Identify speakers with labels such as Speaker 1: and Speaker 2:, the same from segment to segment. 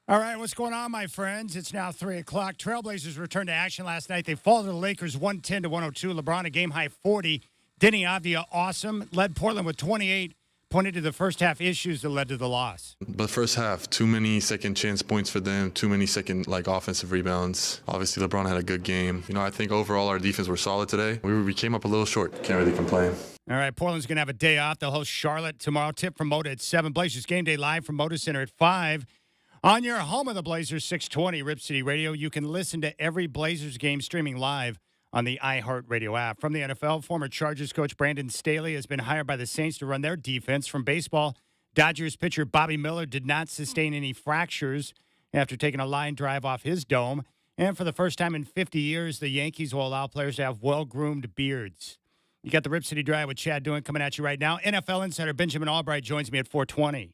Speaker 1: All right, what's going on, my friends? It's now 3 o'clock. Trailblazers returned to action last night. They fall to the Lakers 110 to 102. LeBron, a game high 40. Denny Avdia, awesome. Led Portland with 28. Pointed to the first half issues that led to the loss.
Speaker 2: But first half, too many second chance points for them, too many second offensive rebounds. Obviously, LeBron had a good game. I think overall our defense were solid today. We came up a little short. Can't really complain.
Speaker 1: All right, Portland's going to have a day off. They'll host Charlotte tomorrow. Tip from Moda at 7. Blazers game day live from Moda Center at 5. On your home of the Blazers, 620 Rip City Radio. You can listen to every Blazers game streaming live on the iHeartRadio app. From the NFL, former Chargers coach Brandon Staley has been hired by the Saints to run their defense. From baseball, Dodgers pitcher Bobby Miller did not sustain any fractures after taking a line drive off his dome. And for the first time in 50 years, the Yankees will allow players to have well-groomed beards. You got the Rip City Drive with Chad Doing coming at you right now. NFL insider Benjamin Albright joins me at 420.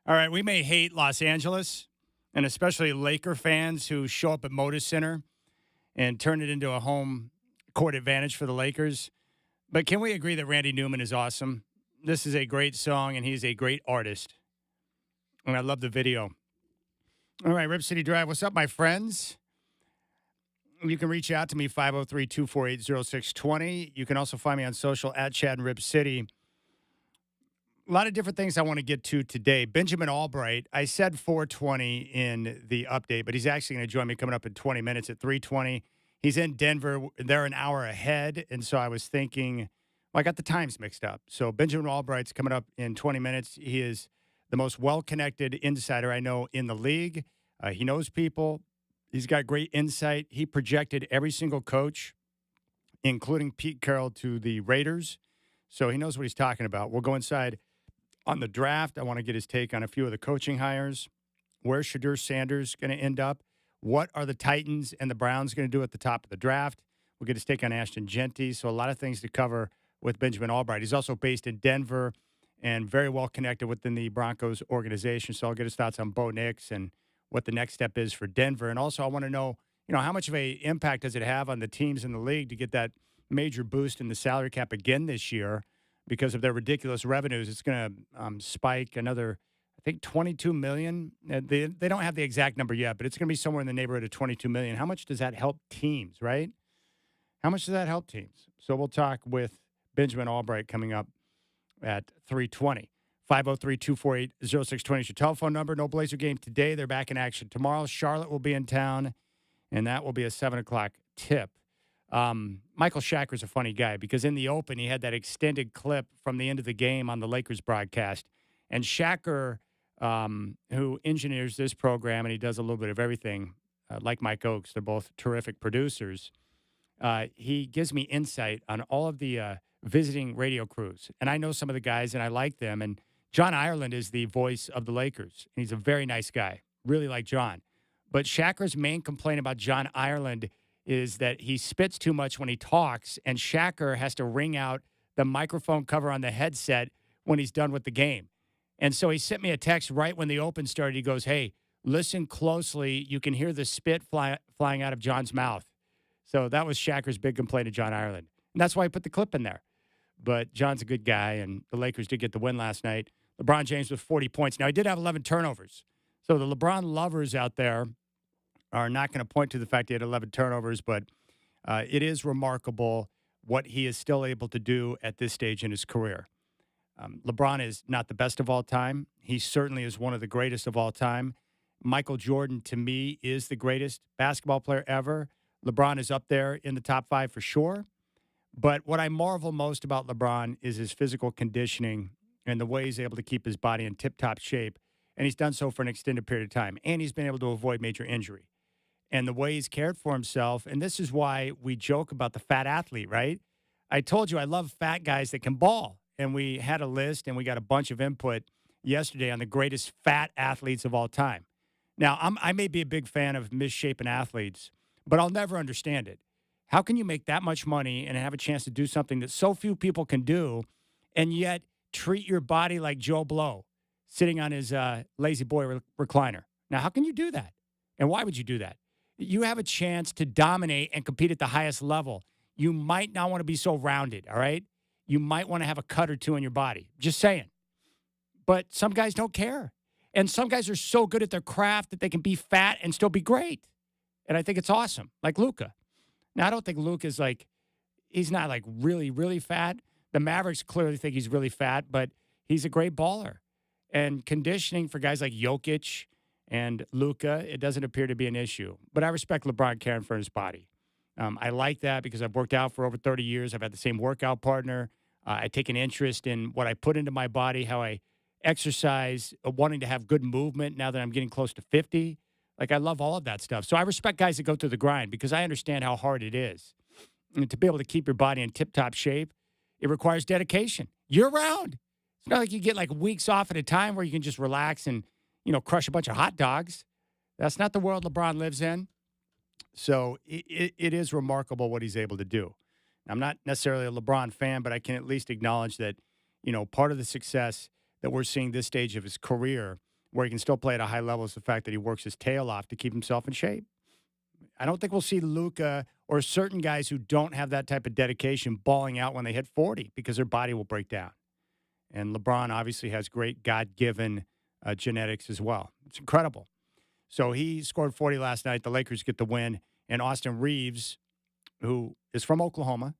Speaker 1: All right, we may hate Los Angeles, and especially Laker fans who show up at Moda Center and turn it into a home court advantage for the Lakers. But can we agree that Randy Newman is awesome? This is a great song, and he's a great artist. And I love the video. All right, Rip City Drive. What's up, my friends? You can reach out to me, 503-248-0620. You can also find me on social at Chad and Rip City. A lot of different things I want to get to today. Benjamin Albright, I said 420 in the update, but he's actually going to join me coming up in 20 minutes at 320. He's in Denver. They're an hour ahead, and so I was thinking, well, I got the times mixed up. So Benjamin Albright's coming up in 20 minutes. He is the most well-connected insider I know in the league. He knows people. He's got great insight. He projected every single coach, including Pete Carroll, to the Raiders. So he knows what he's talking about. We'll go inside on the draft. I want to get his take on a few of the coaching hires. Where's Shadur Sanders going to end up? What are the Titans and the Browns going to do at the top of the draft? We'll get his take on Ashton Genty. So a lot of things to cover with Benjamin Albright. He's also based in Denver and very well connected within the Broncos organization. So I'll get his thoughts on Bo Nix and what the next step is for Denver. And also I want to know, how much of a impact does it have on the teams in the league to get that major boost in the salary cap again this year? Because of their ridiculous revenues, it's going to spike another, I think, $22 million. They don't have the exact number yet, but it's going to be somewhere in the neighborhood of $22 million. How much does that help teams, right? How much does that help teams? So we'll talk with Benjamin Albright coming up at 320. 503-248-0620 is your telephone number. No Blazer game today. They're back in action tomorrow. Charlotte will be in town, and that will be a 7 o'clock tip. Michael Shacker's a funny guy because in the open, he had that extended clip from the end of the game on the Lakers broadcast. And Shacker, who engineers this program, and he does a little bit of everything, like Mike Oakes, they're both terrific producers. He gives me insight on all of the visiting radio crews. And I know some of the guys and I like them. And John Ireland is the voice of the Lakers. And he's a very nice guy. Really like John. But Shacker's main complaint about John Ireland is that he spits too much when he talks, and Shacker has to wring out the microphone cover on the headset when he's done with the game. And so he sent me a text right when the Open started. He goes, hey, listen closely. You can hear the spit flying out of John's mouth. So that was Shacker's big complaint to John Ireland. And that's why I put the clip in there. But John's a good guy, and the Lakers did get the win last night. LeBron James with 40 points. Now, he did have 11 turnovers. So the LeBron lovers out there are not going to point to the fact he had 11 turnovers, but it is remarkable what he is still able to do at this stage in his career. LeBron is not the best of all time. He certainly is one of the greatest of all time. Michael Jordan, to me, is the greatest basketball player ever. LeBron is up there in the top 5 for sure. But what I marvel most about LeBron is his physical conditioning and the way he's able to keep his body in tip-top shape. And he's done so for an extended period of time. And he's been able to avoid major injury. And the way he's cared for himself. And this is why we joke about the fat athlete, right? I told you I love fat guys that can ball. And we had a list and we got a bunch of input yesterday on the greatest fat athletes of all time. Now, I may be a big fan of misshapen athletes, but I'll never understand it. How can you make that much money and have a chance to do something that so few people can do and yet treat your body like Joe Blow sitting on his lazy boy recliner? Now, how can you do that? And why would you do that? You have a chance to dominate and compete at the highest level. You might not want to be so rounded, all right? You might want to have a cut or two in your body. Just saying. But some guys don't care. And some guys are so good at their craft that they can be fat and still be great. And I think it's awesome, like Luka. Now, I don't think Luka's he's not really, really fat. The Mavericks clearly think he's really fat, but he's a great baller. And conditioning for guys like Jokic and Luka, it doesn't appear to be an issue. But I respect LeBron caring for his body. I like that because I've worked out for over 30 years. I've had the same workout partner. I take an interest in what I put into my body, how I exercise, wanting to have good movement now that I'm getting close to 50. I love all of that stuff. So I respect guys that go through the grind because I understand how hard it is. And to be able to keep your body in tip-top shape, it requires dedication year-round. It's not like you get weeks off at a time where you can just relax and, crush a bunch of hot dogs. That's not the world LeBron lives in. So it is remarkable what he's able to do. I'm not necessarily a LeBron fan, but I can at least acknowledge that, part of the success that we're seeing this stage of his career where he can still play at a high level is the fact that he works his tail off to keep himself in shape. I don't think we'll see Luka or certain guys who don't have that type of dedication balling out when they hit 40 because their body will break down. And LeBron obviously has great God-given genetics as well. It's incredible. So he scored 40 last night. The Lakers get the win. And Austin Reeves, who is from Oklahoma,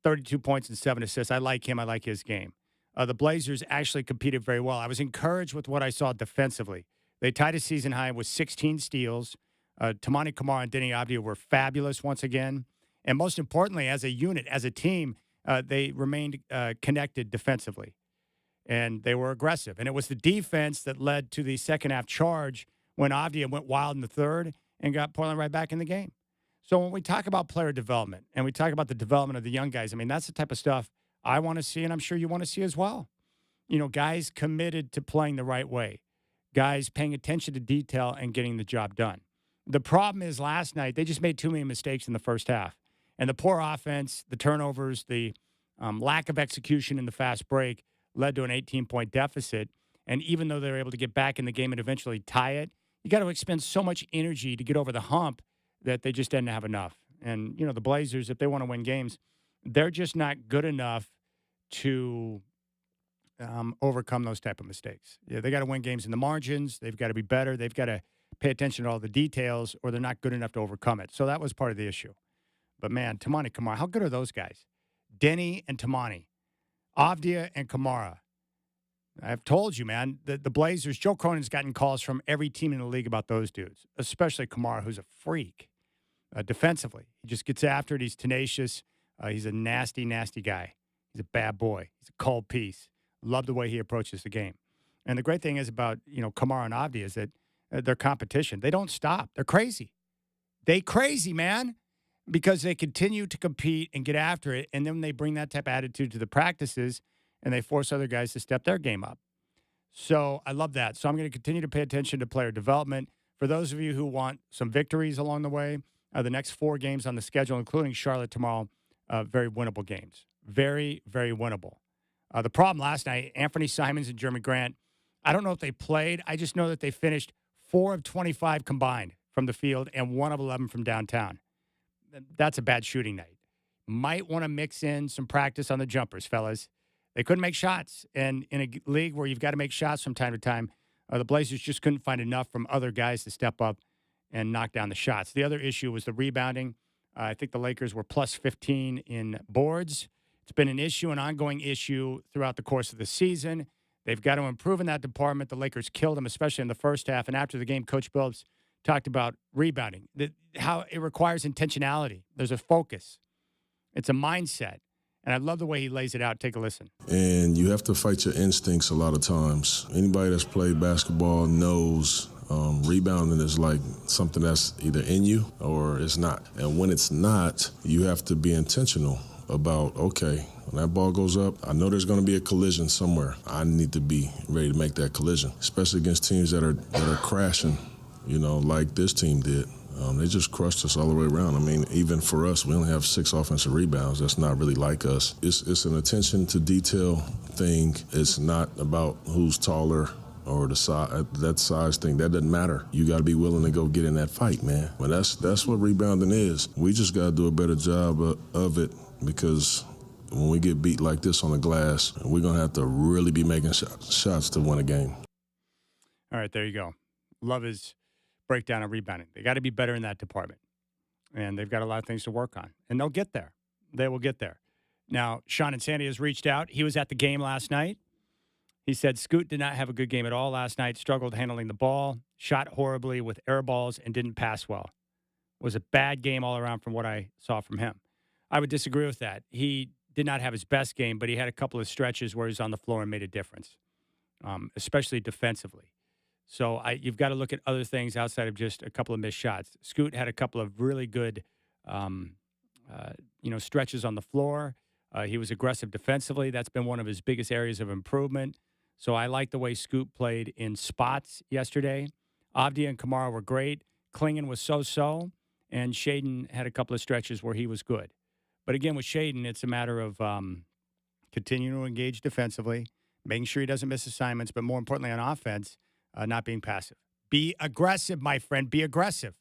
Speaker 1: 32 points and 7 assists. I like him. I like his game. The Blazers actually competed very well. I was encouraged with what I saw defensively. They tied a season high with 16 steals. Toumani Camara and Deni Avdija were fabulous once again. And most importantly, as a unit, as a team, they remained connected defensively. And they were aggressive. And it was the defense that led to the second half charge when Avdija went wild in the third and got Portland right back in the game. So when we talk about player development and we talk about the development of the young guys, I mean, that's the type of stuff I want to see, and I'm sure you want to see as well. Guys committed to playing the right way. Guys paying attention to detail and getting the job done. The problem is last night, they just made too many mistakes in the first half. And the poor offense, the turnovers, the lack of execution in the fast break led to an 18-point deficit. And even though they were able to get back in the game and eventually tie it, you got to expend so much energy to get over the hump that they just didn't have enough. And, the Blazers, if they want to win games, they're just not good enough to overcome those type of mistakes. Yeah, they got to win games in the margins. They've got to be better. They've got to pay attention to all the details, or they're not good enough to overcome it. So that was part of the issue. But, man, Toumani Camara, how good are those guys? Deni and Toumani, Avdija and Camara. I've told you, man, the Blazers, Joe Cronin's gotten calls from every team in the league about those dudes, especially Camara, who's a freak defensively. He just gets after it. He's tenacious. He's a nasty, nasty guy. He's a bad boy. He's a cold piece. Love the way he approaches the game. And the great thing is about, Camara and Avdija is that their competition, they don't stop. They're crazy. They crazy, man. because they continue to compete and get after it. And then they bring that type of attitude to the practices and they force other guys to step their game up. So I love that. So I'm going to continue to pay attention to player development. For those of you who want some victories along the way, the next 4 games on the schedule, including Charlotte tomorrow, very winnable games. Very, very winnable. The problem last night, Anthony Simons and Jeremy Grant, I don't know if they played. I just know that they finished 4 of 25 combined from the field and 1 of 11 from downtown. That's a bad shooting night. Might want to mix in some practice on the jumpers, fellas. They couldn't make shots. And in a league where you've got to make shots from time to time, the Blazers just couldn't find enough from other guys to step up and knock down the shots. The other issue was the rebounding. I think the Lakers were plus 15 in boards. It's been an issue, an ongoing issue throughout the course of the season. They've got to improve in that department. The Lakers killed them, especially in the first half. And after the game, Coach Billups talked about rebounding, how it requires intentionality. There's a focus. It's a mindset. And I love the way he lays it out. Take a listen.
Speaker 3: And you have to fight your instincts a lot of times. Anybody that's played basketball knows rebounding is like something that's either in you or it's not. And when it's not, you have to be intentional about, okay, when that ball goes up, I know there's going to be a collision somewhere. I need to be ready to make that collision, especially against teams that are crashing, like this team did. They just crushed us all the way around. I mean, even for us, we only have 6 offensive rebounds. That's not really like us. It's an attention to detail thing. It's not about who's taller or the size, that size thing. That doesn't matter. You got to be willing to go get in that fight, man. But that's what rebounding is. We just got to do a better job of it, because when we get beat like this on the glass, we're going to have to really be making shots to win a game.
Speaker 1: All right, there you go. Love his breakdown of rebounding. They got to be better in that department. And they've got a lot of things to work on. And they'll get there. They will get there. Now, Sean and Sandy has reached out. He was at the game last night. He said Scoot did not have a good game at all last night, struggled handling the ball, shot horribly with air balls, and didn't pass well. It was a bad game all around from what I saw from him. I would disagree with that. He did not have his best game, but he had a couple of stretches where he was on the floor and made a difference, especially defensively. So you've got to look at other things outside of just a couple of missed shots. Scoot had a couple of really good, stretches on the floor. He was aggressive defensively. That's been one of his biggest areas of improvement. So I like the way Scoot played in spots yesterday. Avdia and Kamara were great. Klingon was so-so, and Shaden had a couple of stretches where he was good. But again, with Shaden, it's a matter of continuing to engage defensively, making sure he doesn't miss assignments, but more importantly on offense, not being passive. Be aggressive, my friend. Be aggressive.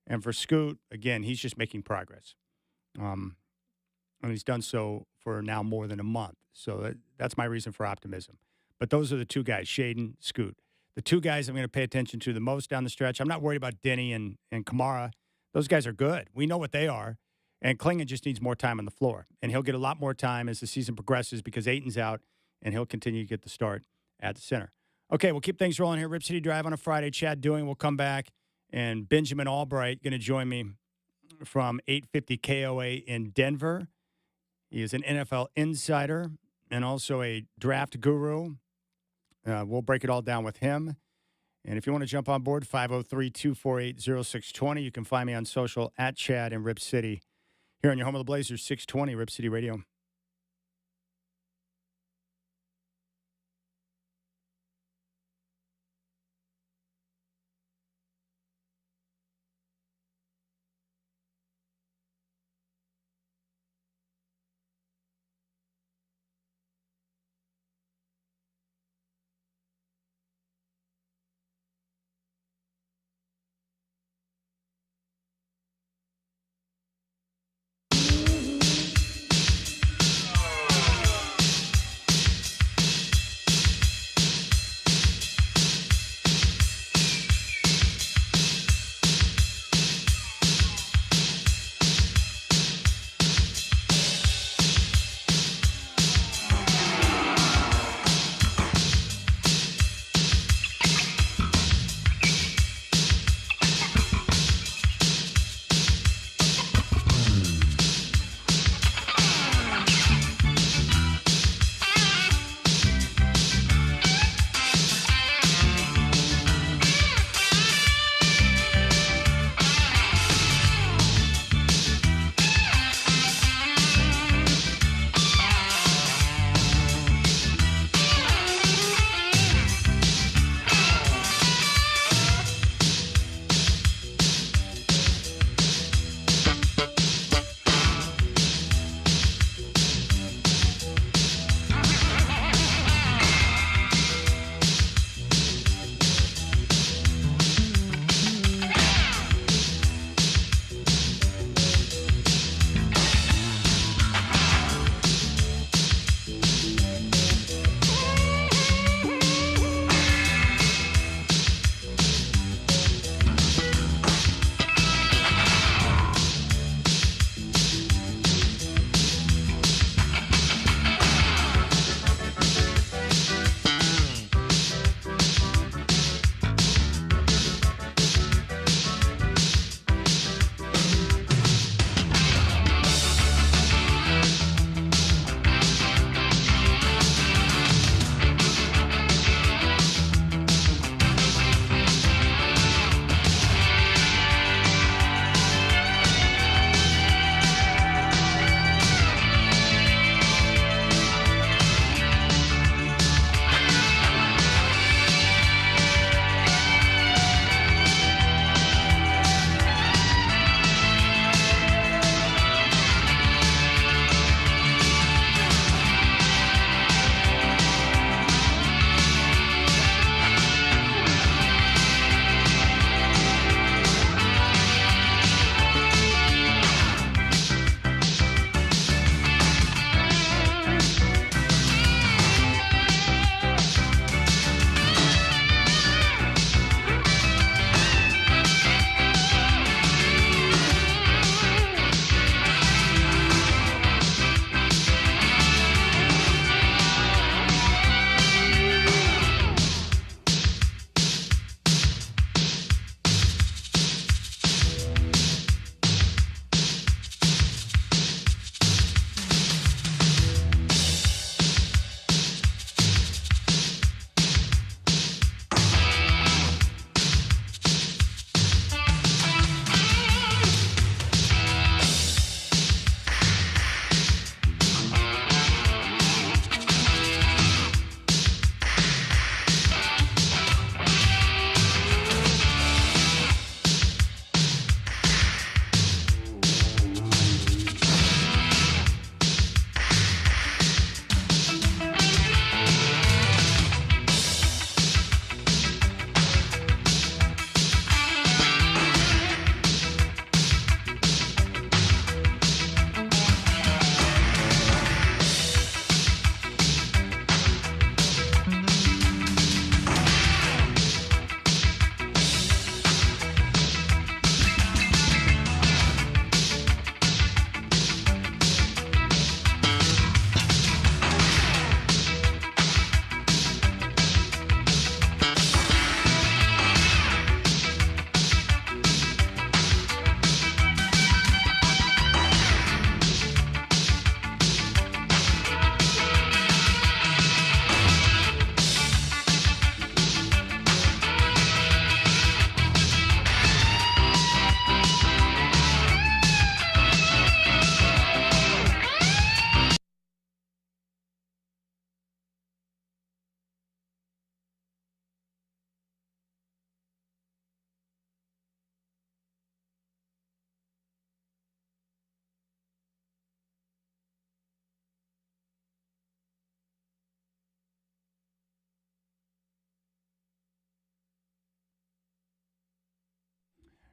Speaker 1: And for Scoot, again, he's just making progress. And he's done so for now more than a month. So that's my reason for optimism. But those are the 2 guys, Shaden, Scoot. The 2 guys I'm going to pay attention to the most down the stretch. I'm not worried about Denny and Kamara. Those guys are good. We know what they are. And Klingon just needs more time on the floor. And he'll get a lot more time as the season progresses because Ayton's out, and he'll continue to get the start at the center. Okay, we'll keep things rolling here. Rip City Drive on a Friday. Chad Doing will come back, and Benjamin Albright going to join me from 850 KOA in Denver. He is an NFL insider and also a draft guru. We'll break it all down with him. And if you want to jump on board, 503-248-0620. You can find me on social at Chad and Rip City. Here on your home of the Blazers, 620 Rip City Radio.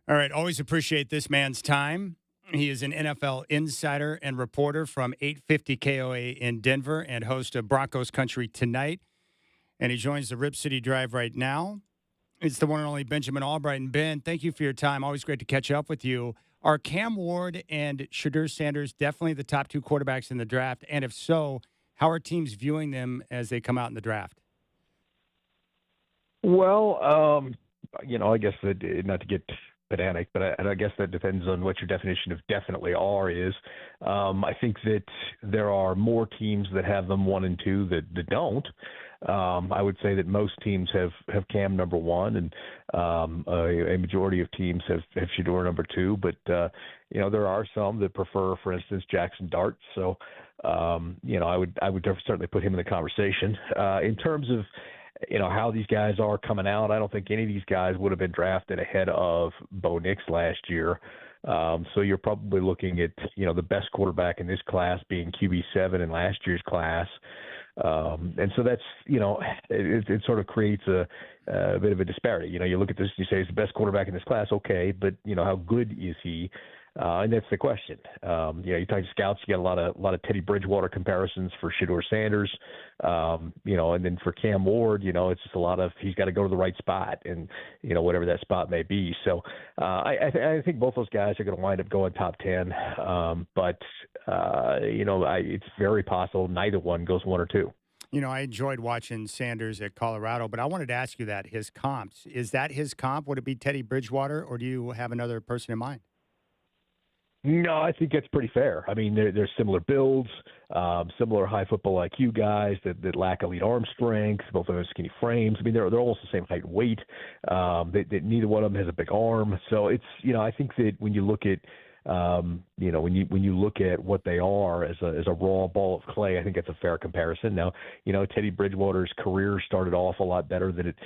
Speaker 1: All right. Always appreciate this man's time. He is an NFL insider and reporter from 850 KOA in Denver and host of Broncos Country Tonight. And he joins the Rip City Drive right now. It's the one and only Benjamin Albright. And Ben, thank you for your time. Always great to catch up with you. Are Cam Ward and Shedeur Sanders definitely the top two quarterbacks in the draft? And if so, how are teams viewing them as they come out in the draft?
Speaker 4: Well, I guess that, not to get pedantic, but I guess that depends on what your definition of definitely are is. I think that there are more teams that have them 1 and 2 that don't. I would say that most teams have Cam number 1, and a majority of teams have Shedeur number 2. But there are some that prefer, for instance, Jackson Dart. So I would certainly put him in the conversation. In terms of how these guys are coming out, I don't think any of these guys would have been drafted ahead of Bo Nix last year. So you're probably looking at, the best quarterback in this class being QB7 in last year's class. And so that's, it sort of creates a bit of a disparity. You look at this and you say he's the best quarterback in this class. Okay. But how good is he? And that's the question. You talk to scouts, you get a lot of Teddy Bridgewater comparisons for Shedeur Sanders. And then for Cam Ward, it's just a lot of, he's got to go to the right spot and, whatever that spot may be. So I think both those guys are going to wind up going top 10. It's very possible neither one goes 1 or 2.
Speaker 1: I enjoyed watching Sanders at Colorado, but I wanted to ask you that his comps, is that his comp? Would it be Teddy Bridgewater, or do you have another person in mind?
Speaker 4: No, I think that's pretty fair. I mean, they're similar builds, similar high football IQ guys that lack elite arm strength. Both of them have skinny frames. I mean, they're almost the same height and weight. Neither one of them has a big arm. So it's, I think that when you look at, when you look at what they are as a raw ball of clay, I think that's a fair comparison. Now, Teddy Bridgewater's career started off a lot better than it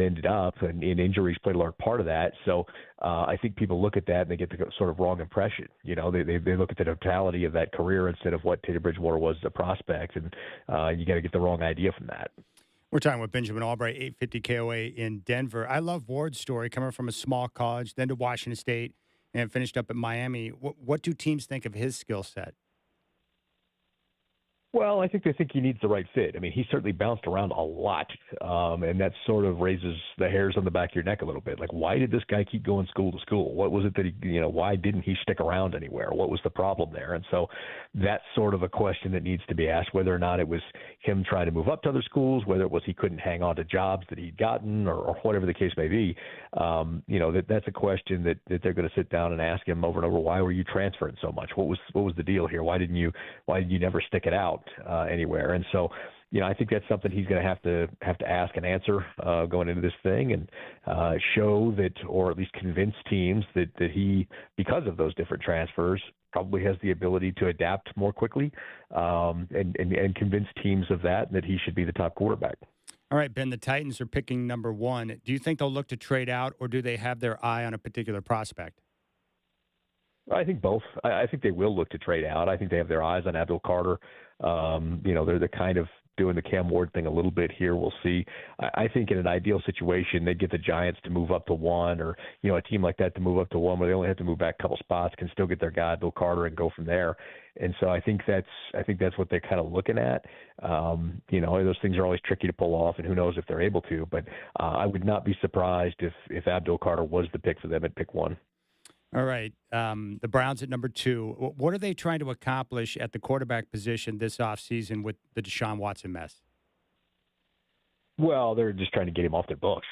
Speaker 4: ended up, and injuries played a large part of that. So I think people look at that and they get the sort of wrong impression. They look at the totality of that career instead of what Teddy Bridgewater was as a prospect, and you got to get the wrong idea from that.
Speaker 1: We're talking with Benjamin Albright, 850 KOA in Denver. I love Ward's story, coming from a small college, then to Washington State, and finished up at Miami. What do teams think of his skill set?
Speaker 4: Well, I think they think he needs the right fit. I mean, he certainly bounced around a lot, and that sort of raises the hairs on the back of your neck a little bit. Like, why did this guy keep going school to school? What was it that why didn't he stick around anywhere? What was the problem there? And so that's sort of a question that needs to be asked, whether or not it was him trying to move up to other schools, whether it was he couldn't hang on to jobs that he'd gotten, or whatever the case may be. That's a question that they're going to sit down and ask him over and over. Why were you transferring so much? What was the deal here? Why did you never stick it out anywhere? And so, I think that's something he's going to have to ask and answer going into this thing, and show that, or at least convince teams that he, because of those different transfers, probably has the ability to adapt more quickly, and convince teams of that he should be the top quarterback.
Speaker 1: All right, Ben, the Titans are picking number 1. Do you think they'll look to trade out, or do they have their eye on a particular prospect?
Speaker 4: I think both. I think they will look to trade out. I think they have their eyes on Abdul Carter. They're kind of doing the Cam Ward thing a little bit here. We'll see. I think in an ideal situation, they'd get the Giants to move up to 1, or, a team like that to move up to 1 where they only have to move back a couple spots, can still get their guy, Abdul Carter, and go from there. And so I think that's what they're kind of looking at. Those things are always tricky to pull off, and who knows if they're able to. But I would not be surprised if Abdul Carter was the pick for them at pick 1.
Speaker 1: All right. The Browns at number 2. What are they trying to accomplish at the quarterback position this offseason with the Deshaun Watson mess?
Speaker 4: Well, they're just trying to get him off their books.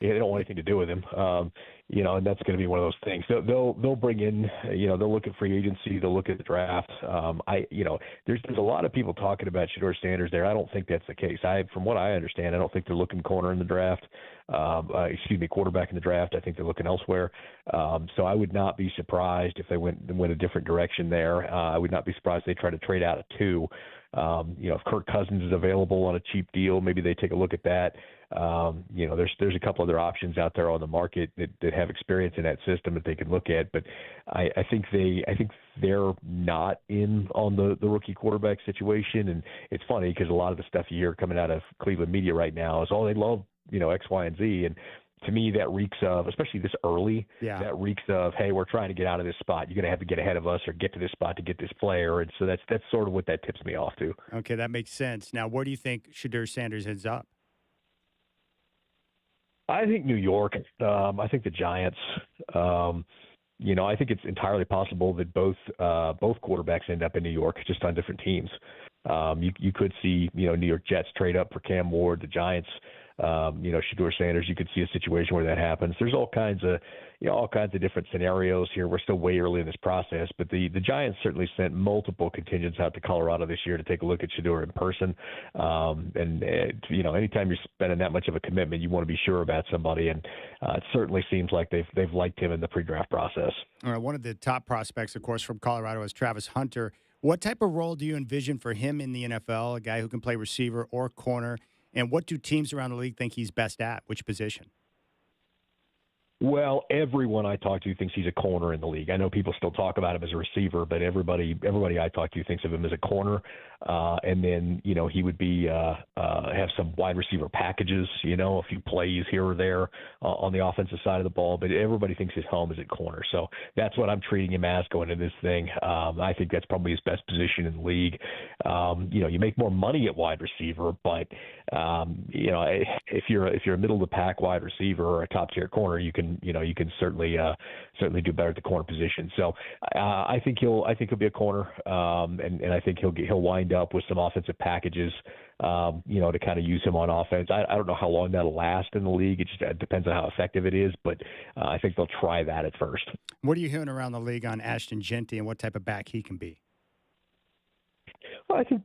Speaker 4: They don't want anything to do with him. And that's going to be one of those things. They'll bring in, they'll look at free agency, they'll look at the draft. There's a lot of people talking about Shedeur Sanders there. I don't think that's the case. From what I understand, I don't think they're looking corner in the draft. Quarterback in the draft. I think they're looking elsewhere. So I would not be surprised if they went a different direction there. I would not be surprised if they try to trade out of 2. If Kirk Cousins is available on a cheap deal, maybe they take a look at that. There's a couple other options out there on the market that have experience in that system that they can look at. But I think they're not in on the rookie quarterback situation. And it's funny because a lot of the stuff you hear coming out of Cleveland media right now is, they love X, Y, and Z. And to me, that reeks of, especially this early,
Speaker 1: Yeah.
Speaker 4: that reeks of, hey, we're trying to get out of this spot. You're going to have to get ahead of us or get to this spot to get this player. And so that's sort of what that tips me off to.
Speaker 1: Okay, that makes sense. Now, where do you think Shadur Sanders ends up?
Speaker 4: I think New York. I think the Giants. I think it's entirely possible that both quarterbacks end up in New York, just on different teams. You could see, New York Jets trade up for Cam Ward. The Giants, Shadur Sanders. You could see a situation where that happens. There's all kinds of different scenarios here. We're still way early in this process, but the Giants certainly sent multiple contingents out to Colorado this year to take a look at Shadur in person. Anytime you're spending that much of a commitment, you want to be sure about somebody, and it certainly seems like they've liked him in the pre-draft process.
Speaker 1: All right, one of the top prospects, of course, from Colorado is Travis Hunter. What type of role do you envision for him in the NFL, a guy who can play receiver or corner? And what do teams around the league think he's best at? Which position?
Speaker 4: Well, everyone I talk to thinks he's a corner in the league. I know people still talk about him as a receiver, but everybody I talk to thinks of him as a corner. And then, he would be have some wide receiver packages, a few plays here or there on the offensive side of the ball. But everybody thinks his home is at corner. So that's what I'm treating him as going into this thing. I think that's probably his best position in the league. You make more money at wide receiver, but if you're a middle of the pack wide receiver or a top tier corner, you can certainly do better at the corner position. So I think he'll be a corner, and I think he'll wind up with some offensive packages, to kind of use him on offense. I don't know how long that'll last in the league. It just depends on how effective it is, but I think they'll try that at first.
Speaker 1: What are you hearing around the league on Ashton Genty and what type of back he can be?
Speaker 4: Well, I think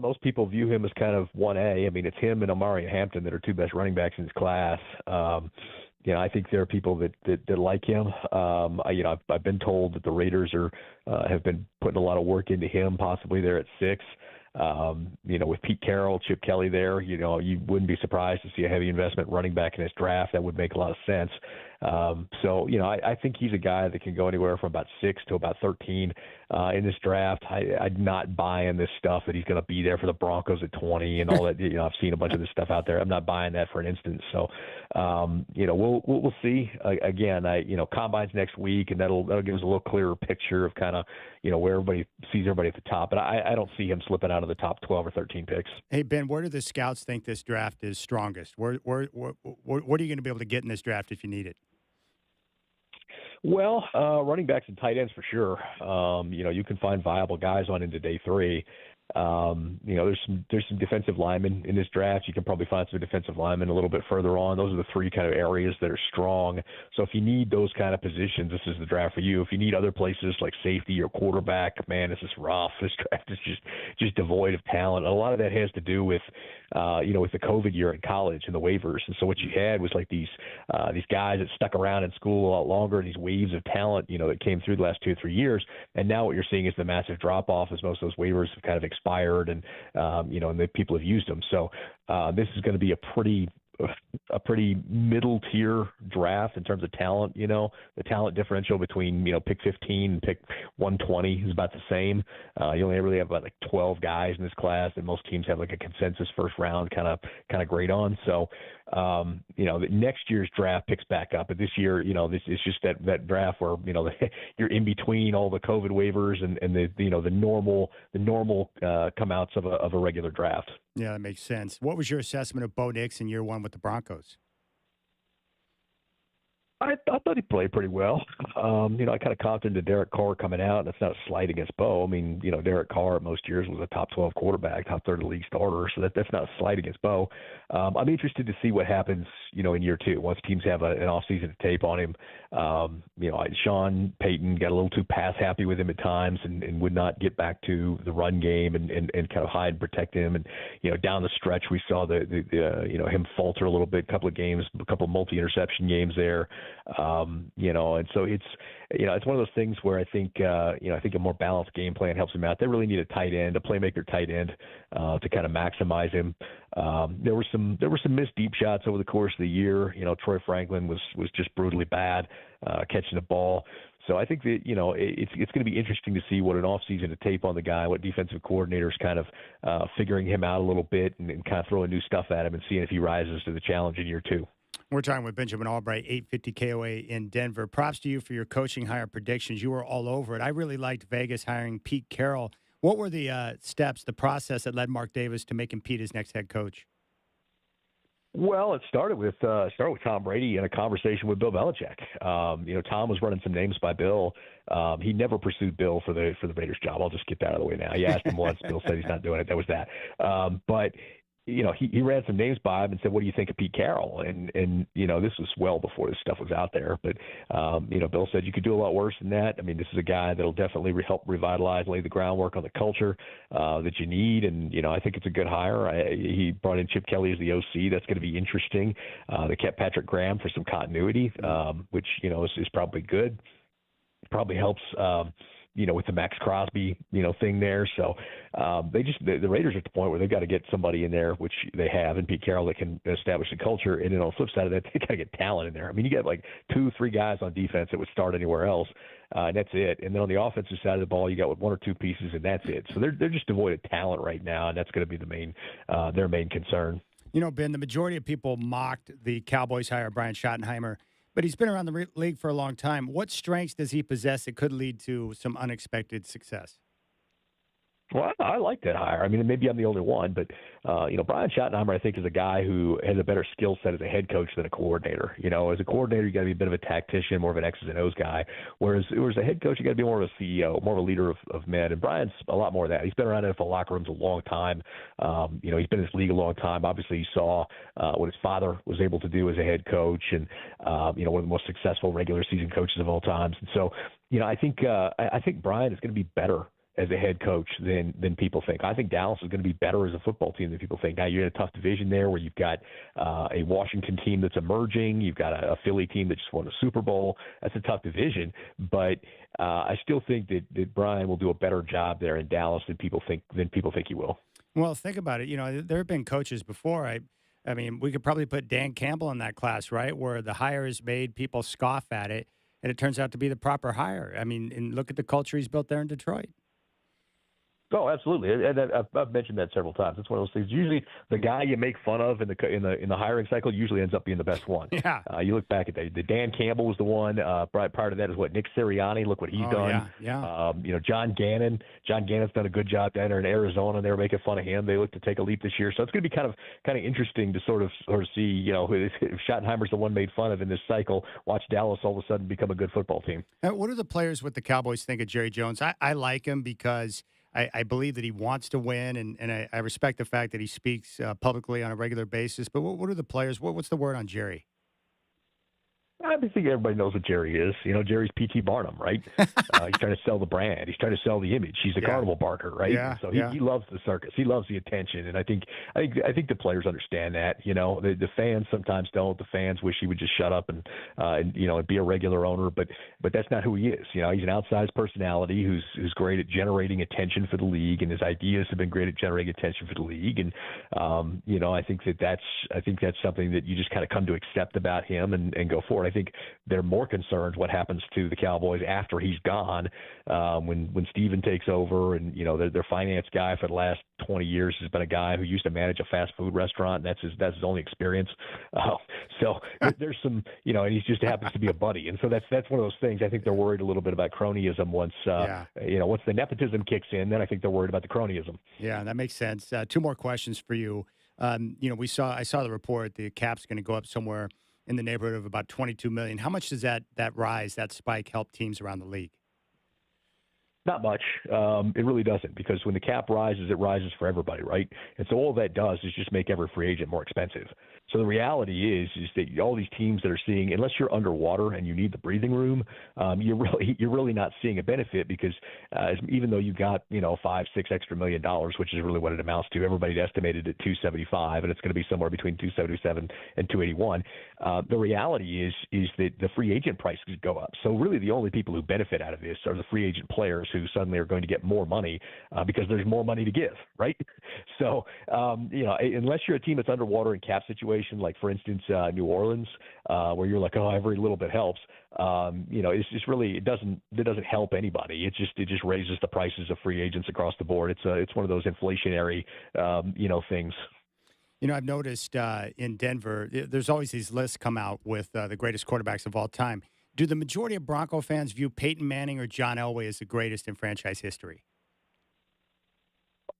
Speaker 4: most people view him as kind of 1A. I mean, it's him and Omari Hampton that are two best running backs in his class. I think there are people that like him. I've been told that the Raiders have been putting a lot of work into him, possibly there at 6. With Pete Carroll, Chip Kelly there, you wouldn't be surprised to see a heavy investment running back in his draft. That would make a lot of sense. I think he's a guy that can go anywhere from about 6 to about 13 in this draft. I'm not buying this stuff that he's going to be there for the Broncos at 20 and all that. I've seen a bunch of this stuff out there. I'm not buying that for an instance. So, we'll see. Again, combine's next week, and that'll give us a little clearer picture of kind of, where everybody sees everybody at the top. But I don't see him slipping out of the top 12 or 13 picks.
Speaker 1: Hey, Ben, where do the scouts think this draft is strongest? What are you going to be able to get in this draft if you need it?
Speaker 4: Well, running backs and tight ends for sure. You can find viable guys on into day 3. There's some defensive linemen in this draft. You can probably find some defensive linemen a little bit further on. Those are the 3 kind of areas that are strong. So if you need those kind of positions, this is the draft for you. If you need other places like safety or quarterback, man, this is rough. This draft is just devoid of talent. A lot of that has to do with with the COVID year in college and the waivers. And so what you had was like these guys that stuck around in school a lot longer, these waves of talent, that came through the last 2 or 3 years. And now what you're seeing is the massive drop off as most of those waivers have kind of expired and the people have used them. So this is going to be a pretty middle tier draft in terms of talent. The talent differential between pick 15 and pick 120 is about the same. You only really have about 12 guys in this class, and most teams have like a consensus first round kind of grade on. So the next year's draft picks back up, but this year this is just that draft where you're in between all the COVID waivers and the normal come outs of a regular draft.
Speaker 1: Yeah, that makes sense. What was your assessment of Bo Nix in year 1 with the Broncos?
Speaker 4: I thought he played pretty well. I kind of comped into Derek Carr coming out. That's not a slight against Bo. I mean, Derek Carr most years was a top 12 quarterback, top 3rd league starter. So that's not a slight against Bo. I'm interested to see what happens, in year 2 once teams have an offseason to tape on him. Sean Payton got a little too pass happy with him at times and would not get back to the run game and kind of hide and protect him. And down the stretch we saw him falter a little bit, a couple of multi-interception games there. And so it's one of those things where I think a more balanced game plan helps him out. They really need a tight end, a playmaker tight end, to kind of maximize him. There were some missed deep shots over the course of the year. Troy Franklin was just brutally bad catching the ball. So I think that, it's going to be interesting to see what an offseason to tape on the guy, what defensive coordinators kind of figuring him out a little bit and kind of throwing new stuff at him and seeing if he rises to the challenge in year 2.
Speaker 1: We're talking with Benjamin Albright, 850 KOA in Denver. Props to you for your coaching hire predictions. You were all over it. I really liked Vegas hiring Pete Carroll. What were the steps, the process that led Mark Davis to make him Pete his next head coach?
Speaker 4: Well, it started with Tom Brady in a conversation with Bill Belichick. Tom was running some names by Bill. He never pursued Bill for the Raiders job. I'll just get that out of the way now. He asked him once. Bill said he's not doing it. That was that. But he ran some names by him and said, "What do you think of Pete Carroll?" And this was well before this stuff was out there. But Bill said you could do a lot worse than that. I mean, this is a guy that'll definitely help revitalize, lay the groundwork on the culture that you need. And I think it's a good hire. He brought in Chip Kelly as the OC. That's going to be interesting. They kept Patrick Graham for some continuity, which is probably good. Probably helps. With the Max Crosby, thing there. So the Raiders are at the point where they've got to get somebody in there, which they have, and Pete Carroll that can establish the culture. And then on the flip side of that, they got to get talent in there. I mean, you got like 2-3 guys on defense that would start anywhere else, and that's it. And then on the offensive side of the ball, you got 1 or 2 pieces, and that's it. So they're just devoid of talent right now, and that's going to be their main concern.
Speaker 1: Ben, the majority of people mocked the Cowboys hire Brian Schottenheimer, but he's been around the league for a long time. What strengths does he possess that could lead to some unexpected success?
Speaker 4: Well, I like that hire. I mean, maybe I'm the only one, but Brian Schottenheimer, I think, is a guy who has a better skill set as a head coach than a coordinator. As a coordinator, you got to be a bit of a tactician, more of an X's and O's guy. Whereas a head coach, you got to be more of a CEO, more of a leader of men. And Brian's a lot more of that. He's been around NFL locker rooms a long time. He's been in this league a long time. Obviously, he saw what his father was able to do as a head coach, and one of the most successful regular season coaches of all times. And so, I think Brian is going to be better as a head coach than people think. I think Dallas is going to be better as a football team than people think. Now, you're in a tough division there where you've got a Washington team that's emerging. You've got a Philly team that just won a Super Bowl. That's a tough division. But I still think that Brian will do a better job there in Dallas than people think he will.
Speaker 1: Well, think about it. There have been coaches before. I mean, we could probably put Dan Campbell in that class, right, where the hire is made, people scoff at it, and it turns out to be the proper hire. I mean, and look at the culture he's built there in Detroit.
Speaker 4: Oh, absolutely, and I've mentioned that several times. It's one of those things. Usually, the guy you make fun of in the hiring cycle usually ends up being the best one.
Speaker 1: Yeah.
Speaker 4: You look back at the Dan Campbell was the one. Prior to that is Nick Sirianni. Look what he's done.
Speaker 1: Yeah.
Speaker 4: John Gannon. John Gannon's done a good job down there in Arizona. They were making fun of him. They look to take a leap this year. So it's going to be kind of interesting to sort of see. If Schottenheimer's the one made fun of in this cycle, watch Dallas all of a sudden become a good football team.
Speaker 1: What do the players with the Cowboys think of Jerry Jones? I like him because I believe that he wants to win, and I respect the fact that he speaks publicly on a regular basis. But what are the players? What's the word on Jerry?
Speaker 4: I think everybody knows what Jerry is. Jerry's P.T. Barnum, right? He's trying to sell the brand. He's trying to sell the image. He's a carnival barker, right?
Speaker 1: Yeah,
Speaker 4: so he loves the circus. He loves the attention, and I think the players understand that. The fans sometimes don't. The fans wish he would just shut up and be a regular owner, but that's not who he is. He's an outsized personality who's great at generating attention for the league, and his ideas have been great at generating attention for the league. And I think that's something that you just kind of come to accept about him and go forward. I think they're more concerned what happens to the Cowboys after he's gone, when Steven takes over, and their finance guy for the last 20 years has been a guy who used to manage a fast food restaurant, and that's his only experience. So there's some, and he just happens to be a buddy, and so that's one of those things. I think they're worried a little bit about cronyism once once the nepotism kicks in. Then I think they're worried about the cronyism.
Speaker 1: Yeah, that makes sense. 2 more questions for you. I saw the report. The cap's going to go up somewhere in the neighborhood of about $22 million. How much does that spike help teams around the league?
Speaker 4: Not much. It really doesn't, because when the cap rises, it rises for everybody, right? And so all that does is just make every free agent more expensive. So the reality is that all these teams that are seeing, unless you're underwater and you need the breathing room, you're really not seeing a benefit, because even though you got $5-6 extra $1 million, which is really what it amounts to, everybody estimated at 275, and it's going to be somewhere between 277 and 281. The reality is that the free agent prices go up. So really, the only people who benefit out of this are the free agent players who suddenly are going to get more money because there's more money to give, right? So unless you're a team that's underwater in cap situation, like for instance New Orleans, where you're like, oh, every little bit helps. It's just really it doesn't help anybody. It just raises the prices of free agents across the board. It's one of those inflationary things.
Speaker 1: I've noticed in Denver, there's always these lists come out with the greatest quarterbacks of all time. Do the majority of Bronco fans view Peyton Manning or John Elway as the greatest in franchise history?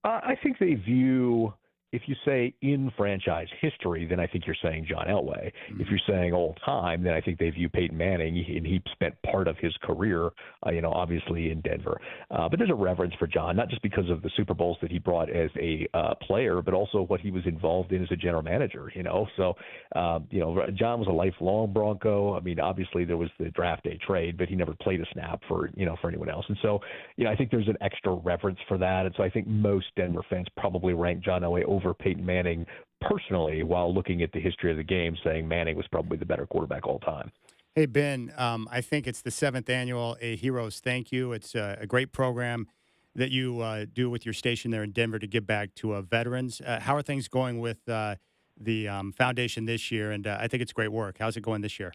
Speaker 4: I think they view, if you say in franchise history, then I think you're saying John Elway.
Speaker 1: Mm-hmm.
Speaker 4: If you're saying all time, then I think they view Peyton Manning, and he spent part of his career, obviously in Denver. But there's a reverence for John, not just because of the Super Bowls that he brought as a player, but also what he was involved in as a general manager. So John was a lifelong Bronco. I mean, obviously there was the draft day trade, but he never played a snap for anyone else. And so, I think there's an extra reverence for that. And so I think most Denver fans probably rank John Elway over Peyton Manning personally, while looking at the history of the game, saying Manning was probably the better quarterback all time.
Speaker 1: Hey, Ben, I think it's the 7th annual A Heroes Thank You. It's a great program that you do with your station there in Denver to give back to veterans. How are things going with the foundation this year? And I think it's great work. How's it going this year?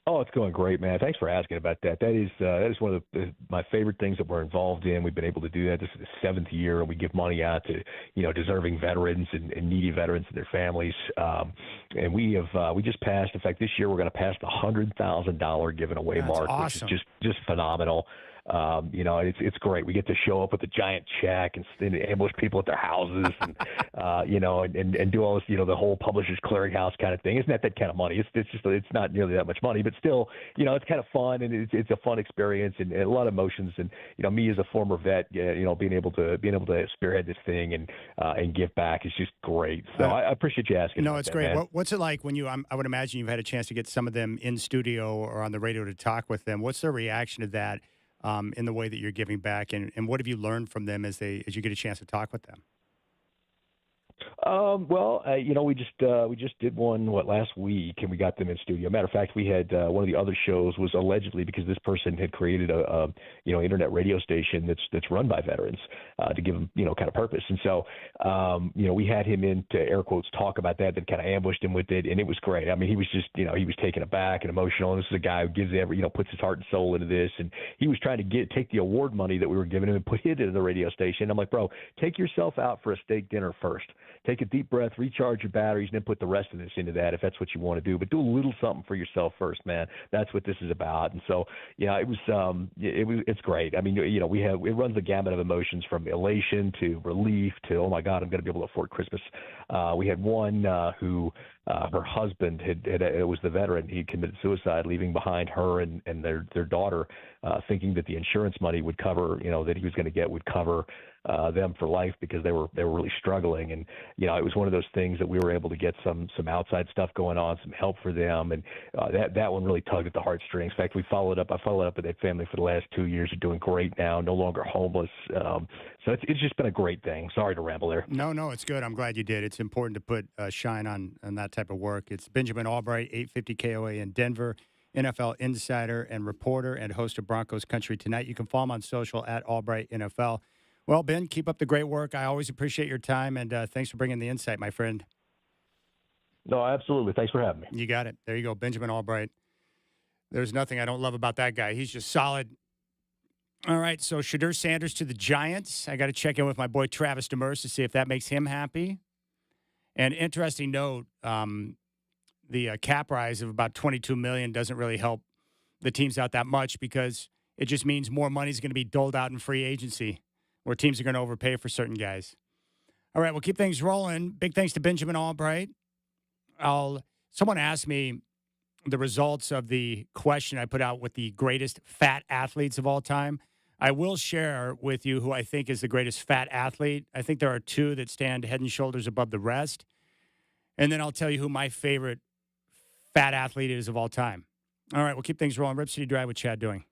Speaker 4: Oh, it's going great, man. Thanks for asking about that. That is one of my favorite things that we're involved in. We've been able to do that. This is the 7th year, and we give money out to deserving veterans and needy veterans and their families. And we just passed. In fact, this year we're going to pass the $100,000 given away mark,
Speaker 1: awesome.
Speaker 4: Which is just phenomenal. It's great. We get to show up with a giant check and ambush people at their houses and do all this, the whole Publishers Clearinghouse kind of thing. It's not that kind of money. It's not nearly that much money, but still, it's kind of fun, and it's a fun experience and a lot of emotions. And, me as a former vet, being able to spearhead this thing and give back is just great. So I appreciate you asking.
Speaker 1: No, it's great.
Speaker 4: Man.
Speaker 1: What's it like when I would imagine you've had a chance to get some of them in studio or on the radio to talk with them. What's their reaction to that? In the way that you're giving back, and what have you learned from them as you get a chance to talk with them?
Speaker 4: We just did one last week, and we got them in studio. Matter of fact, we had one of the other shows was allegedly because this person had created a internet radio station that's run by veterans to give them kind of purpose. And so we had him in to air quotes talk about that, then kind of ambushed him with it, and it was great. I mean, he was just he was taken aback and emotional. And this is a guy who gives puts his heart and soul into this, and he was trying to take the award money that we were giving him and put it into the radio station. I'm like, bro, take yourself out for a steak dinner first. Take a deep breath, recharge your batteries, and then put the rest of this into that if that's what you want to do. But do a little something for yourself first, man. That's what this is about. And so, it's great. I mean, it runs the gamut of emotions from elation to relief to, oh my God, I'm going to be able to afford Christmas. We had one who her husband it was the veteran. He committed suicide, leaving behind her and their daughter, thinking that the insurance money would cover, that he was going to get would cover them for life because they were really struggling. And it was one of those things that we were able to get some outside stuff going on, some help for them, and that one really tugged at the heartstrings. In fact, I followed up with that family for the last 2 years. They're doing great now, no longer homeless. So it's just been a great thing. Sorry to ramble there.
Speaker 1: No, it's good. I'm glad you did. It's important to put shine on that type of work. It's Benjamin Albright, 850 KOA in Denver, NFL insider and reporter, and host of Broncos Country Tonight. You can follow him on social at Albright NFL. Well, Ben, keep up the great work. I always appreciate your time, and thanks for bringing the insight, my friend.
Speaker 4: No, absolutely. Thanks for having me.
Speaker 1: You got it. There you go, Benjamin Albright. There's nothing I don't love about that guy. He's just solid. All right, so Shedeur Sanders to the Giants. I got to check in with my boy Travis Demers to see if that makes him happy. And interesting note, the cap rise of about $22 million doesn't really help the teams out that much because it just means more money is going to be doled out in free agency, where teams are going to overpay for certain guys. All right, we'll keep things rolling. Big thanks to Benjamin Albright. Someone asked me the results of the question I put out with the greatest fat athletes of all time. I will share with you who I think is the greatest fat athlete. I think there are two that stand head and shoulders above the rest. And then I'll tell you who my favorite fat athlete is of all time. All right, we'll keep things rolling. Rip City Drive with Chad Doing.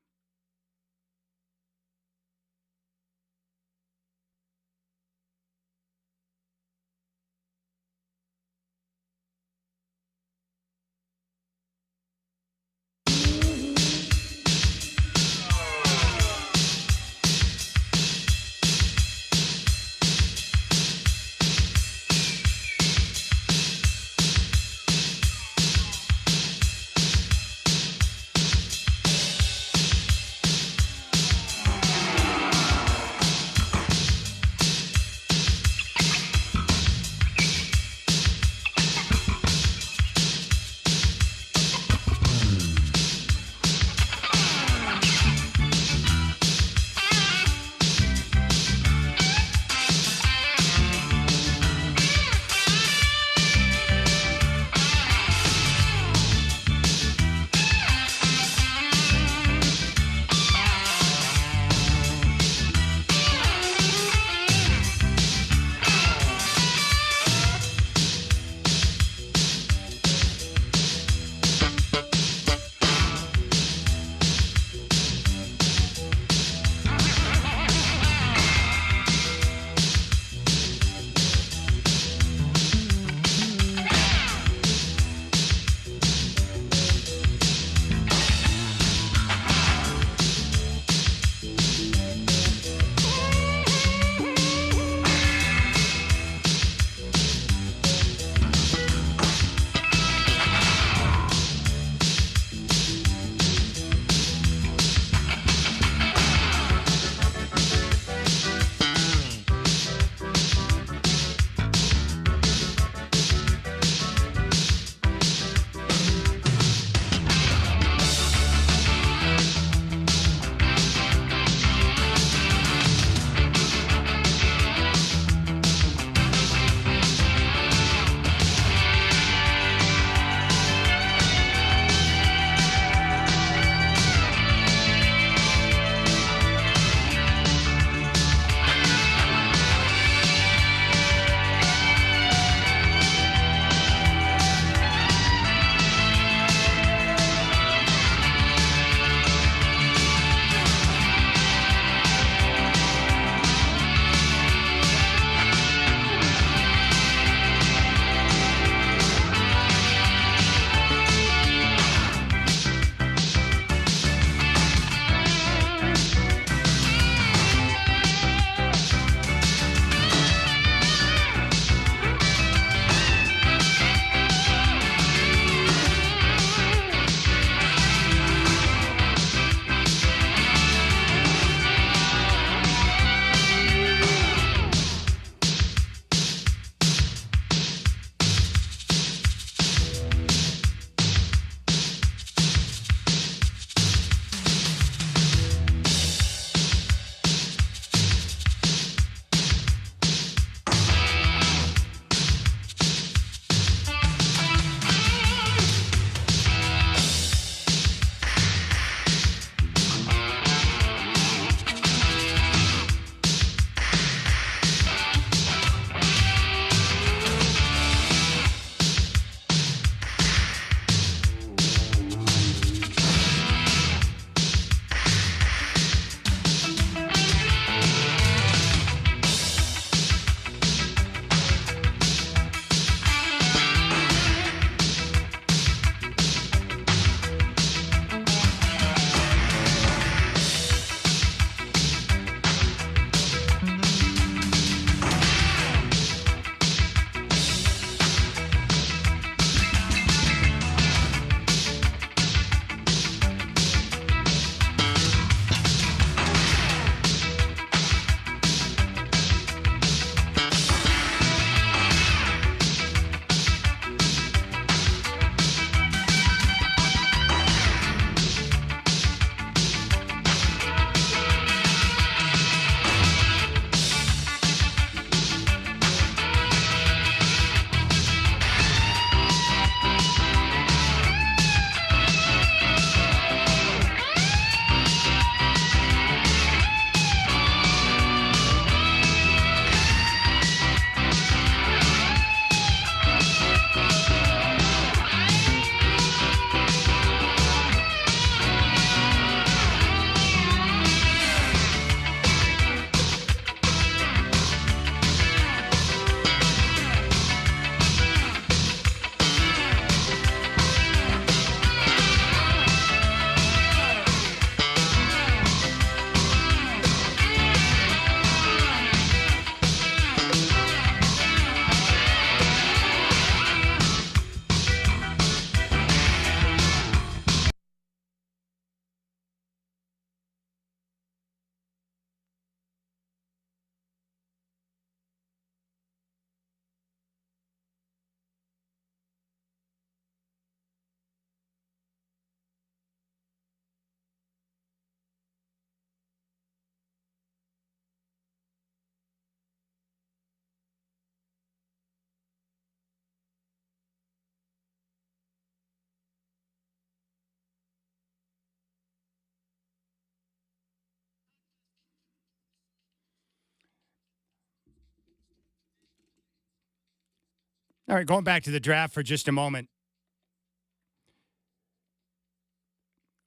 Speaker 1: All right, going back to the draft for just a moment.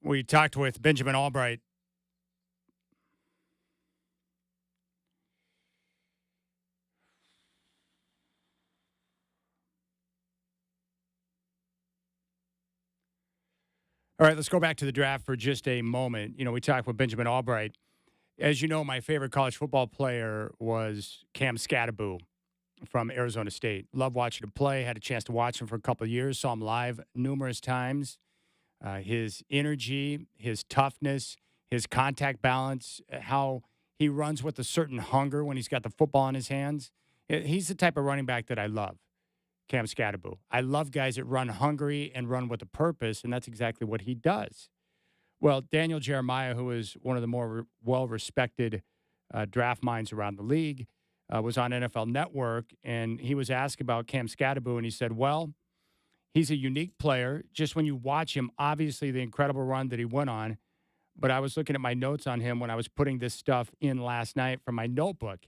Speaker 1: We talked with Benjamin Albright. All right, let's go back to the draft for just a moment. You know, we talked with Benjamin Albright. As you know, my favorite college football player was Cam Scatterbo from Arizona State. Love watching him play. Had a chance to watch him for a couple of years. Saw him live numerous times. His energy, his toughness, his contact balance, how he runs with a certain hunger when he's got the football in his hands. He's the type of running back that I love, Cam Scatterbo. I love guys that run hungry and run with a purpose, and that's exactly what he does. Well, Daniel Jeremiah, who is one of the more well-respected draft minds around the league, was on NFL Network, and he was asked about Cam Scatterbo, and he said, well, he's a unique player. Just when you watch him, obviously the incredible run that he went on, but I was looking at my notes on him when I was putting this stuff in last night from my notebook.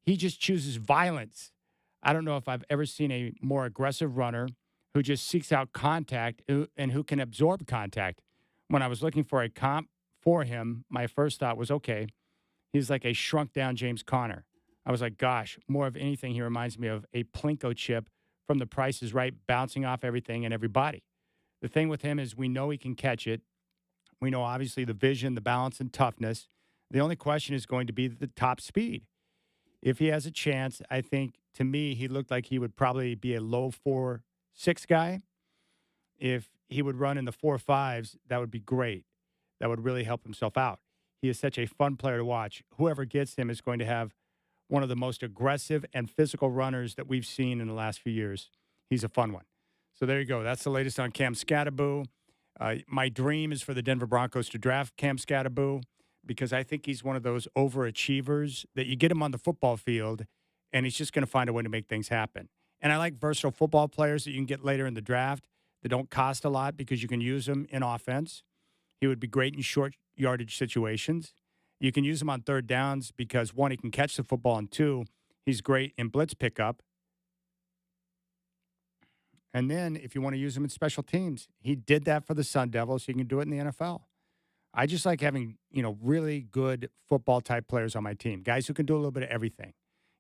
Speaker 1: He just chooses violence. I don't know if I've ever seen a more aggressive runner who just seeks out contact and who can absorb contact. When I was looking for a comp for him, my first thought was, okay, he's like a shrunk-down James Conner. I was like, gosh, more of anything, he reminds me of a Plinko chip from The Price is Right, bouncing off everything and everybody. The thing with him is we know he can catch it. We know, obviously, the vision, the balance, and toughness. The only question is going to be the top speed. If he has a chance, I think, to me, he looked like he would probably be a low 4.6 guy. If he would run in the 4.5s, that would be great. That would really help himself out. He is such a fun player to watch. Whoever gets him is going to have one of the most aggressive and physical runners that we've seen in the last few years. He's a fun one. So there you go. That's the latest on Cam Scatterbo. My dream is for the Denver Broncos to draft Cam Scatterbo because I think he's one of those overachievers that you get him on the football field and he's just going to find a way to make things happen. And I like versatile football players that you can get later in the draft that don't cost a lot because you can use them in offense. He would be great in short yardage situations. You can use him on third downs because, one, he can catch the football, and two, he's great in blitz pickup. And then if you want to use him in special teams, he did that for the Sun Devils, so you can do it in the NFL. I just like having, really good football-type players on my team, guys who can do a little bit of everything.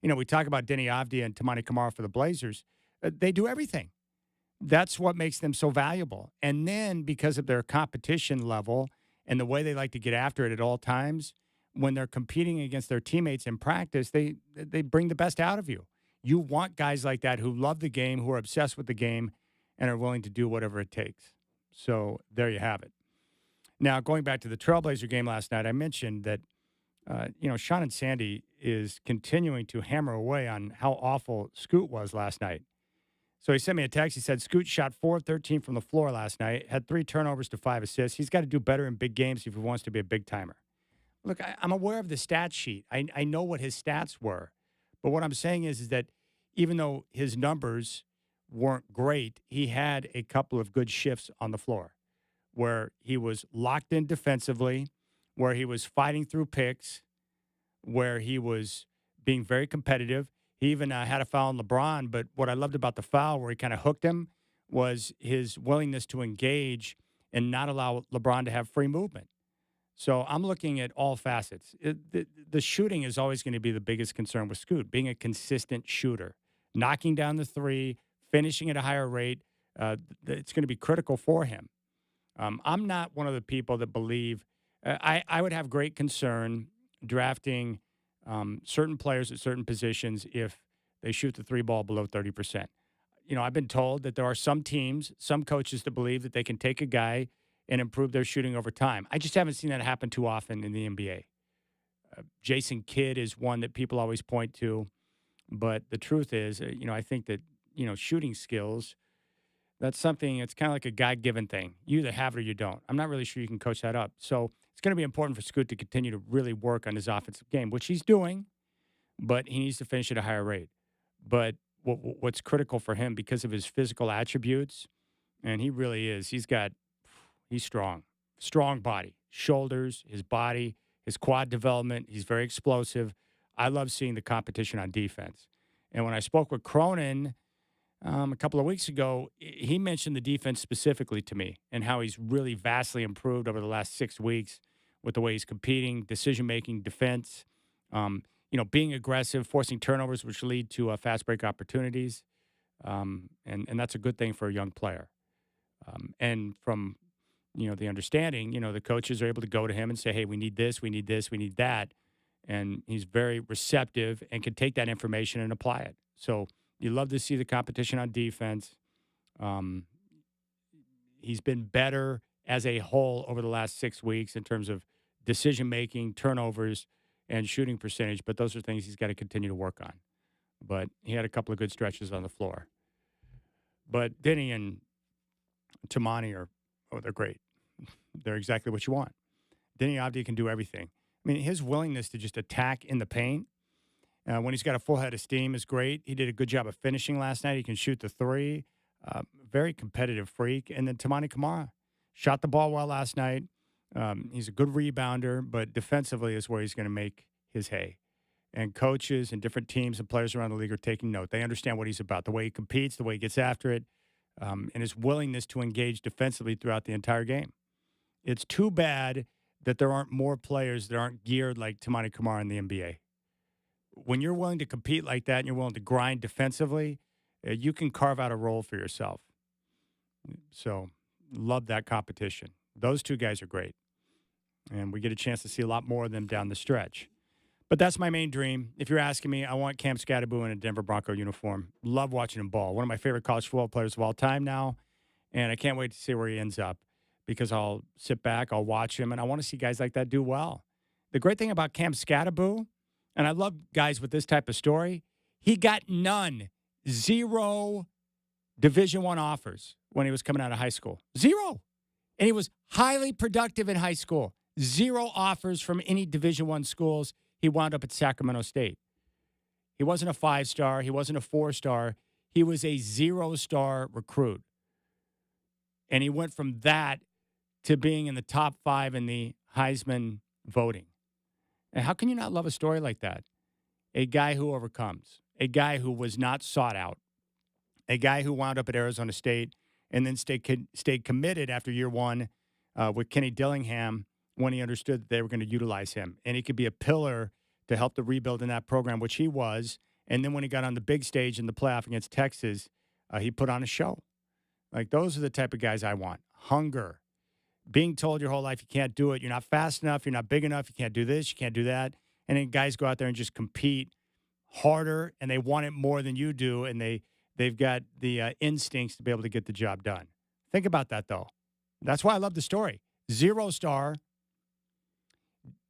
Speaker 1: We talk about Denny Avdia and Tamani Kamara for the Blazers. They do everything. That's what makes them so valuable. And then because of their competition level and the way they like to get after it at all times, when they're competing against their teammates in practice, they bring the best out of you. You want guys like that who love the game, who are obsessed with the game, and are willing to do whatever it takes. So there you have it. Now, going back to the Trailblazer game last night, I mentioned that, Sean and Sandy is continuing to hammer away on how awful Scoot was last night. So he sent me a text. He said, Scoot shot 4 of 13 from the floor last night, had 3 turnovers to 5 assists. He's got to do better in big games if he wants to be a big timer. Look, I'm aware of the stat sheet. I know what his stats were. But what I'm saying is that even though his numbers weren't great, he had a couple of good shifts on the floor where he was locked in defensively, where he was fighting through picks, where he was being very competitive. He even had a foul on LeBron, but what I loved about the foul where he kind of hooked him was his willingness to engage and not allow LeBron to have free movement. So I'm looking at all facets. The shooting is always going to be the biggest concern with Scoot, being a consistent shooter, knocking down the three, finishing at a higher rate. It's going to be critical for him. I'm not one of the people that believe I would have great concern drafting certain players at certain positions if they shoot the three ball below 30%. I've been told that there are some teams, some coaches that believe that they can take a guy and improve their shooting over time. I just haven't seen that happen too often in the NBA. Jason Kidd is one that people always point to, but the truth is, I think that, shooting skills, that's something, it's kind of like a God-given thing. You either have it or you don't. I'm not really sure you can coach that up. So it's going to be important for Scoot to continue to really work on his offensive game, which he's doing, but he needs to finish at a higher rate. But what's critical for him because of his physical attributes, and he really is, he's strong. Strong body, shoulders, his body, his quad development. He's very explosive. I love seeing the competition on defense. And when I spoke with Cronin a couple of weeks ago, he mentioned the defense specifically to me and how he's really vastly improved over the last 6 weeks with the way he's competing, decision-making, defense, being aggressive, forcing turnovers, which lead to fast break opportunities. And that's a good thing for a young player. And from, the understanding, the coaches are able to go to him and say, hey, we need this, we need this, we need that. And he's very receptive and can take that information and apply it. So you love to see the competition on defense. He's been better as a whole over the last 6 weeks in terms of decision-making, turnovers, and shooting percentage. But those are things he's got to continue to work on. But he had a couple of good stretches on the floor. But Denny and Tamani they're great. They're exactly what you want. Denny Avdia can do everything. I mean, his willingness to just attack in the paint when he's got a full head of steam is great. He did a good job of finishing last night. He can shoot the three. Very competitive freak. And then Tamani Kamara shot the ball well last night. He's a good rebounder, but defensively is where he's going to make his hay. And coaches and different teams and players around the league are taking note. They understand what he's about, the way he competes, the way he gets after it, and his willingness to engage defensively throughout the entire game. It's too bad that there aren't more players that aren't geared like Tamani Kamara in the NBA. When you're willing to compete like that and you're willing to grind defensively, you can carve out a role for yourself. So, love that competition. Those two guys are great. And we get a chance to see a lot more of them down the stretch. But that's my main dream. If you're asking me, I want Cam Skattebo in a Denver Bronco uniform. Love watching him ball. One of my favorite college football players of all time now. And I can't wait to see where he ends up because I'll sit back, I'll watch him, and I want to see guys like that do well. The great thing about Cam Skattebo, and I love guys with this type of story, he got zero Division I offers when he was coming out of high school. Zero. And he was highly productive in high school. Zero offers from any Division I schools. He wound up at Sacramento State. He wasn't a 5-star. He wasn't a 4-star. He was a 0-star recruit. And he went from that to being in the top 5 in the Heisman voting. And how can you not love a story like that? A guy who overcomes, a guy who was not sought out, a guy who wound up at Arizona State and then stayed committed after year one with Kenny Dillingham when he understood that they were going to utilize him. And he could be a pillar to help the rebuild in that program, which he was. And then when he got on the big stage in the playoff against Texas, he put on a show. Like, those are the type of guys I want. Hunger. Being told your whole life you can't do it. You're not fast enough. You're not big enough. You can't do this. You can't do that. And then guys go out there and just compete harder, and they want it more than you do, and they've got the instincts to be able to get the job done. Think about that, though. That's why I love the story. 0-star,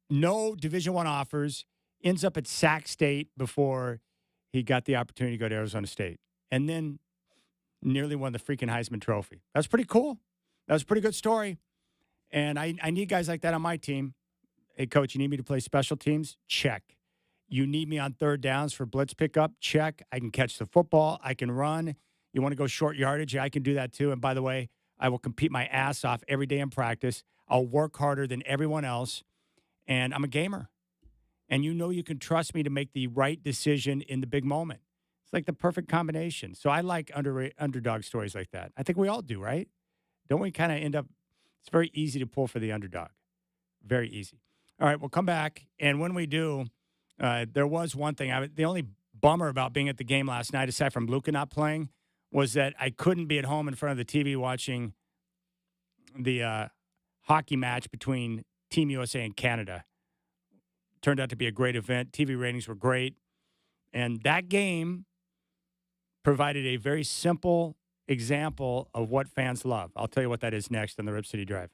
Speaker 1: no Division I offers, ends up at Sac State before he got the opportunity to go to Arizona State, and then nearly won the freaking Heisman Trophy. That's pretty cool. That was a pretty good story. And I need guys like that on my team. Hey, coach, you need me to play special teams? Check. You need me on third downs for blitz pickup? Check. I can catch the football. I can run. You want to go short yardage? I can do that too. And by the way, I will compete my ass off every day in practice. I'll work harder than everyone else. And I'm a gamer. And you can trust me to make the right decision in the big moment. It's like the perfect combination. So I like underdog stories like that. I think we all do, right? Don't we kind of end up, it's very easy to pull for the underdog. Very easy. All right, we'll come back. And when we do, there was one thing. The only bummer about being at the game last night, aside from Luka not playing, was that I couldn't be at home in front of the TV watching the hockey match between Team USA and Canada. Turned out to be a great event. TV ratings were great. And that game provided a very simple example of what fans love. I'll tell you what that is next on the Rip City Drive.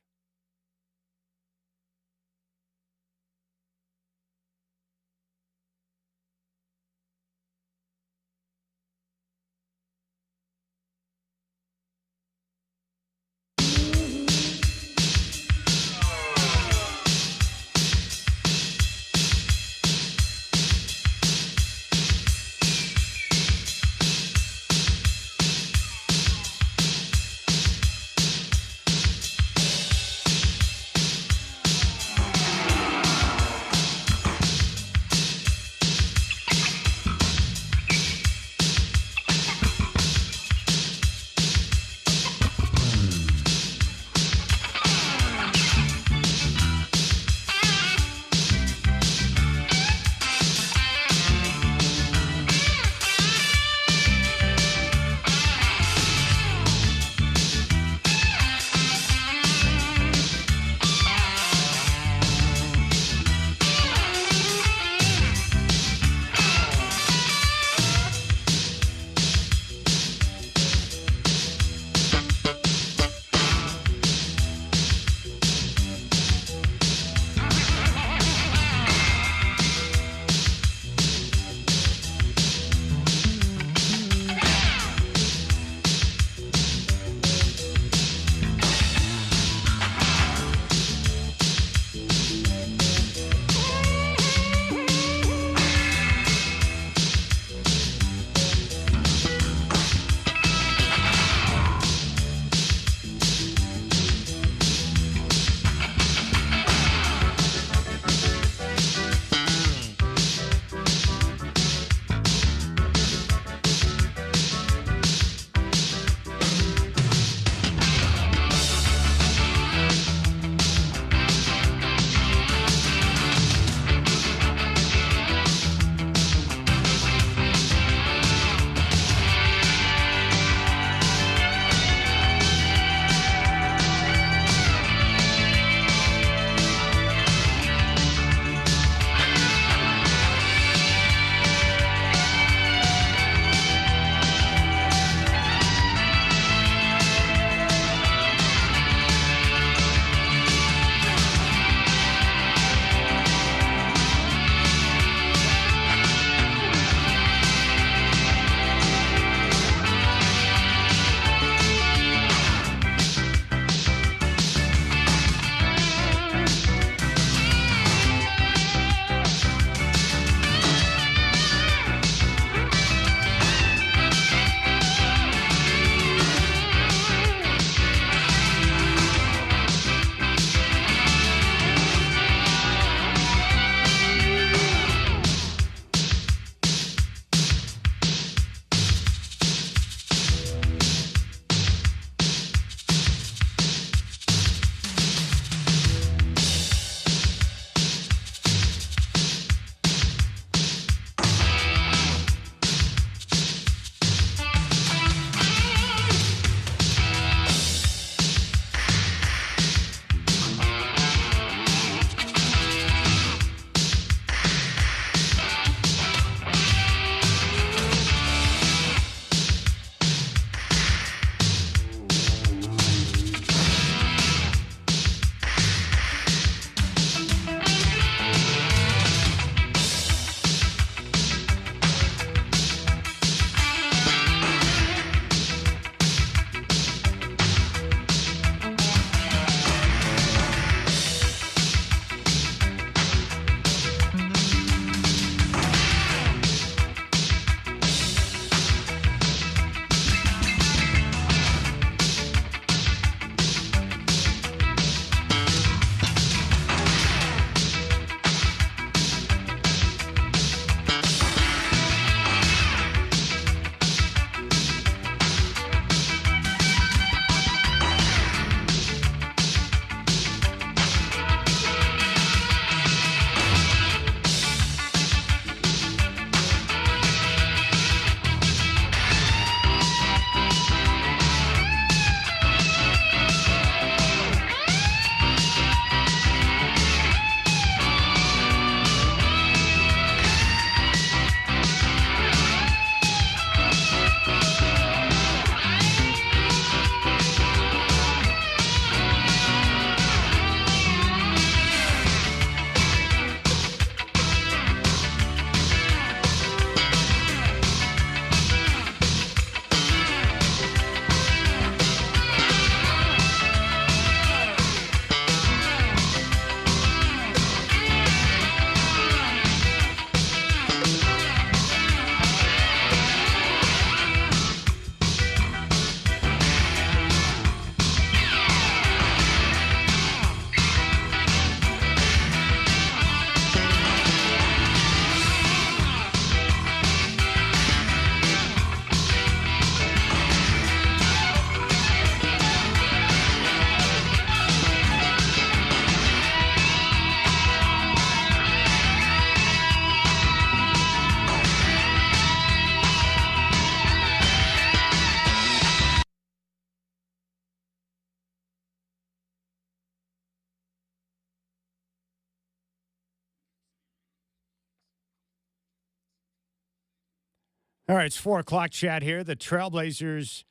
Speaker 1: All right, it's 4 o'clock chat here. The Trailblazers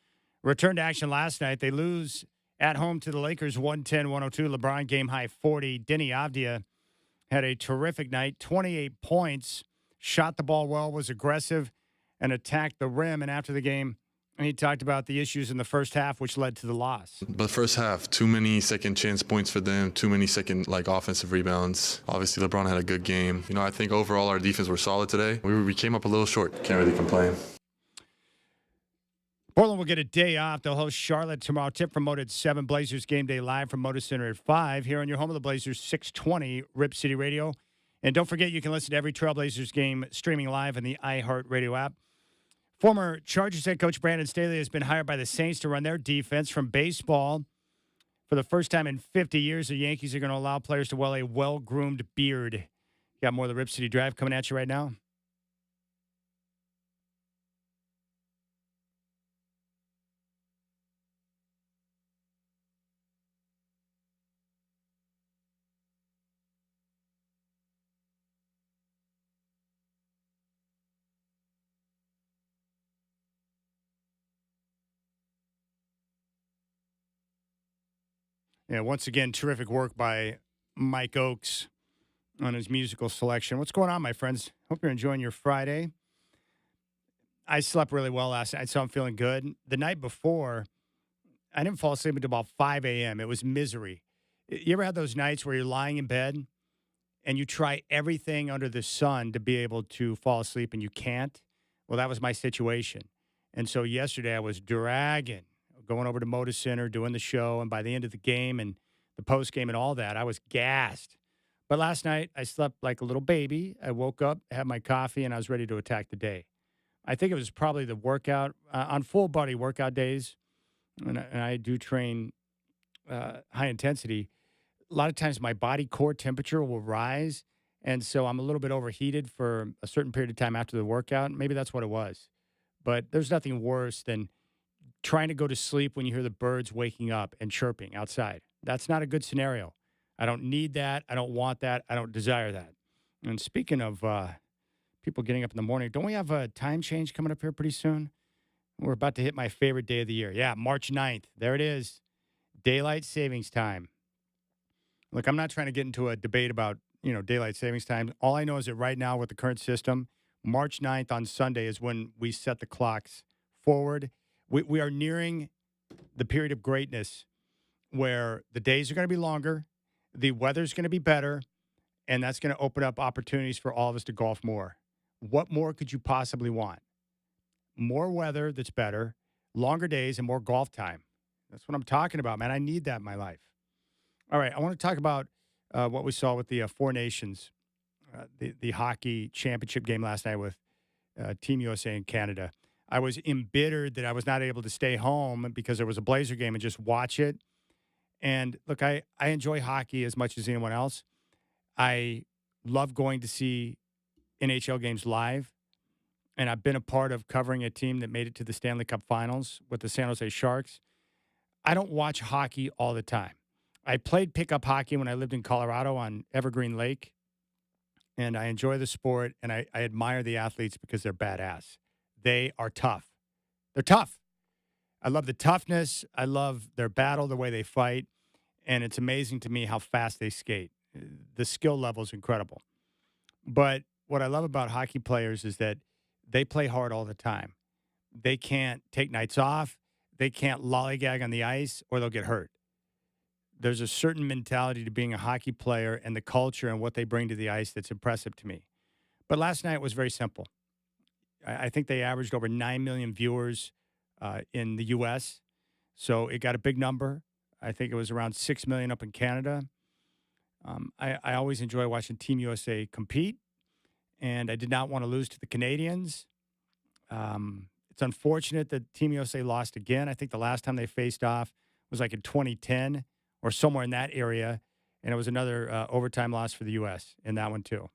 Speaker 1: returned to action last night. They lose at home to the Lakers 110-102. LeBron game high 40. Denny Avdia had a terrific night, 28 points, shot the ball well, was aggressive, and attacked the rim. And after the game, he talked about the issues in the first half, which led to the loss.
Speaker 2: But first half, too many second chance points for them, too many second offensive rebounds. Obviously, LeBron had a good game. I think overall our defense were solid today. We came up a little short. Can't really complain.
Speaker 1: Portland will get a day off. They'll host Charlotte tomorrow. Tip from Moda at 7. Blazers game day live from Moda Center at 5. Here on your home of the Blazers, 620 Rip City Radio. And don't forget, you can listen to every Trailblazers game streaming live on the iHeartRadio app. Former Chargers head coach Brandon Staley has been hired by the Saints to run their defense from baseball. For the first time in 50 years, the Yankees are going to allow players to wear a well-groomed beard. Got more of the Rip City Drive coming at you right now. Yeah, once again, terrific work by Mike Oakes on his musical selection. What's going on, my friends? Hope you're enjoying your Friday. I slept really well last night, so I'm feeling good. The night before, I didn't fall asleep until about 5 a.m. It was misery. You ever had those nights where you're lying in bed and you try everything under the sun to be able to fall asleep and you can't? Well, that was my situation. And so yesterday I was dragging, going over to Moda Center, doing the show, and by the end of the game and the post game and all that, I was gassed. But last night, I slept like a little baby. I woke up, had my coffee, and I was ready to attack the day. I think it was probably the workout. On full body workout days, and I do train high intensity, a lot of times my body core temperature will rise, and so I'm a little bit overheated for a certain period of time after the workout. Maybe that's what it was. But there's nothing worse than trying to go to sleep when you hear the birds waking up and chirping outside. That's not a good scenario. I don't need that. I don't want that. I don't desire that. And speaking of people getting up in the morning, don't we have a time change coming up here pretty soon? We're about to hit my favorite day of the year. Yeah, March 9th. There it is. Daylight savings time. Look, I'm not trying to get into a debate about, daylight savings time. All I know is that right now with the current system, March 9th on Sunday is when we set the clocks forward. We are nearing the period of greatness where the days are going to be longer, the weather's going to be better, and that's going to open up opportunities for all of us to golf more. What more could you possibly want? More weather that's better, longer days, and more golf time. That's what I'm talking about, man. I need that in my life. All right, I want to talk about what we saw with the Four Nations, the hockey championship game last night with Team USA and Canada. I was embittered that I was not able to stay home because there was a Blazer game and just watch it. And look, I enjoy hockey as much as anyone else. I love going to see NHL games live. And I've been a part of covering a team that made it to the Stanley Cup Finals with the San Jose Sharks. I don't watch hockey all the time. I played pickup hockey when I lived in Colorado on Evergreen Lake. And I enjoy the sport, and I admire the athletes because they're badass. They are tough. They're tough. I love the toughness. I love their battle, the way they fight. And it's amazing to me how fast they skate. The skill level is incredible. But what I love about hockey players is that they play hard all the time. They can't take nights off. They can't lollygag on the ice or they'll get hurt. There's a certain mentality to being a hockey player and the culture and what they bring to the ice that's impressive to me. But last night was very simple. I think they averaged over 9 million viewers in the U.S., so it got a big number. I think it was around 6 million up in Canada. I always enjoy watching Team USA compete, and I did not want to lose to the Canadians. It's unfortunate that Team USA lost again. I think the last time they faced off was like in 2010 or somewhere in that area, and it was another overtime loss for the U.S. in that one too.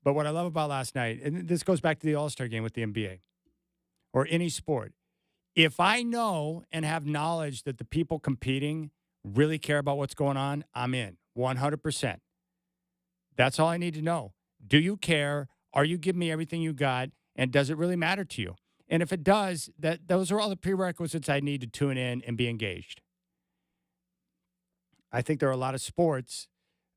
Speaker 1: But what I love about last night, and this goes back to the All-Star game with the NBA or any sport, if I know and have knowledge that the people competing really care about what's going on, I'm in 100%. That's all I need to know. Do you care? Are you giving me everything you got? And does it really matter to you? And if it does, those are all the prerequisites I need to tune in and be engaged. I think there are a lot of sports,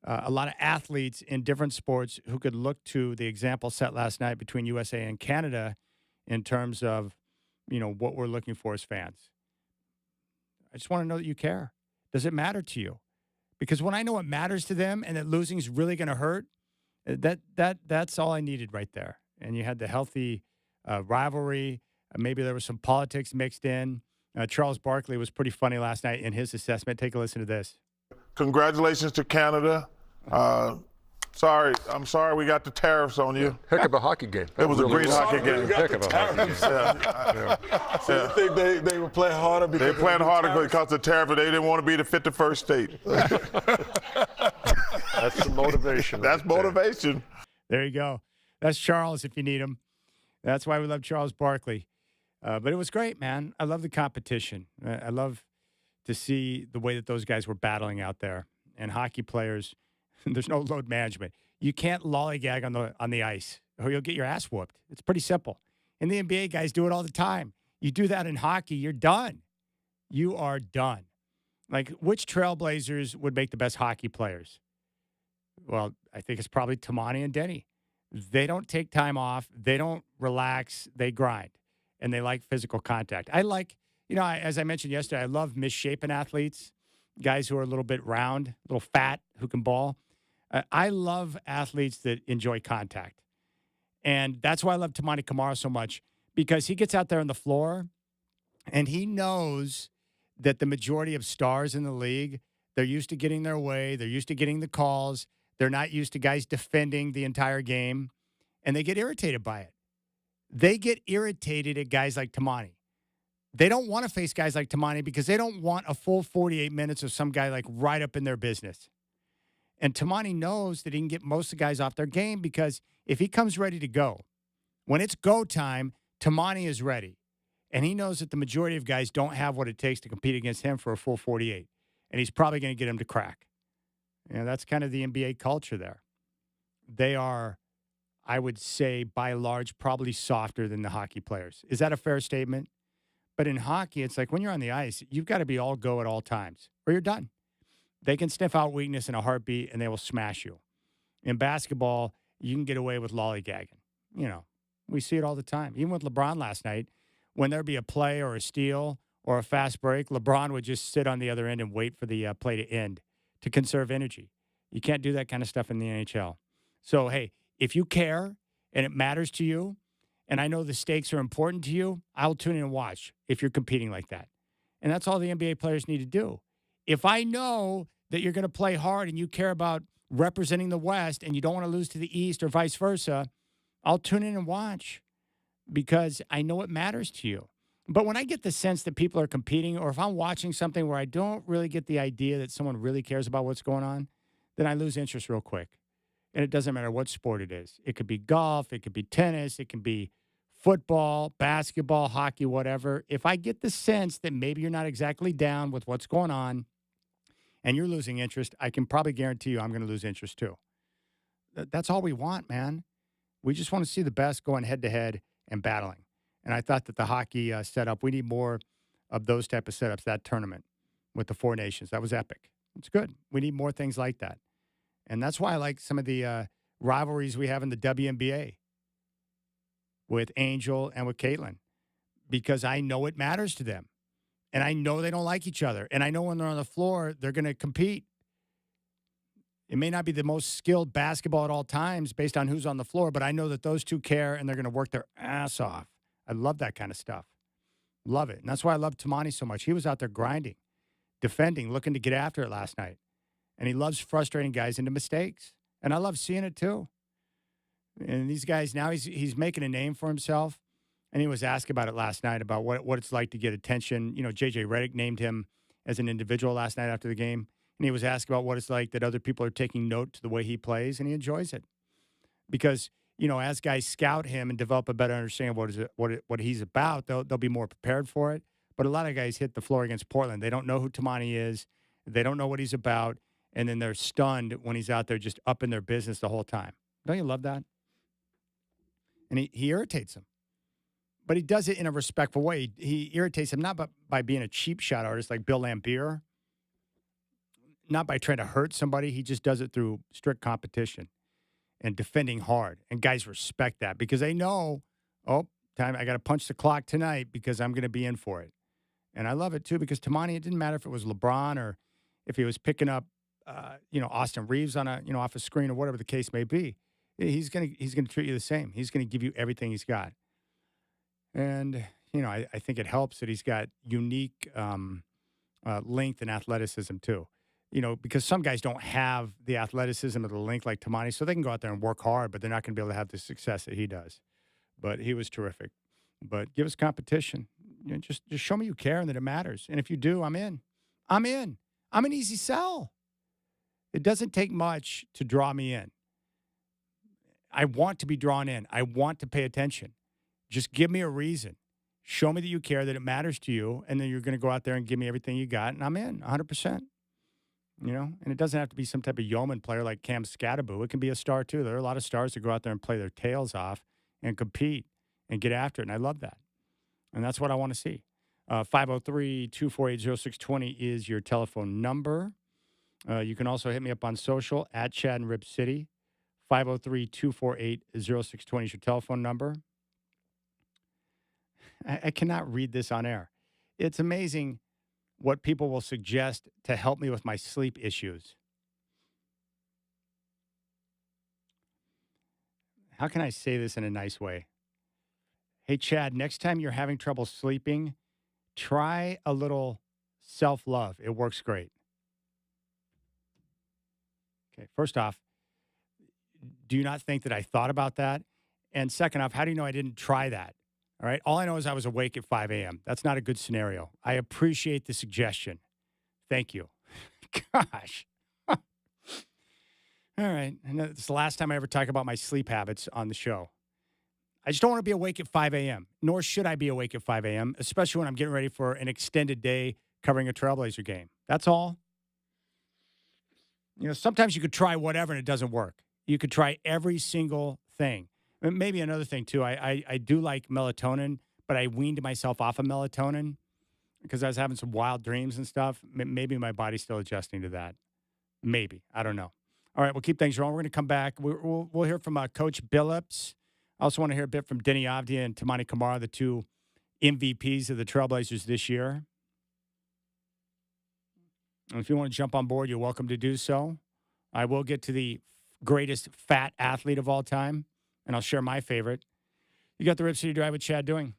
Speaker 1: a lot of athletes in different sports who could look to the example set last night between USA and Canada in terms of, what we're looking for as fans. I just want to know that you care. Does it matter to you? Because when I know it matters to them and that losing is really going to hurt, that's all I needed right there. And you had the healthy rivalry. Maybe there was some politics mixed in. Charles Barkley was pretty funny last night in his assessment. Take a listen to this.
Speaker 5: Congratulations to Canada. I'm sorry we got the tariffs on you.
Speaker 6: Heck of a hockey game.
Speaker 5: It was a great hockey game.
Speaker 6: Heck of a hockey game.
Speaker 5: So you think they were playing harder because they playing harder because of the tariff, and they didn't want to be the 51st state.
Speaker 6: That's the motivation.
Speaker 5: That's motivation.
Speaker 1: There you go. That's Charles if you need him. That's why we love Charles Barkley. But it was great, man. I love the competition. I love to see the way that those guys were battling out there. And hockey players, there's no load management. You can't lollygag on the ice or you'll get your ass whooped. It's pretty simple. And the NBA guys do it all the time. You do that in hockey, you're done. You are done. Like, which Trailblazers would make the best hockey players? Well, I think it's probably Tamani and Denny. They don't take time off. They don't relax. They grind. And they like physical contact. I like, as I mentioned yesterday, I love misshapen athletes, guys who are a little bit round, a little fat, who can ball. I love athletes that enjoy contact. And that's why I love Tamani Kamara so much, because he gets out there on the floor and he knows that the majority of stars in the league, they're used to getting their way. They're used to getting the calls. They're not used to guys defending the entire game, and they get irritated by it. They get irritated at guys like Tamani. They don't want to face guys like Tamani because they don't want a full 48 minutes of some guy like right up in their business. And Tamani knows that he can get most of the guys off their game because if he comes ready to go, when it's go time, Tamani is ready. And he knows that the majority of guys don't have what it takes to compete against him for a full 48. And he's probably going to get him to crack. That's kind of the NBA culture there. They are, I would say, by and large, probably softer than the hockey players. Is that a fair statement? But in hockey, it's like when you're on the ice, you've got to be all go at all times or you're done. They can sniff out weakness in a heartbeat and they will smash you. In basketball, you can get away with lollygagging. We see it all the time. Even with LeBron last night, when there'd be a play or a steal or a fast break, LeBron would just sit on the other end and wait for the play to end to conserve energy. You can't do that kind of stuff in the NHL. So, hey, if you care and it matters to you, and I know the stakes are important to you, I'll tune in and watch if you're competing like that. And that's all the NBA players need to do. If I know that you're going to play hard and you care about representing the West and you don't want to lose to the East or vice versa, I'll tune in and watch because I know it matters to you. But when I get the sense that people are competing, or if I'm watching something where I don't really get the idea that someone really cares about what's going on, then I lose interest real quick. And it doesn't matter what sport it is. It could be golf, it could be tennis, it can be football, basketball, hockey, whatever. If I get the sense that maybe you're not exactly down with what's going on and you're losing interest, I can probably guarantee you I'm going to lose interest too. That's all we want, man. We just want to see the best going head-to-head and battling. And I thought that the hockey setup, we need more of those type of setups, that tournament with the four nations. That was epic. It's good. We need more things like that. And that's why I like some of the rivalries we have in the WNBA with Angel and with Caitlin, because I know it matters to them. And I know they don't like each other. And I know when they're on the floor, they're going to compete. It may not be the most skilled basketball at all times based on who's on the floor, but I know that those two care and they're going to work their ass off. I love that kind of stuff. Love it. And that's why I love Tamani so much. He was out there grinding, defending, looking to get after it last night. And he loves frustrating guys into mistakes. And I love seeing it too. And these guys, now he's making a name for himself. And he was asked about it last night, about what it's like to get attention. J.J. Redick named him as an individual last night after the game. And he was asked about what it's like that other people are taking note to the way he plays, and he enjoys it. Because, as guys scout him and develop a better understanding of what he's about, they'll be more prepared for it. But a lot of guys hit the floor against Portland. They don't know who Tamani is. They don't know what he's about. And then they're stunned when he's out there just up in their business the whole time. Don't you love that? and he irritates him. But he does it in a respectful way. He irritates him not by being a cheap shot artist like Bill Laimbeer, not by trying to hurt somebody. He just does it through strict competition and defending hard. And guys respect that because they know, oh, time I got to punch the clock tonight because I'm going to be in for it. And I love it too because Tamani, it didn't matter if it was LeBron or if he was picking up, Austin Reeves on off a screen or whatever the case may be. He's gonna treat you the same. He's gonna give you everything he's got. And I think it helps that he's got unique length and athleticism too. Because some guys don't have the athleticism or the length like Tamani, so they can go out there and work hard, but they're not going to be able to have the success that he does. But he was terrific. But give us competition. Just show me you care and that it matters. And if you do, I'm in. I'm in. I'm an easy sell. It doesn't take much to draw me in. I want to be drawn in. I want to pay attention. Just give me a reason. Show me that you care, that it matters to you, and then you're going to go out there and give me everything you got, and I'm in 100%. And it doesn't have to be some type of yeoman player like Cam Scatteraboo. It can be a star, too. There are a lot of stars that go out there and play their tails off and compete and get after it, and I love that. And that's what I want to see. 503-248-0620 is your telephone number. You can also hit me up on social at Chad and Rip City. 503-248-0620 is your telephone number. I cannot read this on air. It's amazing what people will suggest to help me with my sleep issues. How can I say this in a nice way? Hey, Chad, next time you're having trouble sleeping, try a little self-love. It works great. Okay, first off, do you not think that I thought about that? And second off, how do you know I didn't try that? All right. All I know is I was awake at 5 a.m. That's not a good scenario. I appreciate the suggestion. Thank you. Gosh. All right. And it's the last time I ever talk about my sleep habits on the show. I just don't want to be awake at 5 a.m., nor should I be awake at 5 a.m., especially when I'm getting ready for an extended day covering a Trailblazer game. That's all. Sometimes you could try whatever and it doesn't work. You could try every single thing. Maybe another thing, too, I do like melatonin, but I weaned myself off of melatonin because I was having some wild dreams and stuff. Maybe my body's still adjusting to that. Maybe. I don't know. All right, we'll keep things rolling. We're going to come back. We'll hear from Coach Billups. I also want to hear a bit from Denny Avdia and Tamani Kamara, the two MVPs of the Trailblazers this year. And if you want to jump on board, you're welcome to do so. I will get to the greatest fat athlete of all time, and I'll share my favorite. You got the Rip City Drive with Chad doing.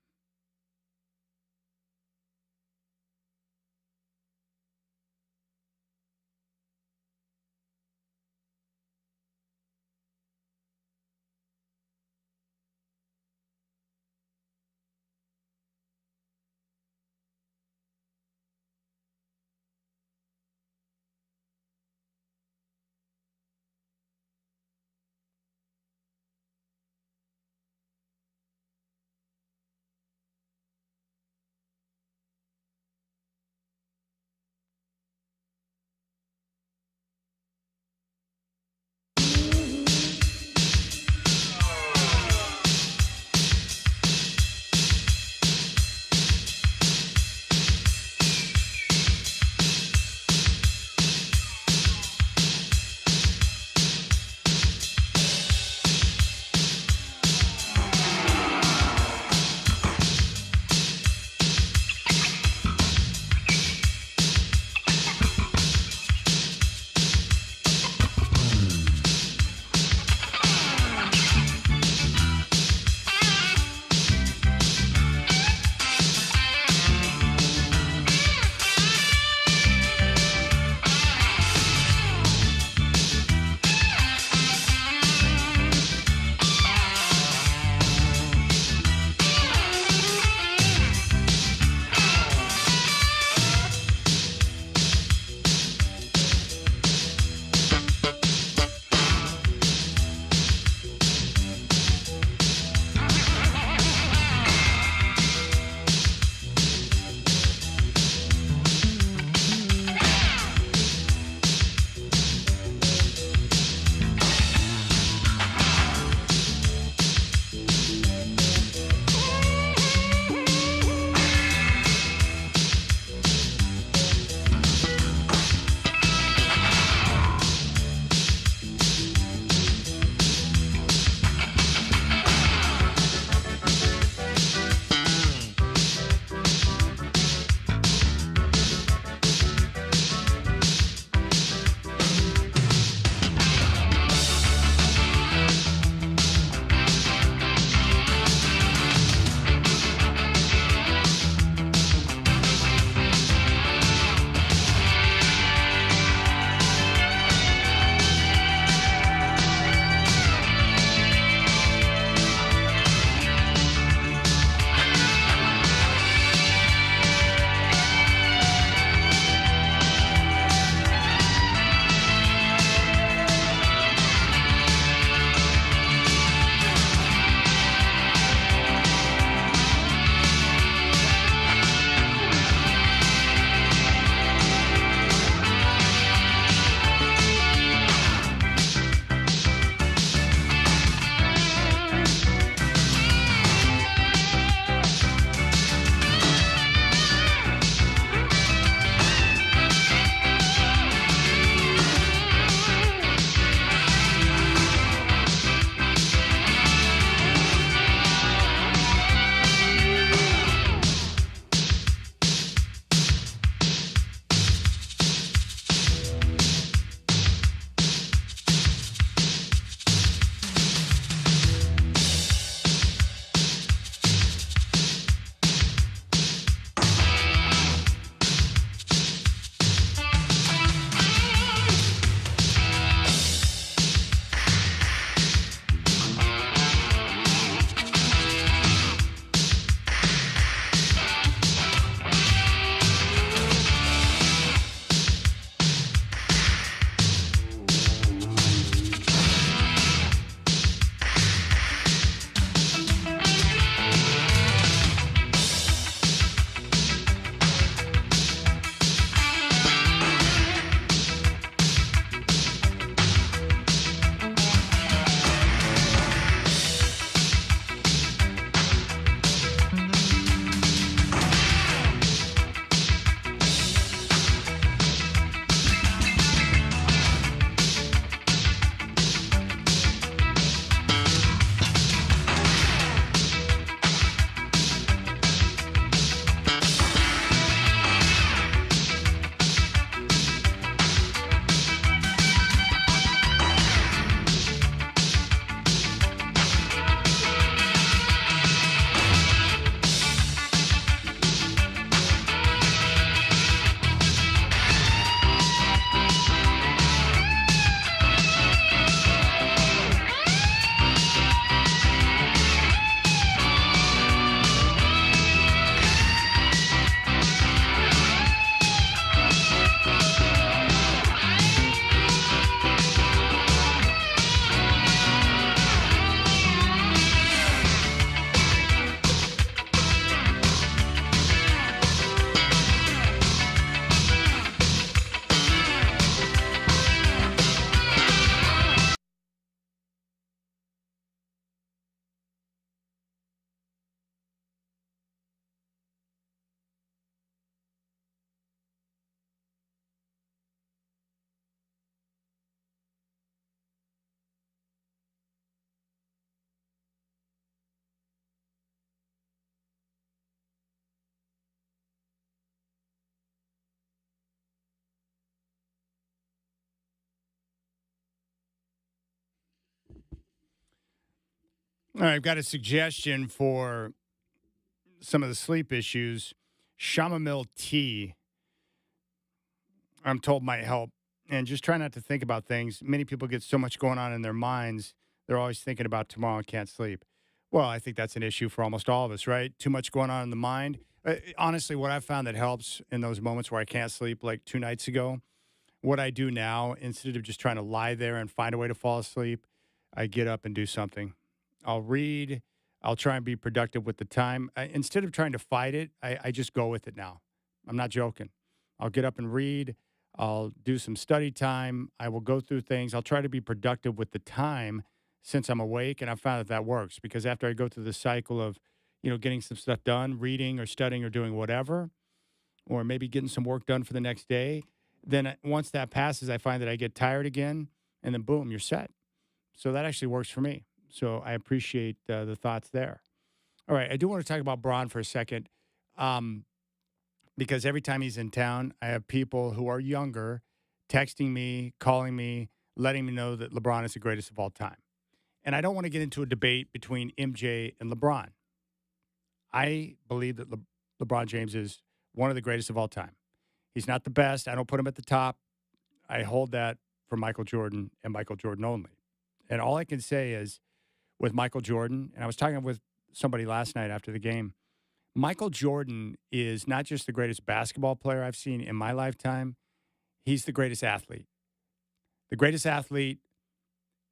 Speaker 1: All right, I've got a suggestion for some of the sleep issues. Chamomile tea, I'm told, might help. And just try not to think about things. Many people get so much going on in their minds, they're always thinking about tomorrow and can't sleep. Well, I think that's an issue for almost all of us, right? Too much going on in the mind. Honestly, what I've found that helps in those moments where I can't sleep, like 2 nights ago, what I do now, instead of just trying to lie there and find a way to fall asleep, I get up and do something. I'll read. I'll try and be productive with the time. Instead of trying to fight it, I just go with it now. I'm not joking. I'll get up and read. I'll do some study time. I will go through things. I'll try to be productive with the time since I'm awake, and I've found that works because after I go through the cycle of, getting some stuff done, reading or studying or doing whatever, or maybe getting some work done for the next day, then once that passes, I find that I get tired again, and then boom, you're set. So that actually works for me. So I appreciate the thoughts there. All right, I do want to talk about Bron for a second because every time he's in town, I have people who are younger texting me, calling me, letting me know that LeBron is the greatest of all time. And I don't want to get into a debate between MJ and LeBron. I believe that LeBron James is one of the greatest of all time. He's not the best. I don't put him at the top. I hold that for Michael Jordan and Michael Jordan only. And all I can say is with Michael Jordan, and I was talking with somebody last night after the game, Michael Jordan is not just the greatest basketball player I've seen in my lifetime, he's the greatest athlete. The greatest athlete,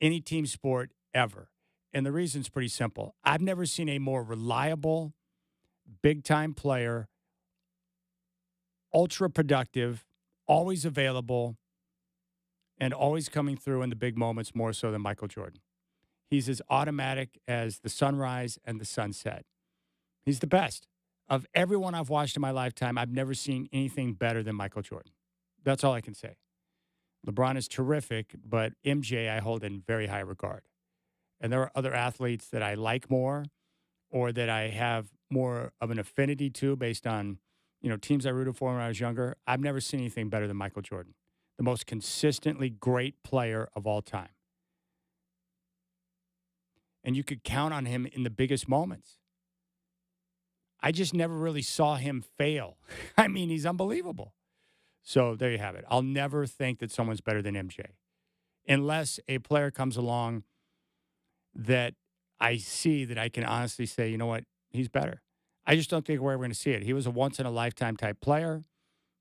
Speaker 1: any team sport ever. And the reason's pretty simple. I've never seen a more reliable, big-time player, ultra productive, always available, and always coming through in the big moments more so than Michael Jordan. He's as automatic as the sunrise and the sunset. He's the best. Of everyone I've watched in my lifetime, I've never seen anything better than Michael Jordan. That's all I can say. LeBron is terrific, but MJ I hold in very high regard. And there are other athletes that I like more or that I have more of an affinity to based on, teams I rooted for when I was younger. I've never seen anything better than Michael Jordan, the most consistently great player of all time. And you could count on him in the biggest moments. I just never really saw him fail. I mean, he's unbelievable. So there you have it. I'll never think that someone's better than MJ unless a player comes along that I see that I can honestly say, you know what, he's better. I just don't think we're ever going to see it. He was a once-in-a-lifetime type player.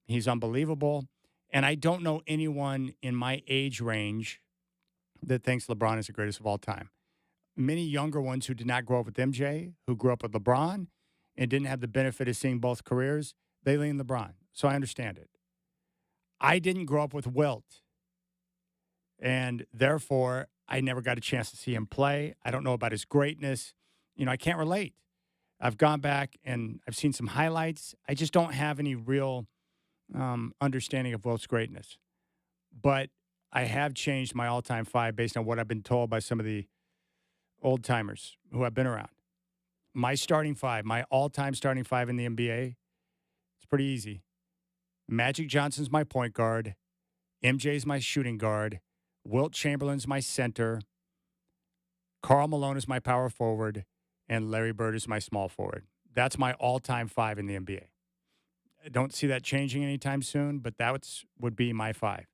Speaker 1: He's unbelievable. And I don't know anyone in my age range that thinks LeBron is the greatest of all time. Many younger ones who did not grow up with MJ, who grew up with LeBron and didn't have the benefit of seeing both careers, they lean LeBron. So I understand it. I didn't grow up with Wilt. And therefore, I never got a chance to see him play. I don't know about his greatness. I can't relate. I've gone back and I've seen some highlights. I just don't have any real understanding of Wilt's greatness. But I have changed my all-time 5 based on what I've been told by some of the old-timers who have been around. My starting 5, my all-time starting 5 in the NBA, it's pretty easy. Magic Johnson's my point guard. MJ's my shooting guard. Wilt Chamberlain's my center. Karl Malone is my power forward. And Larry Bird is my small forward. That's my all-time 5 in the NBA. I don't see that changing anytime soon, but that would be my 5.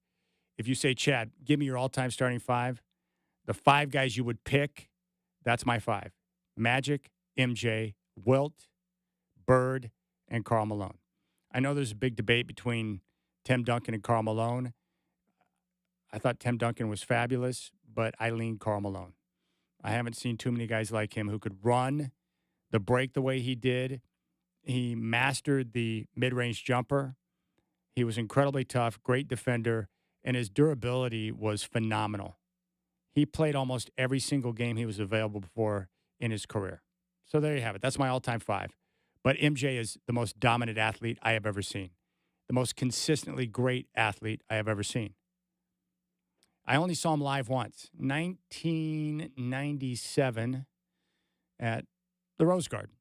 Speaker 1: If you say, Chad, give me your all-time starting 5, the 5 guys you would pick, that's my 5. Magic, MJ, Wilt, Bird, and Karl Malone. I know there's a big debate between Tim Duncan and Karl Malone. I thought Tim Duncan was fabulous, but I lean Karl Malone. I haven't seen too many guys like him who could run the break the way he did. He mastered the mid-range jumper. He was incredibly tough, great defender, and his durability was phenomenal. He played almost every single game he was available for in his career. So there you have it. That's my all-time 5. But MJ is the most dominant athlete I have ever seen, the most consistently great athlete I have ever seen. I only saw him live once, 1997 at the Rose Garden,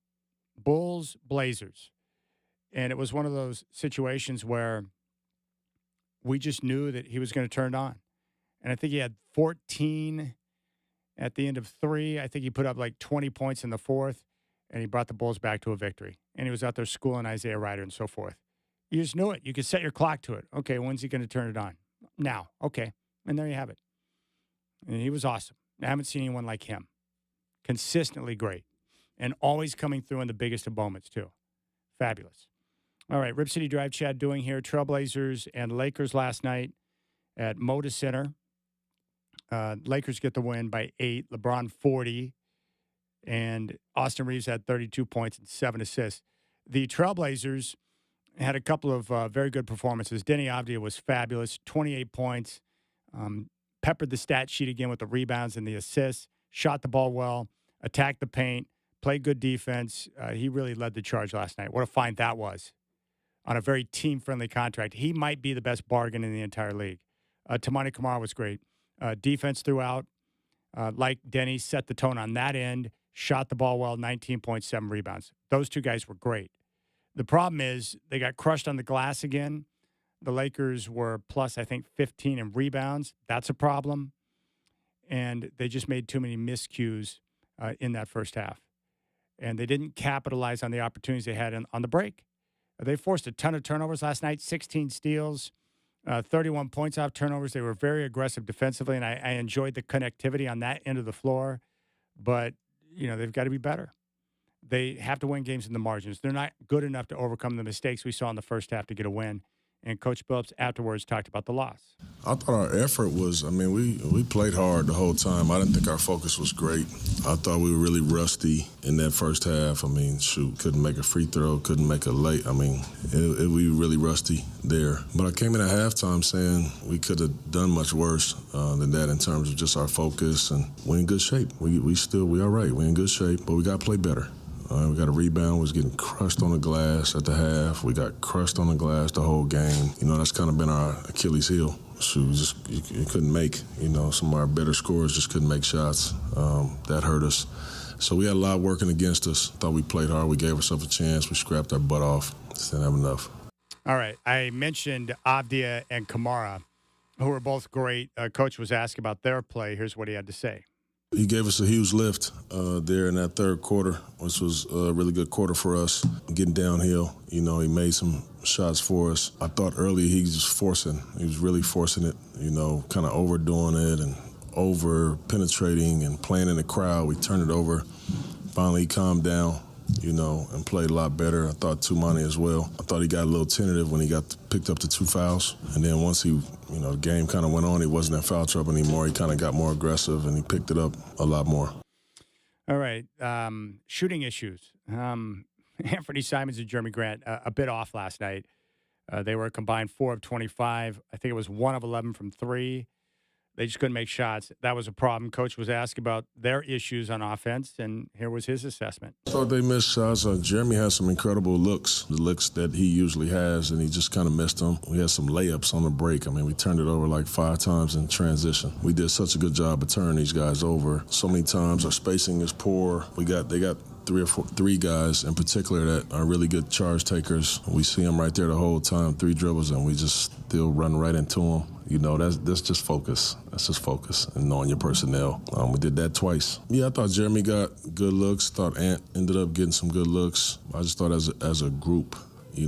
Speaker 1: Bulls, Blazers. And it was one of those situations where we just knew that he was going to turn it on. And I think he had 14 At the end of 3, I think he put up like 20 points in the 4th, and he brought the Bulls back to a victory. And he was out there schooling Isaiah Ryder and so forth. You just knew it. You could set your clock to it. Okay, when's he going to turn it on? Now. Okay. And there you have it. And he was awesome. I haven't seen anyone like him. Consistently great. And always coming through in the biggest of moments, too. Fabulous. All right, Rip City Drive, Chad doing here. Trailblazers and Lakers last night at Moda Center. Lakers get the win by 8. LeBron 40. And Austin Reeves had 32 points and 7 assists. The Trailblazers had a couple of very good performances. Denny Avdia was fabulous, 28 points. Peppered the stat sheet again with the rebounds and the assists. Shot the ball well. Attacked the paint. Played good defense. He really led the charge last night. What a find that was on a very team-friendly contract. He might be the best bargain in the entire league. Tamani Kamara was great. Defense throughout. Like Denny, set the tone on that end. Shot the ball well, 19.7 rebounds. Those two guys were great. The problem is they got crushed on the glass again. The Lakers were plus, I think, 15 in rebounds. That's a problem. And they just made too many miscues in that first half. And they didn't capitalize on the opportunities they had on the break. They forced a ton of turnovers last night, 16 steals, 31 points off turnovers. They were very aggressive defensively, and I enjoyed the connectivity on that end of the floor. But, they've got to be better. They have to win games in the margins. They're not good enough to overcome the mistakes we saw in the first half to get a win. And Coach Billups afterwards talked about the loss.
Speaker 3: I thought our effort was, we played hard the whole time. I didn't think our focus was great. I thought we were really rusty in that first half. Couldn't make a free throw, couldn't make a late. We were really rusty there. But I came in at halftime saying we could have done much worse than that in terms of just our focus. And we're in good shape. We all right. We're in good shape, but we got to play better. We got a rebound. We was getting crushed on the glass at the half. We got crushed on the glass the whole game. That's kind of been our Achilles heel. You couldn't make, some of our better scorers just couldn't make shots. That hurt us. So we had a lot working against us. Thought we played hard. We gave ourselves a chance. We scrapped our butt off. Just didn't have enough.
Speaker 1: All right. I mentioned Avdia and Kamara, who were both great. Coach was asked about their play. Here's what he had to say.
Speaker 3: He gave us a huge lift there in that third quarter, which was a really good quarter for us, getting downhill. He made some shots for us. I thought earlier he was forcing. He was really forcing it, kind of overdoing it and over-penetrating and playing in the crowd. We turned it over. Finally, he calmed down, and played a lot better. I thought Tumani as well. I thought he got a little tentative when he picked up the 2 fouls. And then once the game kind of went on, he wasn't in foul trouble anymore. He kind of got more aggressive, and he picked it up a lot more.
Speaker 1: All right. Shooting issues. Anthony Simons and Jeremy Grant, a bit off last night. They were a combined 4 of 25. I think it was 1 of 11 from 3. They just couldn't make shots. That was a problem. Coach was asked about their issues on offense, and here was his assessment.
Speaker 3: I thought they missed shots. Jeremy has some incredible looks, the looks that he usually has, and he just kind of missed them. We had some layups on the break. We turned it over like 5 times in transition. We did such a good job of turning these guys over. So many times our spacing is poor. They got 3 guys in particular that are really good charge takers. We see them right there the whole time, 3 dribbles, and we just still run right into them. That's just focus. That's just focus and knowing your personnel. We did that twice. Yeah, I thought Jeremy got good looks. Thought Ant ended up getting some good looks. I just thought as a group, we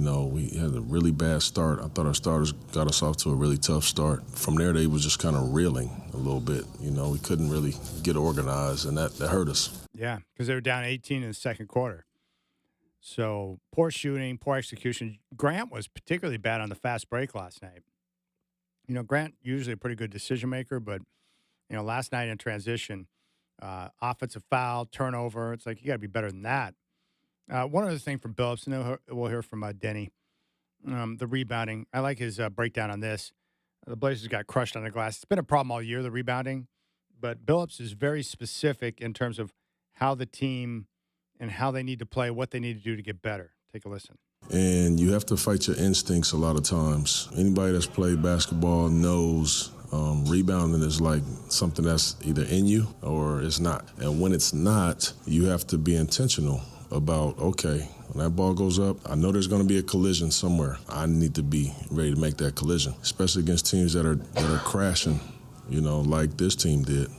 Speaker 3: had a really bad start. I thought our starters got us off to a really tough start. From there, they was just kind of reeling a little bit. We couldn't really get organized, and that hurt us.
Speaker 1: Yeah, because they were down 18 in the second quarter. So poor shooting, poor execution. Grant was particularly bad on the fast break last night. Grant usually a pretty good decision maker, but last night in transition, offensive foul, turnover. It's like you got to be better than that. One other thing from Billups, and then we'll hear from Denny. The rebounding. I like his breakdown on this. The Blazers got crushed on the glass. It's been a problem all year, the rebounding, but Billups is very specific in terms of how the team and how they need to play, what they need to do to get better. Take a listen.
Speaker 3: And you have to fight your instincts a lot of times. Anybody that's played basketball knows rebounding is like something that's either in you or it's not. And when it's not, you have to be intentional about, okay, when that ball goes up, I know there's going to be a collision somewhere. I need to be ready to make that collision, especially against teams that are crashing, like this team did.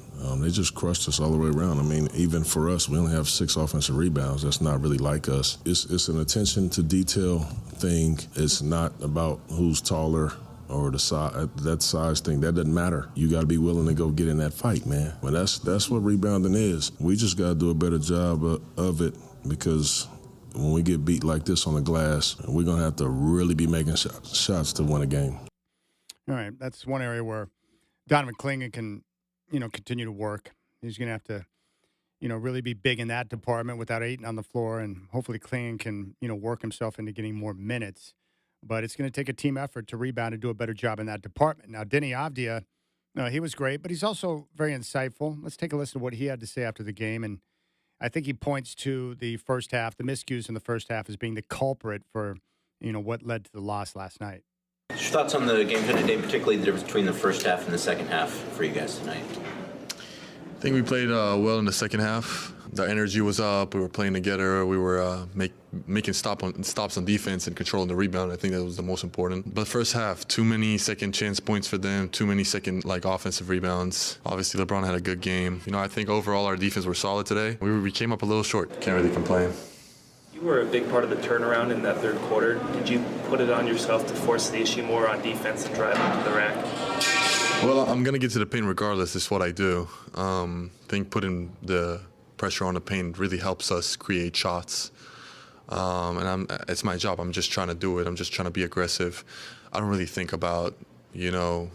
Speaker 3: They just crushed us all the way around. I mean, even for us, we only have 6 offensive rebounds. That's not really like us. It's an attention to detail thing. It's not about who's taller or the size, that size thing. That doesn't matter. You got to be willing to go get in that fight, man. But that's what rebounding is. We just got to do a better job of it, because when we get beat like this on the glass, we're going to have to really be making shots to win a game.
Speaker 1: All right, that's one area where Donovan Clingan can, continue to work. He's going to have to, really be big in that department without Ayton on the floor, and hopefully Clingan can, work himself into getting more minutes. But it's going to take a team effort to rebound and do a better job in that department. Now, Deni Avdija, he was great, but he's also very insightful. Let's take a listen to what he had to say after the game. And I think he points to the first half, the miscues in the first half, as being the culprit for, what led to the loss last night.
Speaker 7: Your thoughts on the game today, particularly the difference between the first half and the second half for you guys tonight?
Speaker 2: I think we played well in the second half. The energy was up. We were playing together. We were making stops on defense and controlling the rebound. I think that was the most important. But first half, too many second chance points for them, too many second offensive rebounds. Obviously, LeBron had a good game. I think overall our defense were solid today. We came up a little short. Can't really complain.
Speaker 8: You were a big part of the turnaround in that third quarter. Did you put it on yourself to force the issue more on defense and drive into the rack?
Speaker 2: Well, I'm going to get to the paint regardless. It's what I do. I think putting the pressure on the paint really helps us create shots. And it's my job. I'm just trying to do it. I'm just trying to be aggressive. I don't really think about, the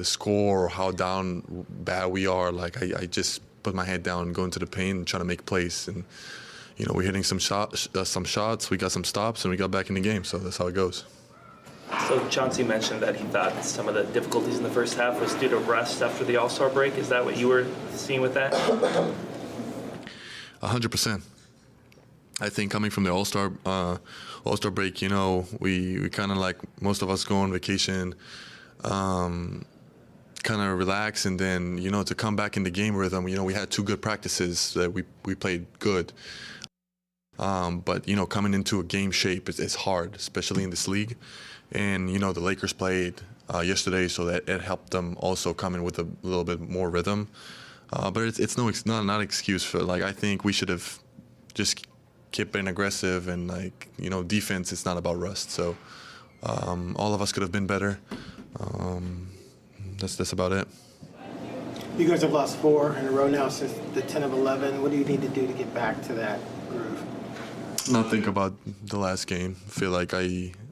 Speaker 2: score or how down bad we are. Like, I just put my head down and go into the paint and try to make plays. And, we're hitting some shots. We got some stops, and we got back in the game. So that's how it goes.
Speaker 8: So Chauncey mentioned that he thought some of the difficulties in the first half was due to rest after the All-Star break. Is that what you were seeing with that?
Speaker 2: 100%. I think coming from the All-Star break, we kind of, like most of us, go on vacation, kind of relax, and then, to come back in the game rhythm, we had 2 good practices that we played good. But, coming into a game shape is hard, especially in this league. And, the Lakers played yesterday, so that it helped them also come in with a little bit more rhythm. But it's not an excuse for, I think we should have just kept being aggressive, and, defense, it's not about rust. So all of us could have been better. That's about it.
Speaker 9: You guys have lost 4 in a row now since the 10 of 11. What do you need to do to get back to that groove?
Speaker 2: Not think about the last game. I feel like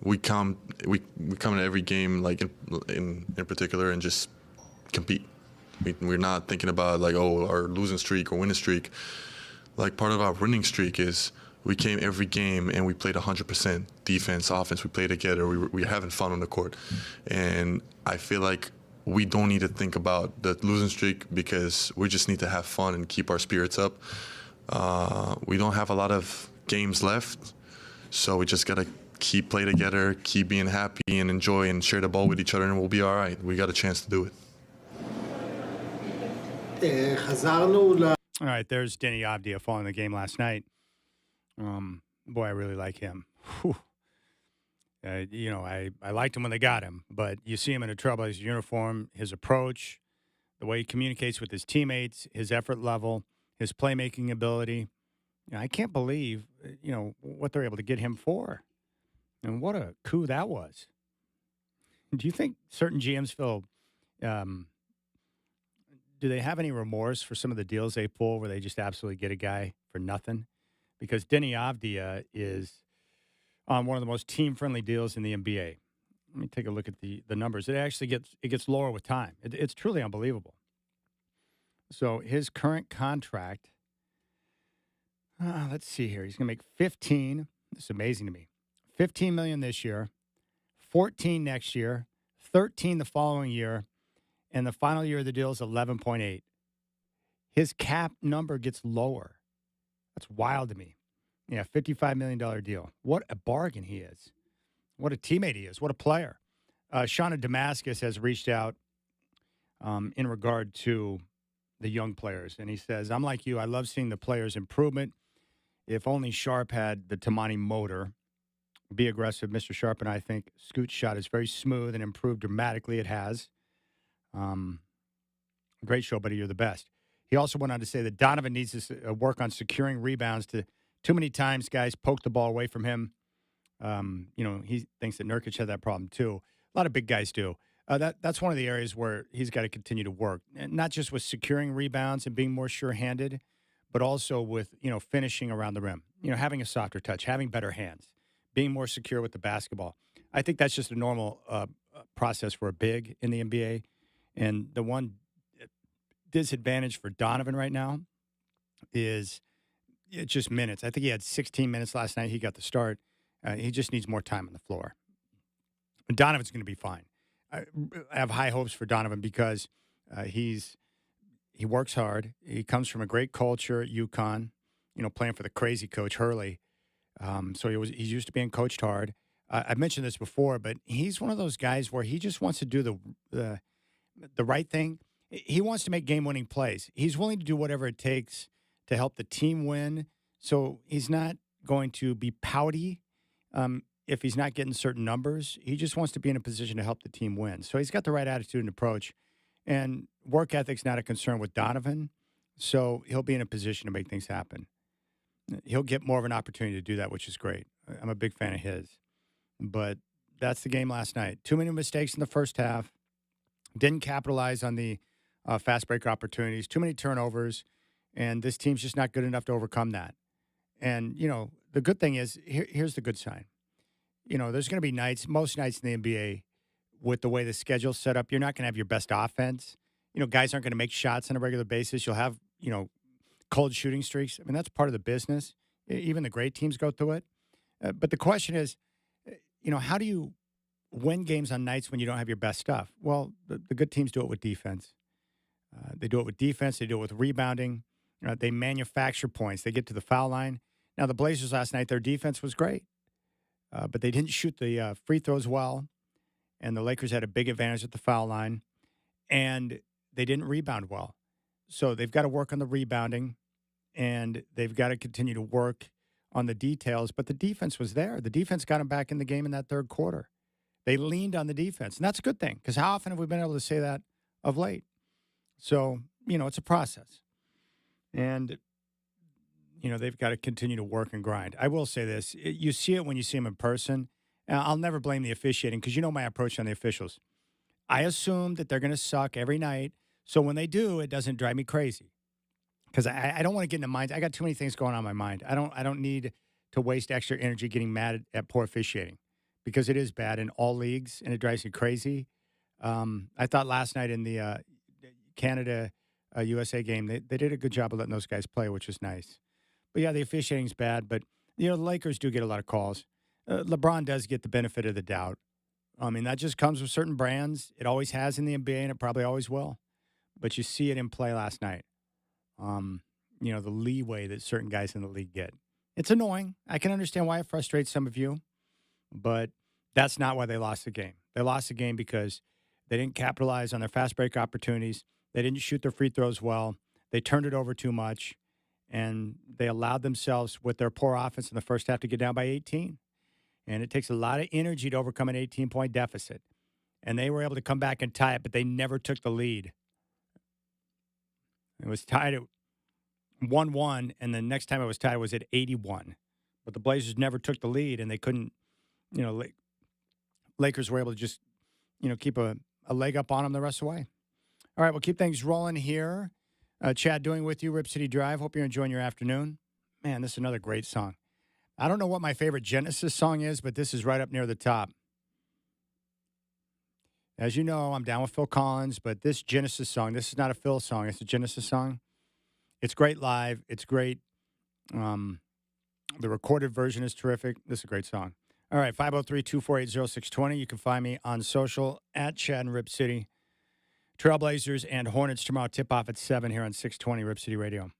Speaker 2: we come to every game in particular and just compete. We're not thinking about our losing streak or winning streak. Part of our winning streak is we came every game and we played 100% defense, offense. We played together. We're having fun on the court, and I feel like we don't need to think about the losing streak, because we just need to have fun and keep our spirits up. We don't have a lot of games left, so we just gotta keep playing together, keep being happy and enjoy and share the ball with each other, and we'll be all right. We got a chance to do it.
Speaker 1: All right, there's Deni Avdija following the game last night. Boy, I really like him. Whew. I liked him when they got him, but you see him in a Trailblazers uniform, his approach, the way he communicates with his teammates, his effort level, his playmaking ability. I can't believe, what they're able to get him for. And what a coup that was. Do you think certain GMs feel, do they have any remorse for some of the deals they pull where they just absolutely get a guy for nothing? Because Deni Avdija is on one of the most team-friendly deals in the NBA. Let me take a look at the numbers. It actually gets lower with time. It's truly unbelievable. So his current contract, let's see here. He's going to make 15. This is amazing to me. 15 million this year, 14 next year, 13 the following year, and the final year of the deal is 11.8. His cap number gets lower. That's wild to me. Yeah, $55 million deal. What a bargain he is. What a teammate he is. What a player. Sean of Damascus has reached out in regard to the young players. And he says, I'm like you. I love seeing the players' improvement. If only Sharp had the Tamani motor. Be aggressive. Mr. Sharp and I think Scoot's shot is very smooth and improved dramatically. It has. Great show, buddy. You're the best. He also went on to say that Donovan needs to work on securing rebounds. Too many times, guys poke the ball away from him. He thinks that Nurkic had that problem too. A lot of big guys do. That's one of the areas where he's got to continue to work, and not just with securing rebounds and being more sure-handed, but also with finishing around the rim. Having a softer touch, having better hands, being more secure with the basketball. I think that's just a normal process for a big in the NBA. And the one disadvantage for Donovan right now is it's just minutes. I think he had 16 minutes last night. He got the start. He just needs more time on the floor. Donovan's going to be fine. I have high hopes for Donovan because he works hard. He comes from a great culture at UConn, playing for the crazy coach Hurley. So he's used to being coached hard. I've mentioned this before, but he's one of those guys where he just wants to do the right thing. He wants to make game-winning plays. He's willing to do whatever it takes to help the team win. So he's not going to be pouty if he's not getting certain numbers. He just wants to be in a position to help the team win. So he's got the right attitude and approach. And work ethic's not a concern with Donovan, so he'll be in a position to make things happen. He'll get more of an opportunity to do that, which is great. I'm a big fan of his. But that's the game last night. Too many mistakes in the first half. Didn't capitalize on the fast break opportunities. Too many turnovers. And this team's just not good enough to overcome that. And, the good thing is, here's the good sign. There's going to be nights, most nights in the NBA, with the way the schedule's set up, you're not going to have your best offense. Guys aren't going to make shots on a regular basis. You'll have, cold shooting streaks. I mean, that's part of the business. Even the great teams go through it. But the question is, how do you win games on nights when you don't have your best stuff? Well, the good teams do it with defense. They do it with defense. They do it with rebounding. They manufacture points. They get to the foul line. Now, the Blazers last night, their defense was great. But they didn't shoot the free throws well. And the Lakers had a big advantage at the foul line. And they didn't rebound well. So they've got to work on the rebounding. And they've got to continue to work on the details. But the defense was there. The defense got them back in the game in that third quarter. They leaned on the defense. And that's a good thing. Because how often have we been able to say that of late? So, it's a process. And, they've got to continue to work and grind. I will say this. You see it when you see them in person. I'll never blame the officiating because my approach on the officials. I assume that they're going to suck every night. So when they do, it doesn't drive me crazy. Because I don't want to get into minds. I got too many things going on in my mind. I don't need to waste extra energy getting mad at poor officiating because it is bad in all leagues and it drives me crazy. I thought last night in the Canada-USA game, they did a good job of letting those guys play, which was nice. But, yeah, the officiating's bad. But, the Lakers do get a lot of calls. LeBron does get the benefit of the doubt. I mean, that just comes with certain brands. It always has in the NBA, and it probably always will. But you see it in play last night. The leeway that certain guys in the league get. It's annoying. I can understand why it frustrates some of you. But that's not why they lost the game. They lost the game because they didn't capitalize on their fast break opportunities. They didn't shoot their free throws well. They turned it over too much. And they allowed themselves, with their poor offense in the first half, to get down by 18. And it takes a lot of energy to overcome an 18-point deficit. And they were able to come back and tie it, but they never took the lead. It was tied at 1-1, and the next time it was tied was at 81. But the Blazers never took the lead, and they couldn't, Lakers were able to just, keep a leg up on them the rest of the way. All right, we'll keep things rolling here. Chad Doing with you, Rip City Drive. Hope you're enjoying your afternoon. Man, this is another great song. I don't know what my favorite Genesis song is, but this is right up near the top. As you know, I'm down with Phil Collins, but this Genesis song, this is not a Phil song. It's a Genesis song. It's great live. It's great. The recorded version is terrific. This is a great song. All right, 503-248-0620. You can find me on social at Chad and Rip City. Trailblazers and Hornets tomorrow. Tip-off at 7 here on 620 Rip City Radio.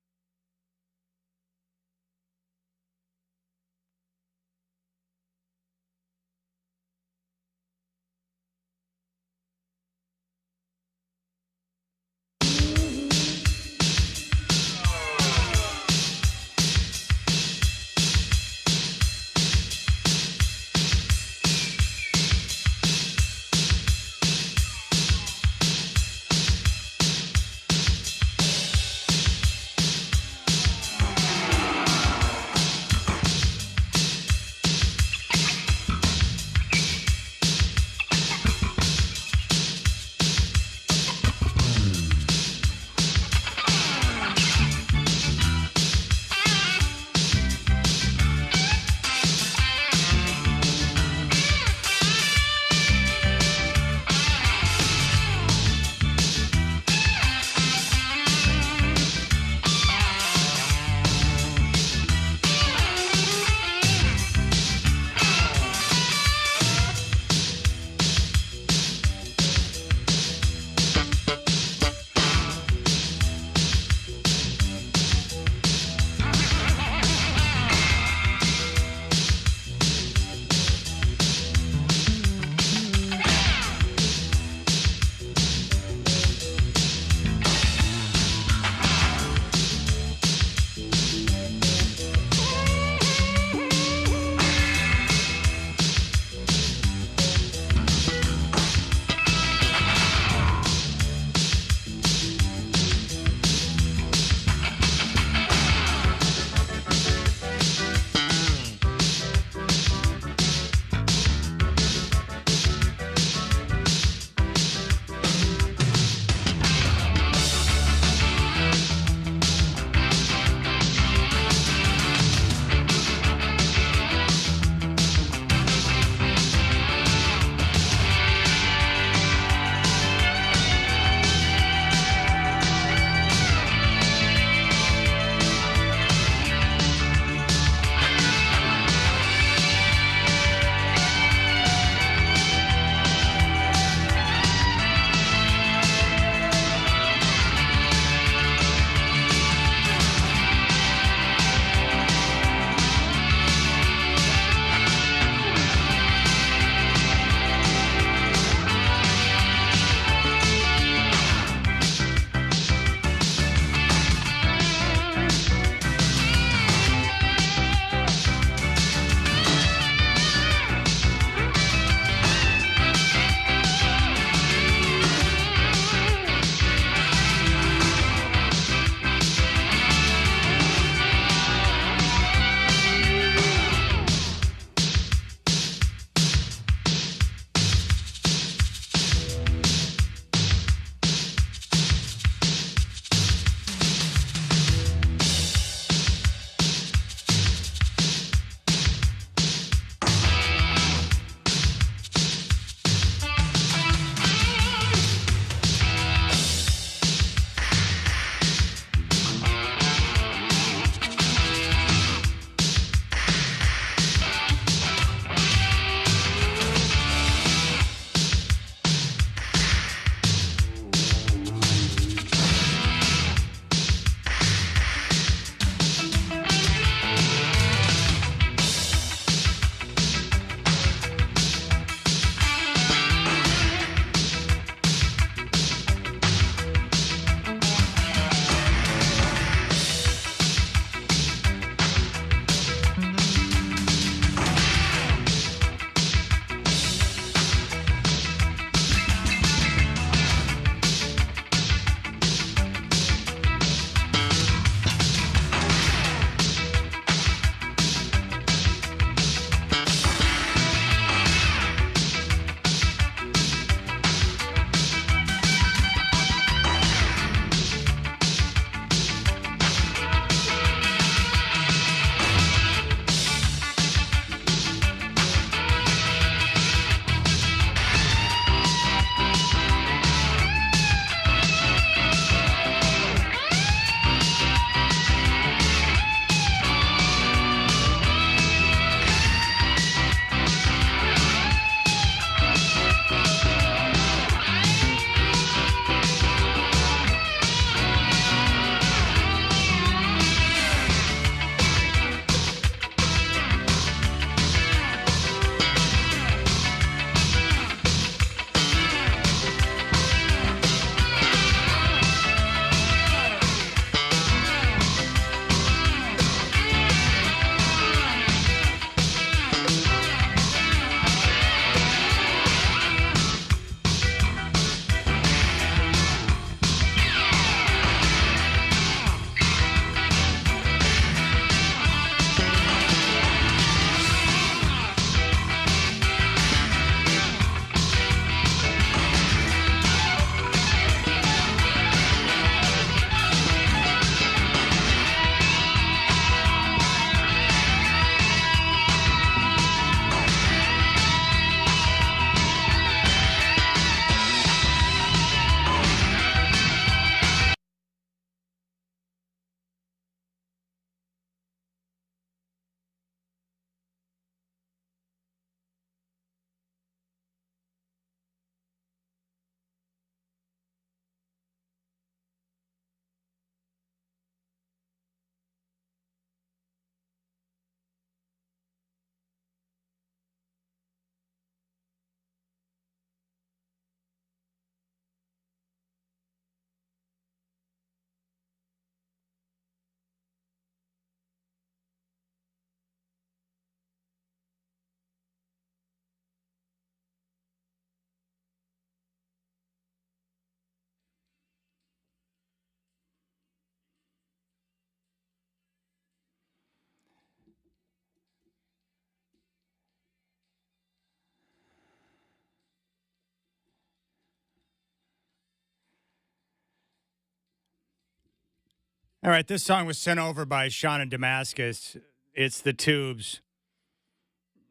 Speaker 1: All right, this song was sent over by Sean in Damascus. It's The Tubes.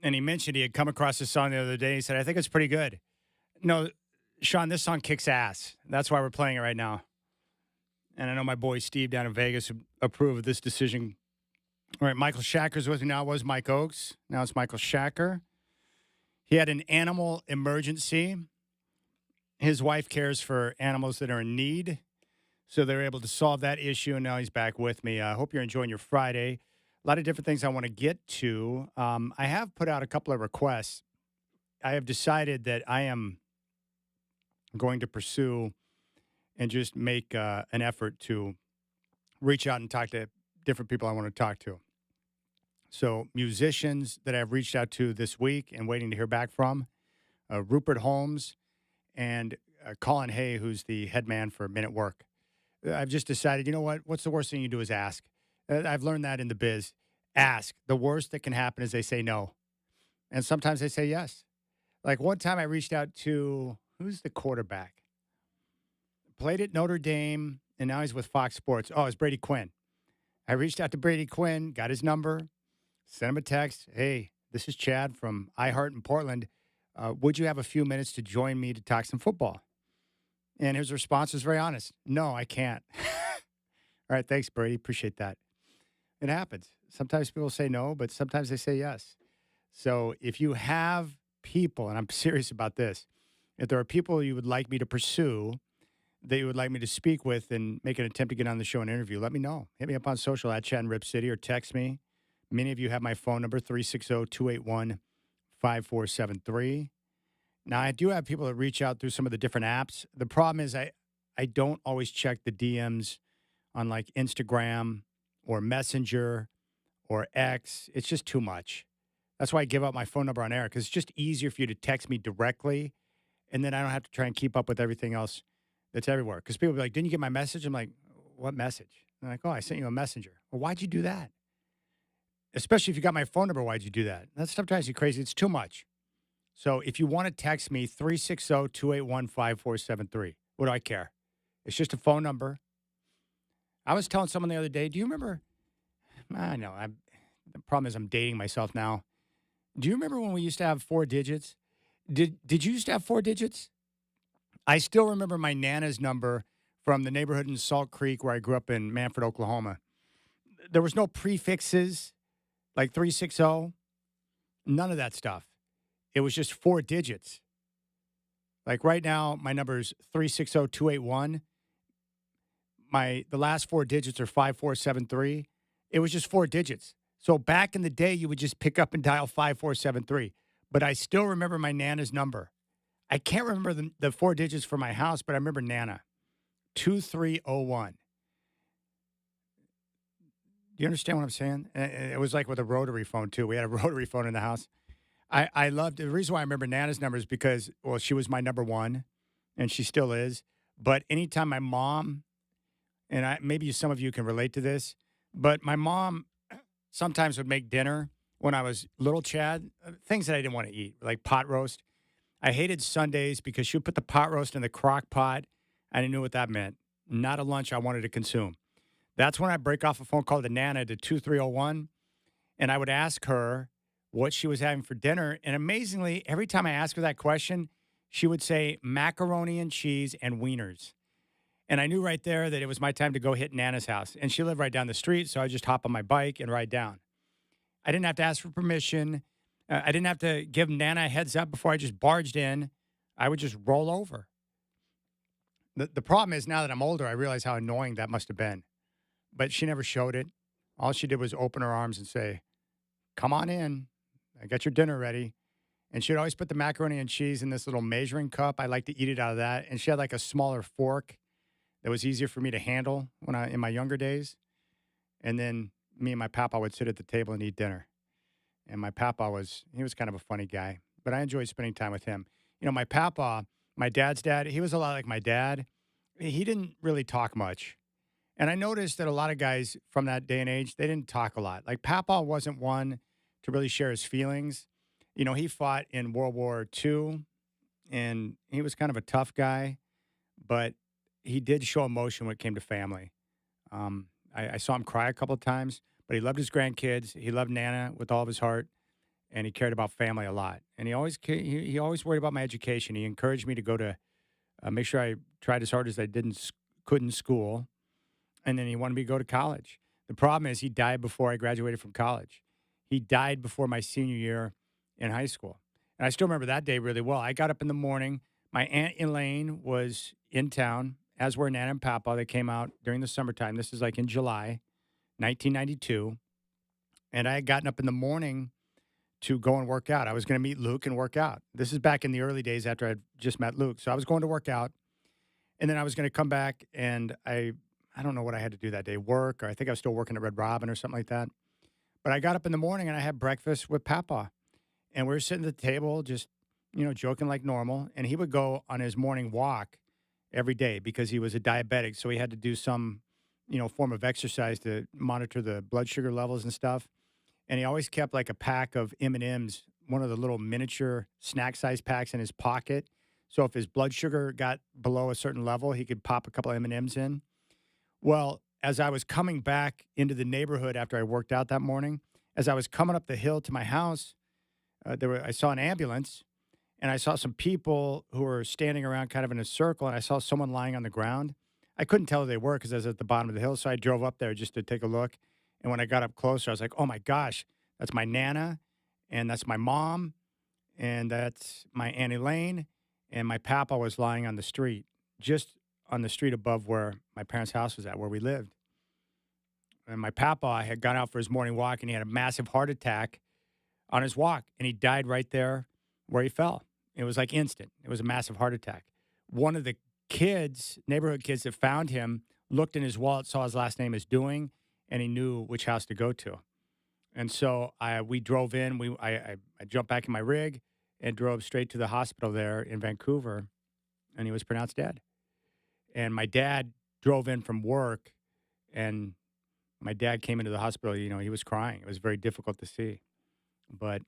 Speaker 1: And he mentioned he had come across this song the other day. He said, I think it's pretty good. No, Sean, this song kicks ass. That's why we're playing it right now. And I know my boy Steve down in Vegas approved of this decision. All right, Michael Shacker's with me now. It was Mike Oakes. Now it's Michael Shacker. He had an animal emergency. His wife cares for animals that are in need. So they're able to solve that issue, and now he's back with me. I hope you're enjoying your Friday. A lot of different things I want to get to. I have put out a couple of requests. I have decided that I am going to pursue and just make an effort to reach out and talk to different people I want to talk to. So musicians that I've reached out to this week and waiting to hear back from, Rupert Holmes and Colin Hay, who's the head man for Men at Work. I've just decided, you know what? What's the worst thing you do is ask. I've learned that in the biz. Ask. The worst that can happen is they say no. And sometimes they say yes. Like one time I reached out to, who's the quarterback? Played at Notre Dame, and now he's with Fox Sports. Oh, it's Brady Quinn. I reached out to Brady Quinn, got his number, sent him a text. Hey, this is Chad from iHeart in Portland. Would you have a few minutes to join me to talk some football? And his response was very honest. No, I can't. All right, thanks, Brady. Appreciate that. It happens. Sometimes people say no, but sometimes they say yes. So if you have people, and I'm serious about this, if there are people you would like me to pursue, that you would like me to speak with and make an attempt to get on the show and interview, let me know. Hit me up on social at Chad and Rip City or text me. Many of you have my phone number, 360-281-5473. Now, I do have people that reach out through some of the different apps. The problem is I don't always check the DMs on like Instagram or Messenger or X. It's just too much. That's why I give out my phone number on air, because it's just easier for you to text me directly, and then I don't have to try and keep up with everything else that's everywhere. Because people be like, didn't you get my message? I'm like, what message? They're like, oh, I sent you a messenger. Well, why'd you do that? Especially if you got my phone number, why'd you do that? That stuff drives you crazy. It's too much. So if you want to text me, 360-281-5473. What do I care? It's just a phone number. I was telling someone the other day, do you remember? I know. The problem is I'm dating myself now. Do you remember when we used to have 4 digits? Did you used to have 4 digits? I still remember my Nana's number from the neighborhood in Salt Creek where I grew up in Manford, Oklahoma. There was no prefixes like 360. None of that stuff. It was just 4 digits. Like right now, my number is 360-281. The last 4 digits are 5473. It was just 4 digits. So back in the day, you would just pick up and dial 5473. But I still remember my Nana's number. I can't remember the 4 digits for my house, but I remember Nana. 2301. Do you understand what I'm saying? It was like with a rotary phone, too. We had a rotary phone in the house. I loved the reason why I remember Nana's number is because, well, she was my number one, and she still is. But anytime my mom, and maybe some of you can relate to this, but my mom sometimes would make dinner when I was little Chad, things that I didn't want to eat, like pot roast. I hated Sundays because she would put the pot roast in the crock pot. I didn't know what that meant. Not a lunch I wanted to consume. That's when I break off a phone call to Nana to 2301, and I would ask her what she was having for dinner. And amazingly, every time I asked her that question, she would say macaroni and cheese and wieners. And I knew right there that it was my time to go hit Nana's house. And she lived right down the street, so I would just hop on my bike and ride down. I didn't have to ask for permission. I didn't have to give Nana a heads up before I just barged in. I would just roll over. The problem is now that I'm older, I realize how annoying that must have been. But she never showed it. All she did was open her arms and say, come on in. I got your dinner ready. And she would always put the macaroni and cheese in this little measuring cup. I like to eat it out of that. And she had like a smaller fork that was easier for me to handle in my younger days. And then me and my papa would sit at the table and eat dinner. And my papa he was kind of a funny guy, but I enjoyed spending time with him. You know, my papa, my dad's dad, he was a lot like my dad. He didn't really talk much. And I noticed that a lot of guys from that day and age, they didn't talk a lot. Like papa wasn't one to really share his feelings. You know, he fought in World War II, and he was kind of a tough guy, but he did show emotion when it came to family. I saw him cry a couple of times, but he loved his grandkids. He loved Nana with all of his heart, and he cared about family a lot. And he always worried about my education. He encouraged me to go to make sure I tried as hard as I could in school, and then he wanted me to go to college. The problem is he died before I graduated from college. He died before my senior year in high school. And I still remember that day really well. I got up in the morning. My Aunt Elaine was in town, as were Nana and Papa. They came out during the summertime. This is like in July 1992. And I had gotten up in the morning to go and work out. I was going to meet Luke and work out. This is back in the early days after I'd just met Luke. So I was going to work out. And then I was going to come back, and I don't know what I had to do that day, work, or I think I was still working at Red Robin or something like that. But I got up in the morning, and I had breakfast with Papa. And we were sitting at the table just, joking like normal. And he would go on his morning walk every day because he was a diabetic. So he had to do some, form of exercise to monitor the blood sugar levels and stuff. And he always kept like a pack of M&Ms, one of the little miniature snack size packs in his pocket. So if his blood sugar got below a certain level, he could pop a couple of M&Ms in. Well, as I was coming back into the neighborhood after I worked out that morning, as I was coming up the hill to my house, I saw an ambulance, and I saw some people who were standing around kind of in a circle, and I saw someone lying on the ground. I couldn't tell who they were because I was at the bottom of the hill, so I drove up there just to take a look. And when I got up closer, I was like, oh, my gosh, that's my Nana, and that's my mom, and that's my Aunt Elaine, and my Papa was lying on the street, just on the street above where my parents' house was at, where we lived. And my Papa had gone out for his morning walk, and he had a massive heart attack on his walk, and he died right there where he fell. It was like instant. It was a massive heart attack. One of the neighborhood kids that found him, looked in his wallet, saw his last name is Doing, and he knew which house to go to. And so we drove in. I jumped back in my rig and drove straight to the hospital there in Vancouver, and he was pronounced dead. And my dad drove in from work, and my dad came into the hospital. He was crying. It was very difficult to see. But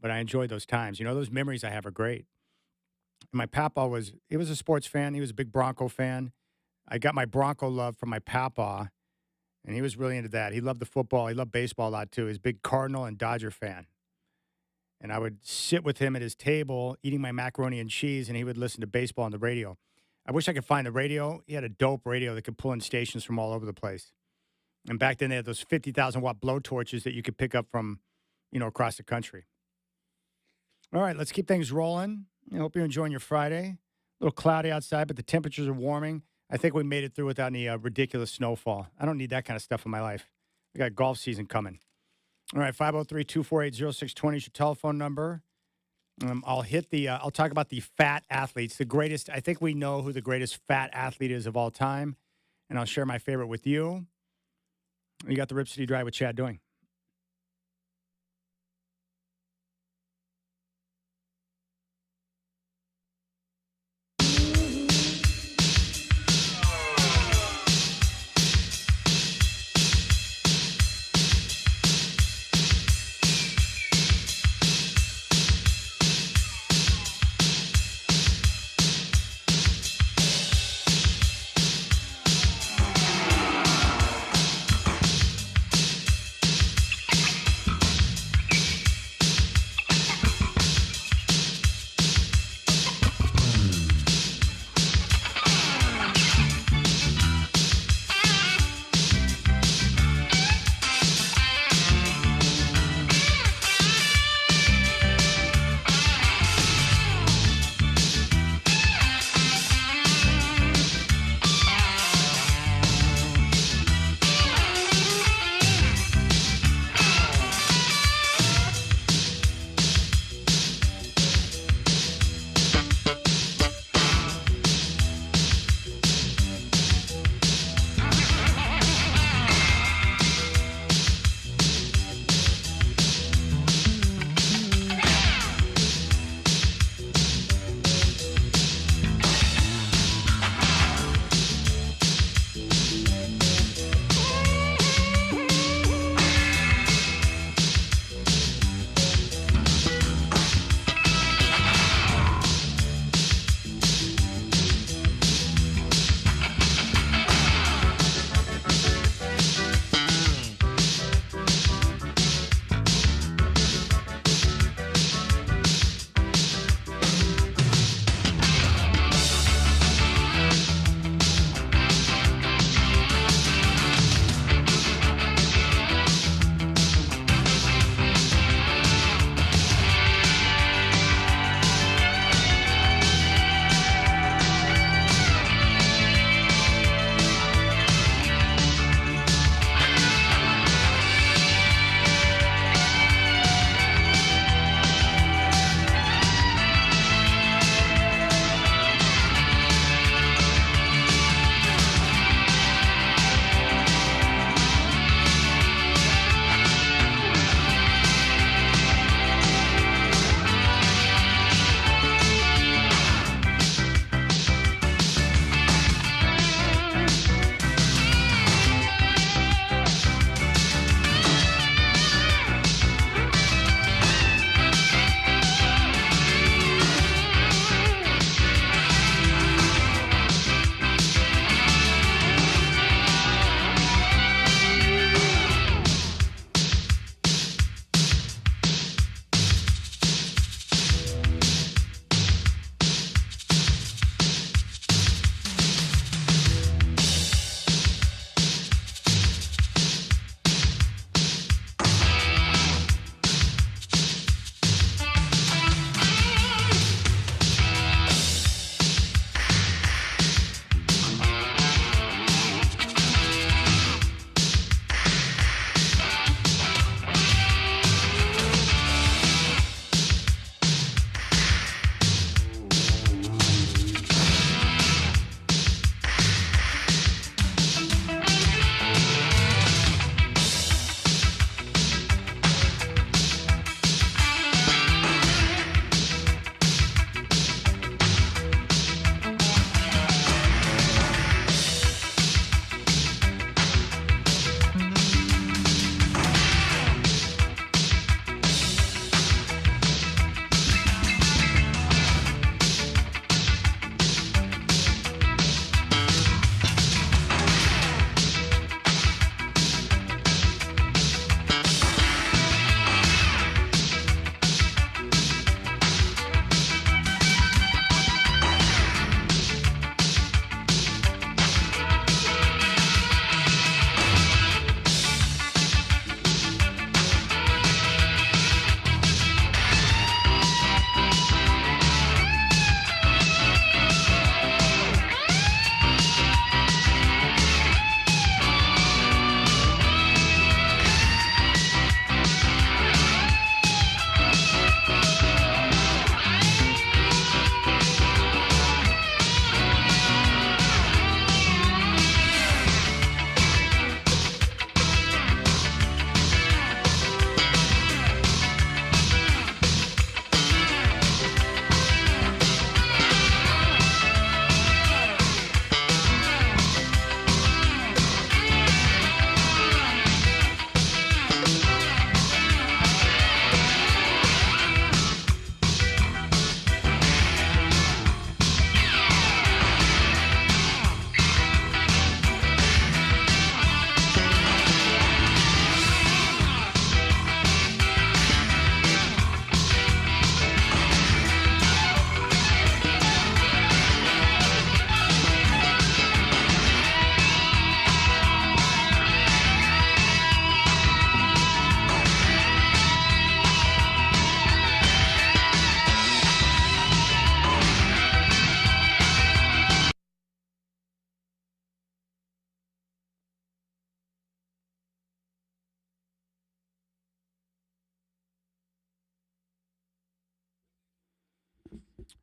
Speaker 1: I enjoyed those times. Those memories I have are great. And my Papa was a sports fan. He was a big Bronco fan. I got my Bronco love from my Papa, and he was really into that. He loved the football. He loved baseball a lot, too. He was a big Cardinal and Dodger fan. And I would sit with him at his table eating my macaroni and cheese, and he would listen to baseball on the radio. I wish I could find the radio. He had a dope radio that could pull in stations from all over the place. And back then, they had those 50,000-watt blowtorches that you could pick up from, across the country. All right, let's keep things rolling. I hope you're enjoying your Friday. A little cloudy outside, but the temperatures are warming. I think we made it through without any ridiculous snowfall. I don't need that kind of stuff in my life. We got golf season coming. All right, 503-248-0620 is your telephone number. I'll talk about the fat athletes. The greatest, I think we know who the greatest fat athlete is of all time, and I'll share my favorite with you. You got the Rip City Drive with Chad Doing.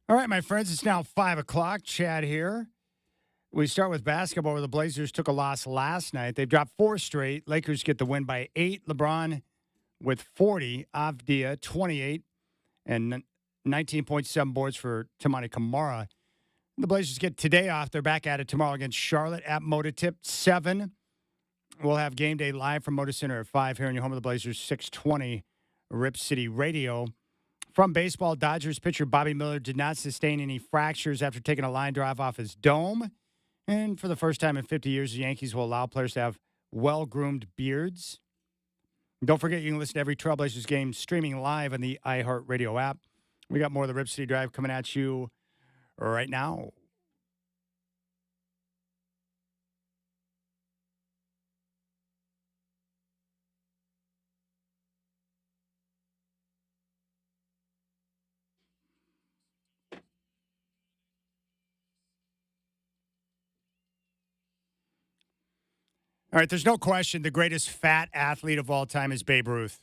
Speaker 1: All right, my friends, it's now 5 o'clock. Chad here. We start with basketball where the Blazers took a loss last night. They've dropped 4 straight. Lakers get the win by 8. LeBron with 40. Avdia, 28. And 19.7 boards for Tamani Kamara. The Blazers get today off. They're back at it tomorrow against Charlotte at Moda-Tip 7. We'll have game day live from Moda Center at 5 here in your home of the Blazers, 620 Rip City Radio. From baseball, Dodgers pitcher Bobby Miller did not sustain any fractures after taking a line drive off his dome. And for the first time in 50 years, the Yankees will allow players to have well-groomed beards. Don't forget, you can listen to every Trailblazers game streaming live on the iHeartRadio app. We got more of the Rip City Drive coming at you right now. All right, there's no question the greatest fat athlete of all time is Babe Ruth.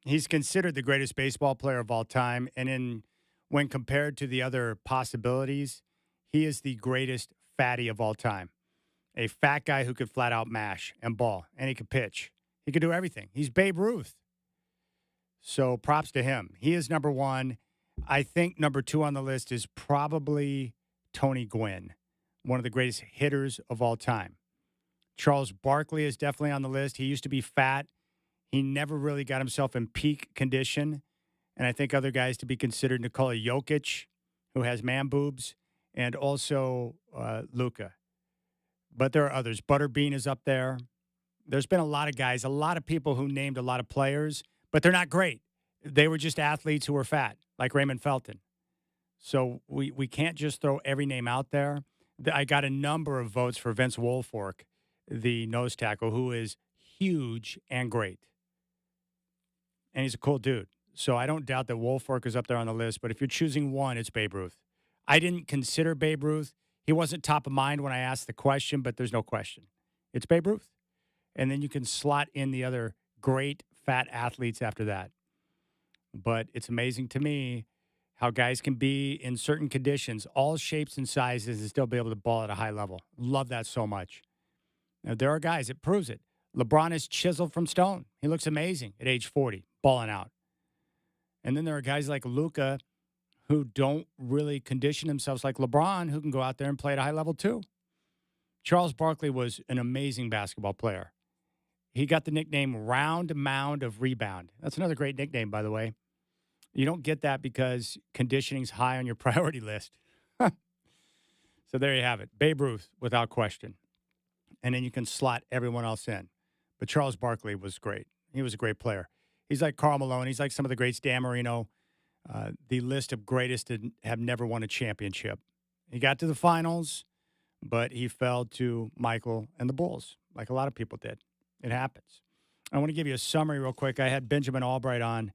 Speaker 1: He's considered the greatest baseball player of all time, and when compared to the other possibilities, he is the greatest fatty of all time. A fat guy who could flat out mash and ball, and he could pitch. He could do everything. He's Babe Ruth. So props to him. He is number one. I think number 2 on the list is probably Tony Gwynn, one of the greatest hitters of all time. Charles Barkley is definitely on the list. He used to be fat. He never really got himself in peak condition. And I think other guys to be considered, Nikola Jokic, who has man boobs, and also Luka. But there are others. Butterbean is up there. There's been a lot of guys, a lot of people who named a lot of players, but they're not great. They were just athletes who were fat, like Raymond Felton. So we can't just throw every name out there. I got a number of votes for Vince Wilfork, the nose tackle, who is huge and great. And he's a cool dude. So I don't doubt that Wilfork is up there on the list, but if you're choosing one, it's Babe Ruth. I didn't consider Babe Ruth. He wasn't top of mind when I asked the question, but there's no question. It's Babe Ruth. And then you can slot in the other great fat athletes after that. But it's amazing to me how guys can be in certain conditions, all shapes and sizes, and still be able to ball at a high level. Love that so much. Now, there are guys that proves it. LeBron is chiseled from stone. He looks amazing at age 40, balling out. And then there are guys like Luka who don't really condition themselves like LeBron, who can go out there and play at a high level too. Charles Barkley was an amazing basketball player. He got the nickname Round Mound of Rebound. That's another great nickname, by the way. You don't get that because conditioning's high on your priority list. So there you have it. Babe Ruth, without question. And then you can slot everyone else in. But Charles Barkley was great. He was a great player. He's like Karl Malone. He's like some of the greats, Dan Marino, the list of greatest that have never won a championship. He got to the finals, but he fell to Michael and the Bulls, like a lot of people did. It happens. I want to give you a summary real quick. I had Benjamin Albright on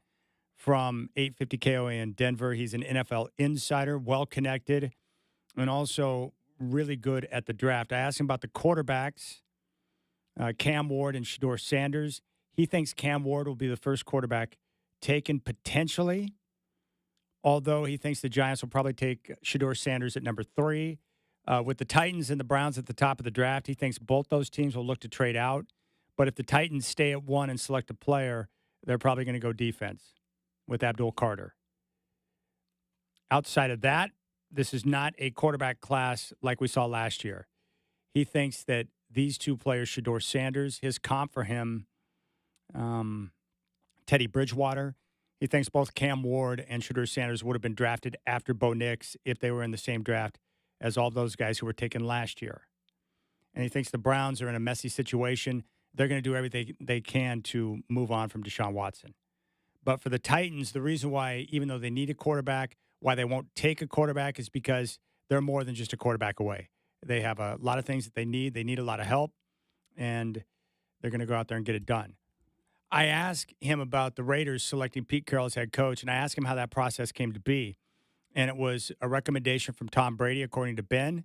Speaker 1: from 850 KOA in Denver. He's an NFL insider, well-connected, and also really good at the draft. I asked him about the quarterbacks, Cam Ward and Shedeur Sanders. He thinks Cam Ward will be the first quarterback taken potentially, although he thinks the Giants will probably take Shedeur Sanders at number 3. With the Titans and the Browns at the top of the draft, he thinks both those teams will look to trade out. But if the Titans stay at 1 and select a player, they're probably going to go defense with Abdul Carter. Outside of that, this is not a quarterback class like we saw last year. He thinks that these two players, Shedeur Sanders, his comp for him, Teddy Bridgewater, he thinks both Cam Ward and Shedeur Sanders would have been drafted after Bo Nix if they were in the same draft as all those guys who were taken last year. And he thinks the Browns are in a messy situation. They're going to do everything they can to move on from Deshaun Watson. But for the Titans, the reason why, even though they need a quarterback, why they won't take a quarterback is because they're more than just a quarterback away. They have a lot of things that they need. They need a lot of help, and they're going to go out there and get it done. I asked him about the Raiders selecting Pete Carroll as head coach, and I asked him how that process came to be. And it was a recommendation from Tom Brady, according to Ben,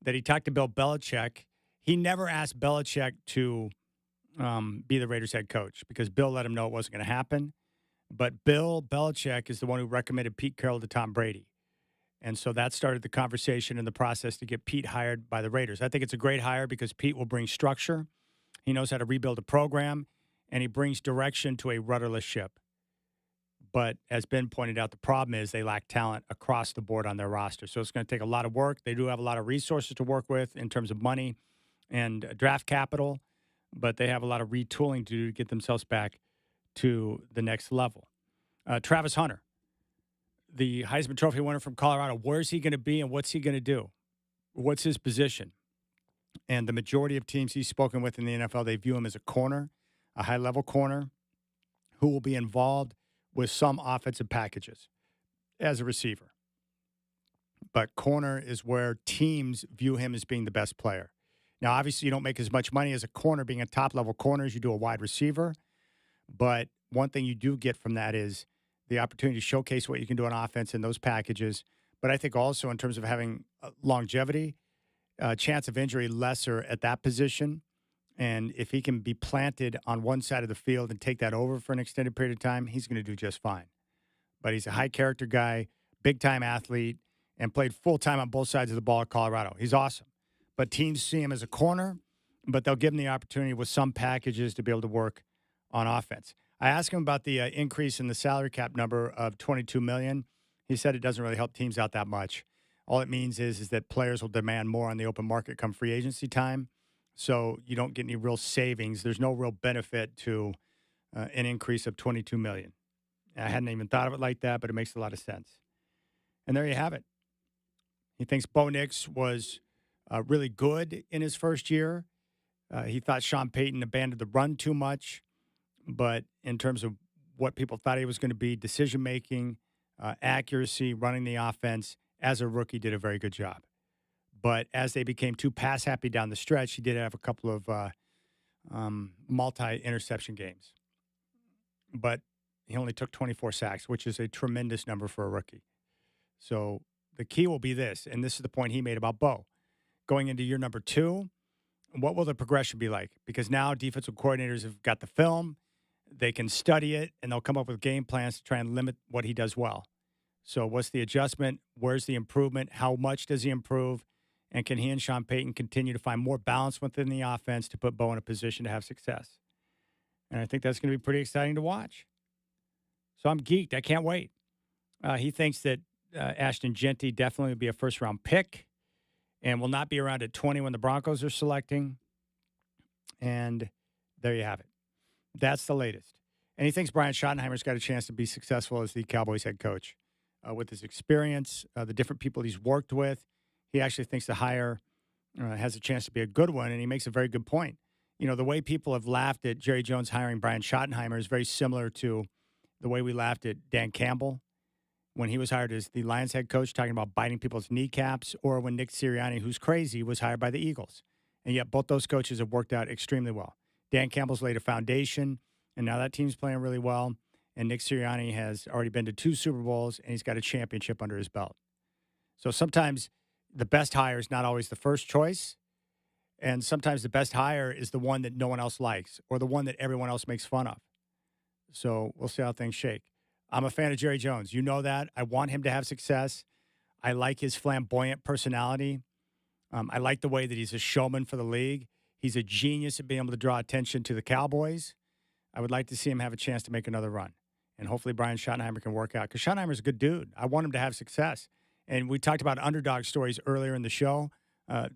Speaker 1: that he talked to Bill Belichick. He never asked Belichick to be the Raiders head coach because Bill let him know it wasn't going to happen. But Bill Belichick is the one who recommended Pete Carroll to Tom Brady. And so that started the conversation and the process to get Pete hired by the Raiders. I think it's a great hire because Pete will bring structure. He knows how to rebuild a program, and he brings direction to a rudderless ship. But as Ben pointed out, the problem is they lack talent across the board on their roster. So it's going to take a lot of work. They do have a lot of resources to work with in terms of money and draft capital, but they have a lot of retooling to do to get themselves back to the next level. Travis Hunter, the Heisman Trophy winner from Colorado, where's he going to be and what's he going to do? What's his position? And the majority of teams he's spoken with in the NFL, they view him as a corner, a high-level corner who will be involved with some offensive packages as a receiver. But corner is where teams view him as being the best player. Now, obviously, you don't make as much money as a corner being a top-level corner as you do a wide receiver. But one thing you do get from that is the opportunity to showcase what you can do on offense in those packages. But I think also in terms of having longevity, chance of injury lesser at that position. And if he can be planted on one side of the field and take that over for an extended period of time, he's going to do just fine. But he's a high-character guy, big-time athlete, and played full-time on both sides of the ball at Colorado. He's awesome. But teams see him as a corner, but they'll give him the opportunity with some packages to be able to work on offense. I asked him about the increase in the salary cap number of $22 million. He said it doesn't really help teams out that much. All it means is that players will demand more on the open market come free agency time, so you don't get any real savings. There's no real benefit to an increase of $22 million. I hadn't even thought of it like that, but it makes a lot of sense. And there you have it. He thinks Bo Nix was really good in his first year. He thought Sean Payton abandoned the run too much, but in terms of what people thought he was going to be, decision-making, accuracy, running the offense, as a rookie, did a very good job. But as they became too pass-happy down the stretch, he did have a couple of multi-interception games. But he only took 24 sacks, which is a tremendous number for a rookie. So the key will be this, and this is the point he made about Bo. Going into year number 2, what will the progression be like? Because now defensive coordinators have got the film, they can study it, and they'll come up with game plans to try and limit what he does well. So what's the adjustment? Where's the improvement? How much does he improve? And can he and Sean Payton continue to find more balance within the offense to put Bo in a position to have success? And I think that's going to be pretty exciting to watch. So I'm geeked. I can't wait. He thinks that Ashton Jeanty definitely will be a first-round pick and will not be around at 20 when the Broncos are selecting. And there you have it. That's the latest. And he thinks Brian Schottenheimer's got a chance to be successful as the Cowboys head coach. With his experience, the different people he's worked with, he actually thinks the hire has a chance to be a good one, and he makes a very good point. You know, the way people have laughed at Jerry Jones hiring Brian Schottenheimer is very similar to the way we laughed at Dan Campbell when he was hired as the Lions head coach, talking about biting people's kneecaps, or when Nick Sirianni, who's crazy, was hired by the Eagles. And yet both those coaches have worked out extremely well. Dan Campbell's laid a foundation, and now that team's playing really well. And Nick Sirianni has already been to 2 Super Bowls, and he's got a championship under his belt. So sometimes the best hire is not always the first choice, and sometimes the best hire is the one that no one else likes or the one that everyone else makes fun of. So we'll see how things shake. I'm a fan of Jerry Jones. You know that. I want him to have success. I like his flamboyant personality. I like the way that he's a showman for the league. He's a genius at being able to draw attention to the Cowboys. I would like to see him have a chance to make another run. And hopefully Brian Schottenheimer can work out. Because Schottenheimer's a good dude. I want him to have success. And we talked about underdog stories earlier in the show.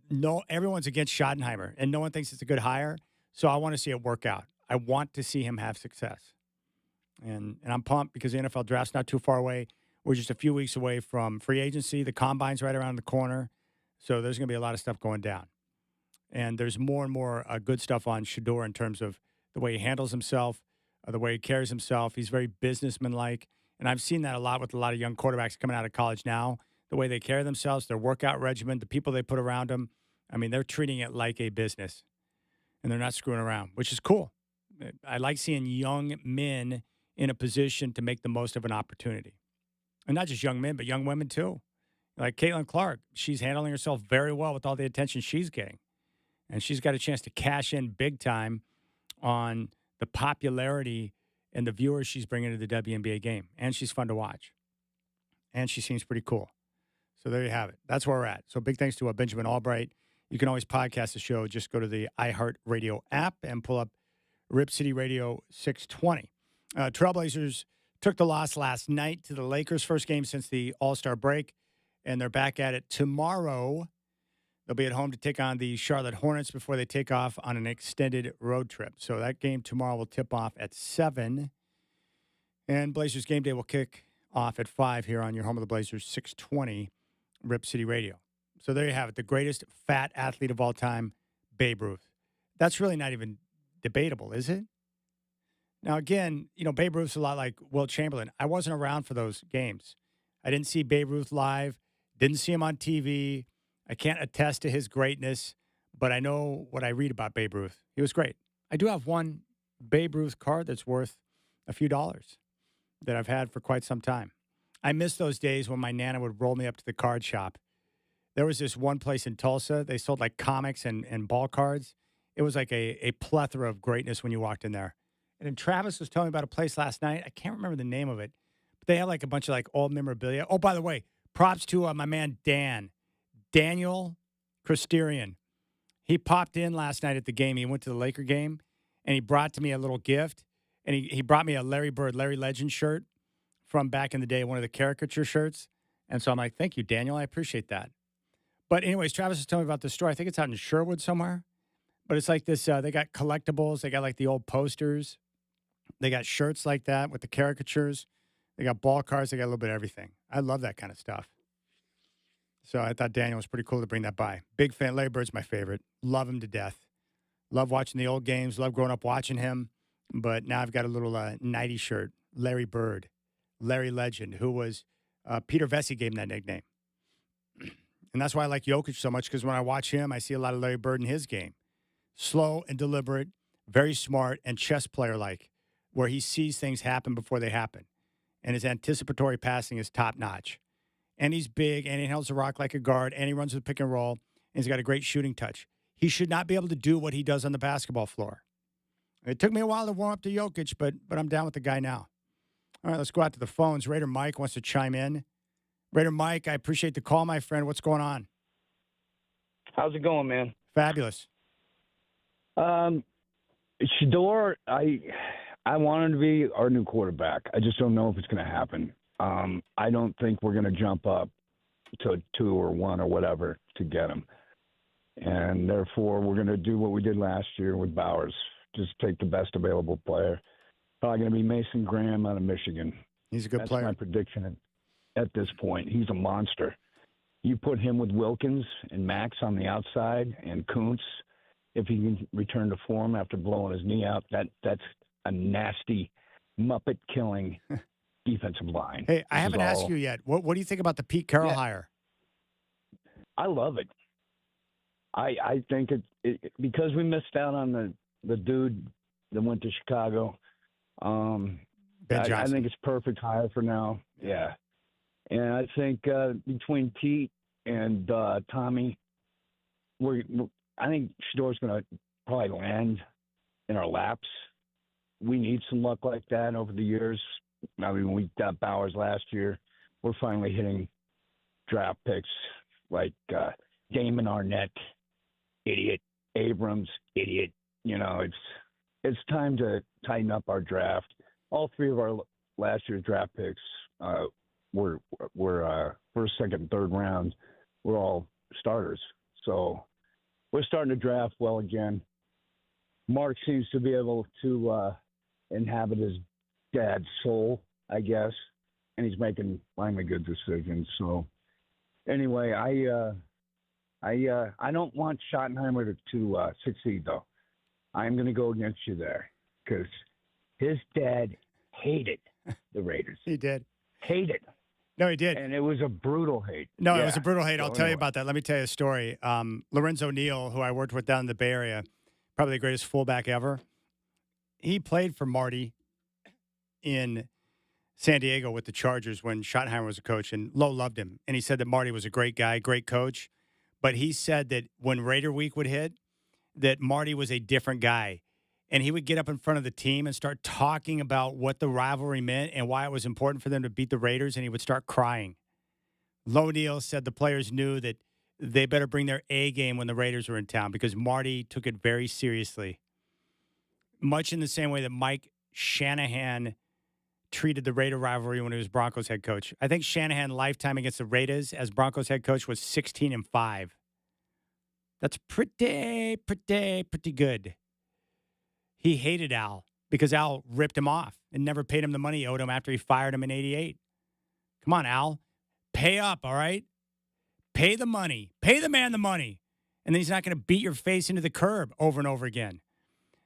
Speaker 1: No, everyone's against Schottenheimer, and no one thinks it's a good hire. So I want to see it work out. I want to see him have success. And I'm pumped because the NFL draft's not too far away. We're just a few weeks away from free agency. The combine's right around the corner. So there's going to be a lot of stuff going down. And there's more and more good stuff on Shedeur in terms of the way he handles himself, the way he carries himself. He's very businessman-like. And I've seen that a lot with a lot of young quarterbacks coming out of college now. The way they carry themselves, their workout regimen, the people they put around them. I mean, they're treating it like a business. And they're not screwing around, which is cool. I like seeing young men in a position to make the most of an opportunity. And not just young men, but young women too. Like Caitlin Clark, she's handling herself very well with all the attention she's getting. And she's got a chance to cash in big time on the popularity and the viewers she's bringing to the WNBA game. And she's fun to watch. And she seems pretty cool. So there you have it. That's where we're at. So big thanks to Benjamin Albright. You can always podcast the show. Just go to the iHeartRadio app and pull up Rip City Radio 620. Trailblazers took the loss last night to the Lakers' first game since the All-Star break, and they're back at it tomorrow. They'll be at home to take on the Charlotte Hornets before they take off on an extended road trip. So that game tomorrow will tip off at 7, and Blazers game day will kick off at 5 here on your home of the Blazers, 620 Rip City Radio. So there you have it, the greatest fat athlete of all time, Babe Ruth. That's really not even debatable, is it? Now, again, Babe Ruth's a lot like Wilt Chamberlain. I wasn't around for those games. I didn't see Babe Ruth live, didn't see him on TV. I can't attest to his greatness, but I know what I read about Babe Ruth. He was great. I do have one Babe Ruth card that's worth a few dollars that I've had for quite some time. I miss those days when my Nana would roll me up to the card shop. There was this one place in Tulsa. They sold like comics and ball cards. It was like a plethora of greatness when you walked in there. And then Travis was telling me about a place last night. I can't remember the name of it, but they had like a bunch of like old memorabilia. Oh, by the way, props to my man Daniel Christerian. He popped in last night at the game. He went to the Laker game, and he brought to me a little gift. And he brought me a Larry Bird, Larry Legend shirt from back in the day, one of the caricature shirts. And so I'm like, thank you, Daniel. I appreciate that. But anyways, Travis was telling me about the store. I think it's out in Sherwood somewhere. But it's like this, they got collectibles. They got like the old posters. They got shirts like that with the caricatures. They got ball cards. They got a little bit of everything. I love that kind of stuff. So I thought Daniel was pretty cool to bring that by. Big fan. Larry Bird's my favorite. Love him to death. Love watching the old games. Love growing up watching him. But now I've got a little nighty shirt. Larry Bird. Larry Legend, who was Peter Vesey gave him that nickname. And that's why I like Jokic so much, because when I watch him, I see a lot of Larry Bird in his game. Slow and deliberate, very smart, and chess player-like, where he sees things happen before they happen. And his anticipatory passing is top-notch. And he's big, and he holds the rock like a guard, and he runs with pick and roll, and he's got a great shooting touch. He should not be able to do what he does on the basketball floor. It took me a while to warm up to Jokic, but I'm down with the guy now. All right, let's go out to the phones. Raider Mike wants to chime in. Raider Mike, I appreciate the call, my friend. What's going on?
Speaker 10: How's it going, man?
Speaker 1: Fabulous.
Speaker 10: Shedeur, I want him to be our new quarterback. I just don't know if it's going to happen. I don't think we're going to jump up to 2 or 1 or whatever to get him. And therefore, we're going to do what we did last year with Bowers. Just take the best available player. Probably going to be Mason Graham out of Michigan.
Speaker 1: He's a good player.
Speaker 10: That's my prediction at this point. He's a monster. You put him with Wilkins and Max on the outside and Kuntz, if he can return to form after blowing his knee out, that's a nasty, Muppet-killing defensive line.
Speaker 1: Hey, I haven't asked you yet. What do you think about the Pete Carroll hire?
Speaker 10: I love it. I think it because we missed out on the dude that went to Chicago. I think it's perfect hire for now. Yeah. And I think between Pete and Tommy, I think Shedeur's going to probably land in our laps. We need some luck like that over the years. I mean, we got Bowers last year. We're finally hitting draft picks like Damon Arnett, idiot. Abrams, idiot. It's time to tighten up our draft. All 3 of our last year's draft picks were first, second, third round. We're all starters. So we're starting to draft well again. Mark seems to be able to inhabit his dad's soul, I guess, and he's making finally good decisions. So anyway, I don't want Schottenheimer to succeed, though. I'm going to go against you there because his dad hated the Raiders.
Speaker 1: He did.
Speaker 10: Hated.
Speaker 1: No, he did.
Speaker 10: And it was a brutal hate.
Speaker 1: No,
Speaker 10: yeah.
Speaker 1: It was a brutal hate. I'll tell you
Speaker 10: anyway.
Speaker 1: about that. Let me tell you a story. Lorenzo Neal, who I worked with down in the Bay Area, probably the greatest fullback ever. He played for Marty in San Diego with the Chargers when Schottenheimer was a coach, and Lowe loved him. And he said that Marty was a great guy, great coach. But he said that when Raider Week would hit, that Marty was a different guy. and he would get up in front of the team and start talking about what the rivalry meant and why it was important for them to beat the Raiders, and he would start crying. Low Neal said the players knew that they better bring their A game when the Raiders were in town because Marty took it very seriously. Much in the same way that Mike Shanahan treated the Raider rivalry when he was Broncos head coach. I think Shanahan lifetime against the Raiders as Broncos head coach was 16-5. That's pretty good. He hated Al because Al ripped him off and never paid him the money he owed him after he fired him in 88. Come on, Al. Pay up, all right? Pay the money. Pay the man the money. And then he's not going to beat your face into the curb over and over again.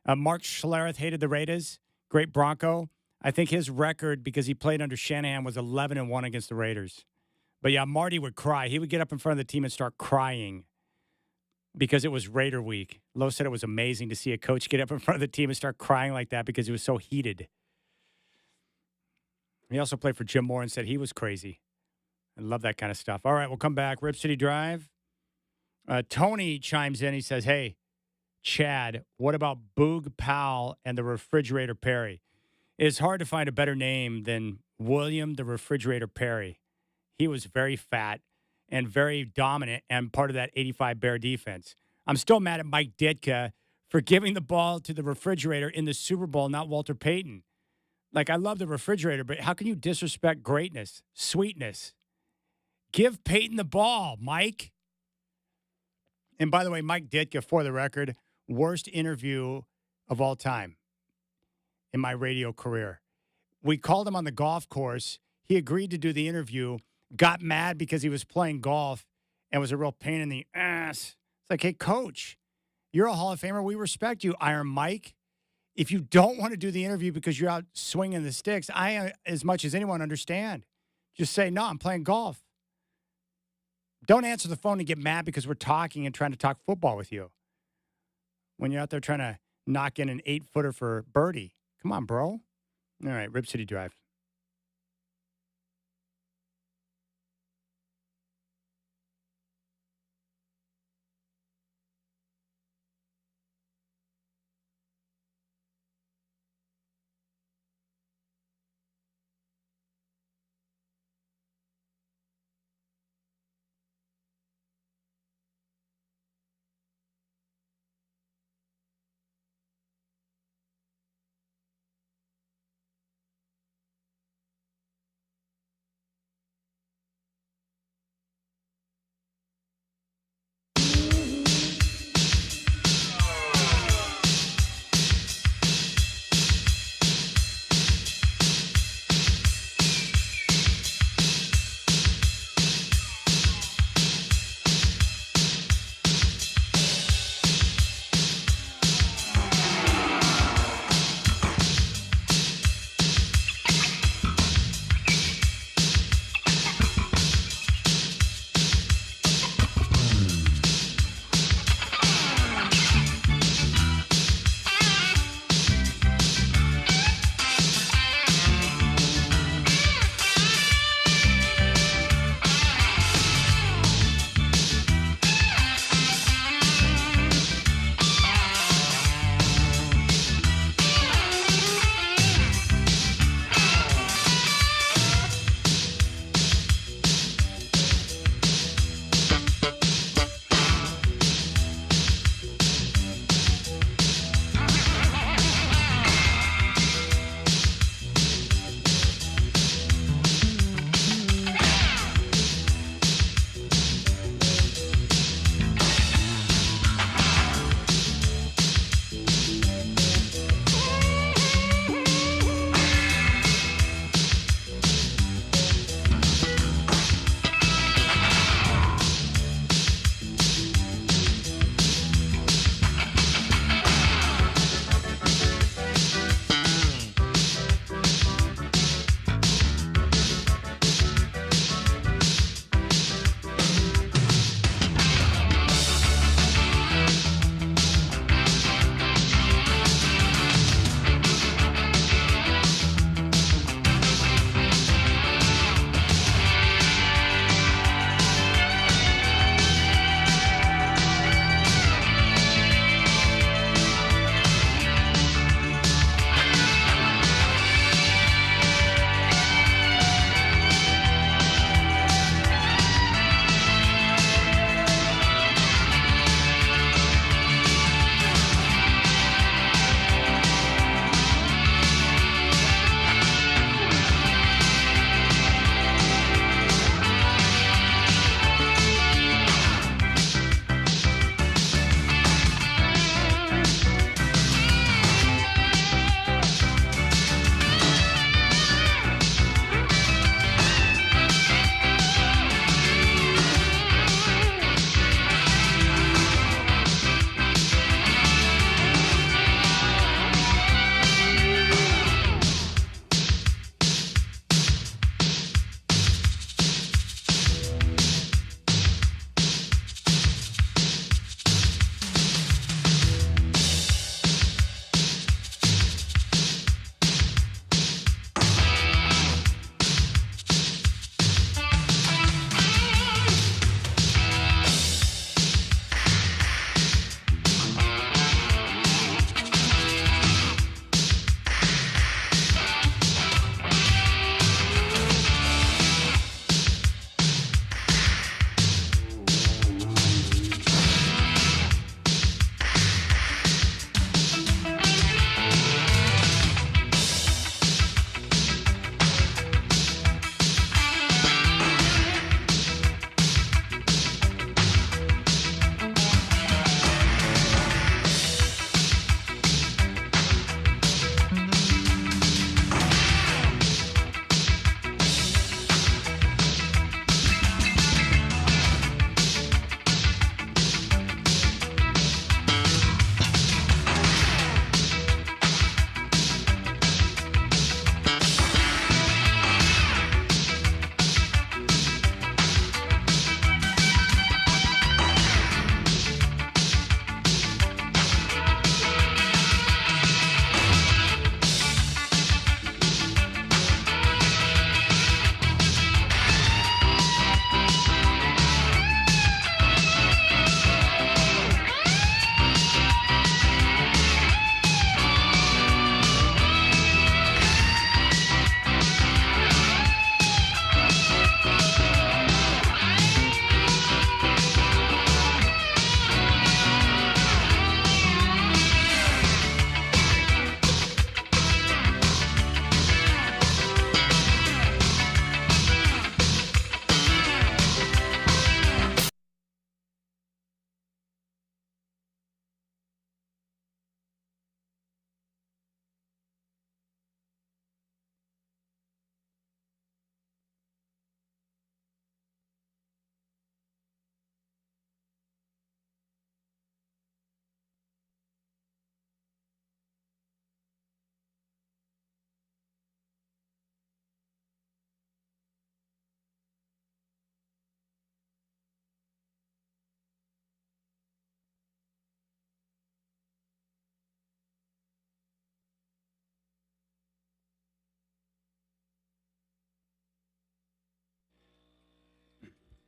Speaker 1: Mark Schlereth hated the Raiders. Great Bronco. I think his record, because he played under Shanahan, was 11-1 against the Raiders. But yeah, Marty would cry. He would get up in front of the team and start crying because it was Raider week. Lowe said it was amazing to see a coach get up in front of the team and start crying like that because he was so heated. He also played for Jim Moore and said he was crazy. I love that kind of stuff. All right, we'll come back. Rip City Drive. Tony chimes in. He says, hey, Chad, what about Boog Powell and the Refrigerator Perry? It's hard to find a better name than William the Refrigerator Perry. He was very fat and very dominant and part of that 85 Bear defense. I'm still mad at Mike Ditka for giving the ball to the Refrigerator in the Super Bowl, not Walter Payton. Like, I love the Refrigerator, but how can you disrespect greatness, sweetness? Give Peyton the ball, Mike. And by the way, Mike Ditka, for the record, worst interview of all time in my radio career. We called him on the golf course. He agreed to do the interview, got mad because he was playing golf and was a real pain in the ass. It's like, hey, coach, you're a Hall of Famer. We respect you, Iron Mike. If you don't want to do the interview because you're out swinging the sticks, I, as much as anyone, understand. Just say, no, I'm playing golf. Don't answer the phone and get mad because we're talking and trying to talk football with you when you're out there trying to knock in an 8-footer for birdie. Come on, bro. All right, Rip City Drive.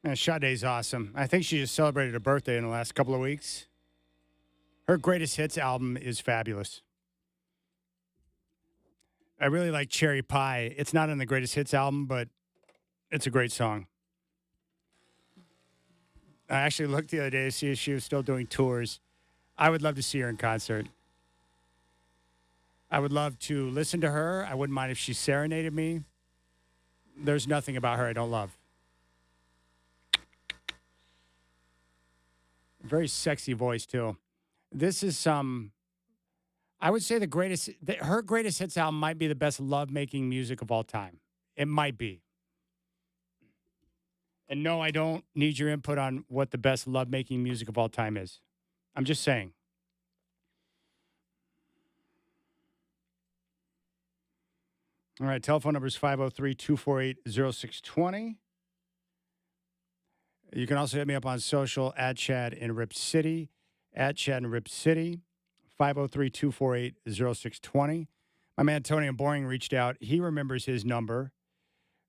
Speaker 1: Yeah, Sade's awesome. I think she just celebrated her birthday in the last couple of weeks. Her greatest hits album is fabulous. I really like Cherry Pie. It's not on the greatest hits album, but it's a great song. I actually looked the other day to see if she was still doing tours. I would love to see her in concert. I would love to listen to her. I wouldn't mind if she serenaded me. There's nothing about her I don't love. Very sexy voice, too. This is I would say her greatest hits album might be the best love-making music of all time. It might be. And no, I don't need your input on what the best love-making music of all time is. I'm just saying. All right, telephone number is 503-248-0620. You can also hit me up on social at Chad in Rip City, at Chad in Rip City, 503-248-0620. My man Tony in Boring reached out. He remembers his number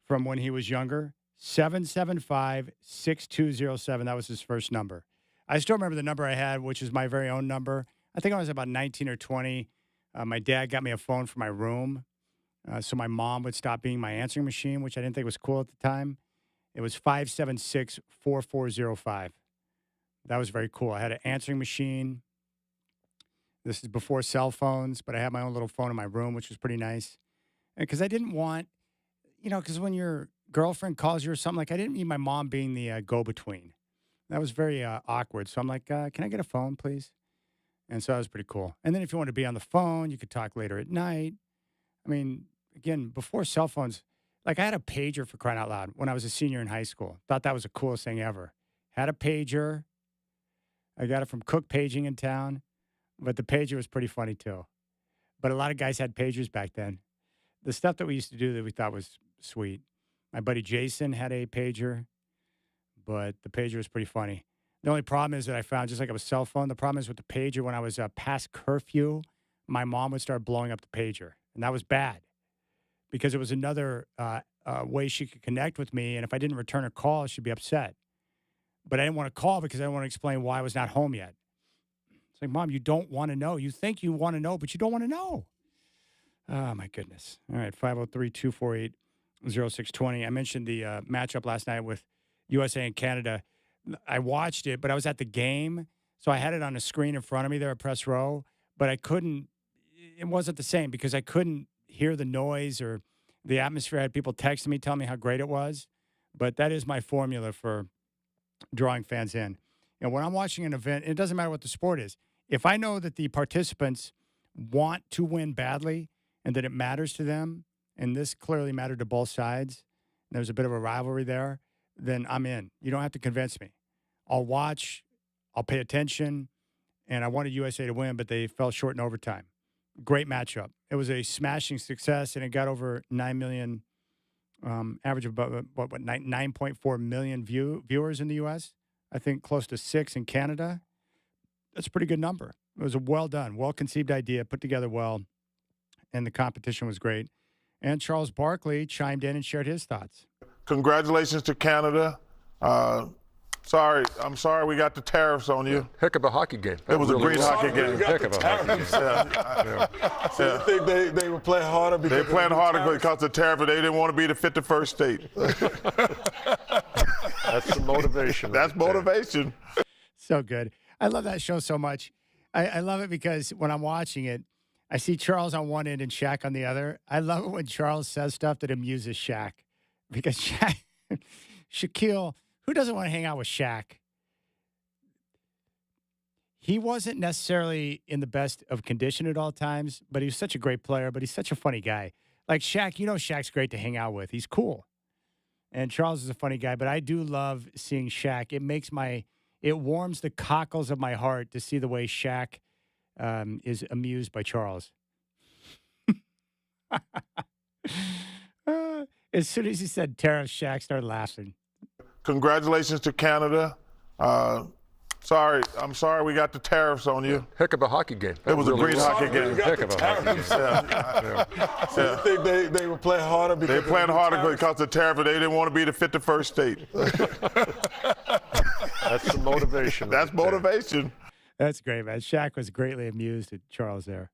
Speaker 1: from when he was younger, 775-6207. That was his first number. I still remember the number I had, which is my very own number. I think I was about 19 or 20. My dad got me a phone for my room, so my mom would stop being my answering machine, which I didn't think was cool at the time. It was 576-4405. That was very cool. I had an answering machine. This is before cell phones, but I had my own little phone in my room, which was pretty nice. Because I didn't want, because when your girlfriend calls you or something, I didn't need my mom being the go-between. That was very awkward. So I'm like, can I get a phone, please? And so that was pretty cool. And then if you want to be on the phone, you could talk later at night. I mean, again, before cell phones, I had a pager for crying out loud when I was a senior in high school. Thought that was the coolest thing ever. Had a pager. I got it from Cook Paging in town. But the pager was pretty funny, too. But a lot of guys had pagers back then. The stuff that we used to do that we thought was sweet. My buddy Jason had a pager, but the pager was pretty funny. The only problem is that I found, just like a cell phone, the problem is with the pager, when I was past curfew, my mom would start blowing up the pager. And that was bad because it was another way she could connect with me. And if I didn't return her call, she'd be upset. But I didn't want to call because I didn't want to explain why I was not home yet. It's like, Mom, you don't want to know. You think you want to know, but you don't want to know. Oh, my goodness. All right, 503-248-0620. I mentioned the matchup last night with USA and Canada. I watched it, but I was at the game, so I had it on a screen in front of me there at press row, but I couldn't – it wasn't the same because I couldn't hear the noise or the atmosphere. I had people texting me, telling me how great it was. But that is my formula for drawing fans in. And when I'm watching an event, it doesn't matter what the sport is. If I know that the participants want to win badly and that it matters to them, and this clearly mattered to both sides, and there's a bit of a rivalry there, then I'm in. You don't have to convince me. I'll watch, I'll pay attention, and I wanted USA to win, but they fell short in overtime. Great matchup. It was a smashing success, and it got over 9 million, average of about, 9.4 million viewers in the U.S., I think close to 6 in Canada. That's a pretty good number. It was a well done, well-conceived idea, put together well, and the competition was great. And Charles Barkley chimed in and shared his thoughts.
Speaker 5: Congratulations to Canada. I'm sorry we got the tariffs on you.
Speaker 6: Heck of a hockey game.
Speaker 5: It was a great hockey game.
Speaker 6: Heck of a hockey game.
Speaker 5: So you think they were playing harder? They playing harder because of the tariff, and they didn't want to be the 51st state.
Speaker 6: That's the motivation.
Speaker 5: That's motivation.
Speaker 1: So good. I love that show so much. I love it because when I'm watching it, I see Charles on one end and Shaq on the other. I love it when Charles says stuff that amuses Shaq because Shaquille, who doesn't want to hang out with Shaq? He wasn't necessarily in the best of condition at all times, but he was such a great player, but he's such a funny guy. Like Shaq, Shaq's great to hang out with. He's cool. And Charles is a funny guy, but I do love seeing Shaq. It warms the cockles of my heart to see the way Shaq is amused by Charles. As soon as he said tariffs, Shaq started laughing.
Speaker 5: Congratulations to Canada. I'm sorry we got the tariffs on you.
Speaker 6: Heck of a hockey game.
Speaker 5: It was a great hockey game.
Speaker 6: Heck of a hockey game.
Speaker 5: So you think they were playing harder because they playing harder because of the tariff, and they didn't want to be the 51st state.
Speaker 6: That's the motivation.
Speaker 5: That's motivation.
Speaker 1: That's great, man. Shaq was greatly amused at Charles there.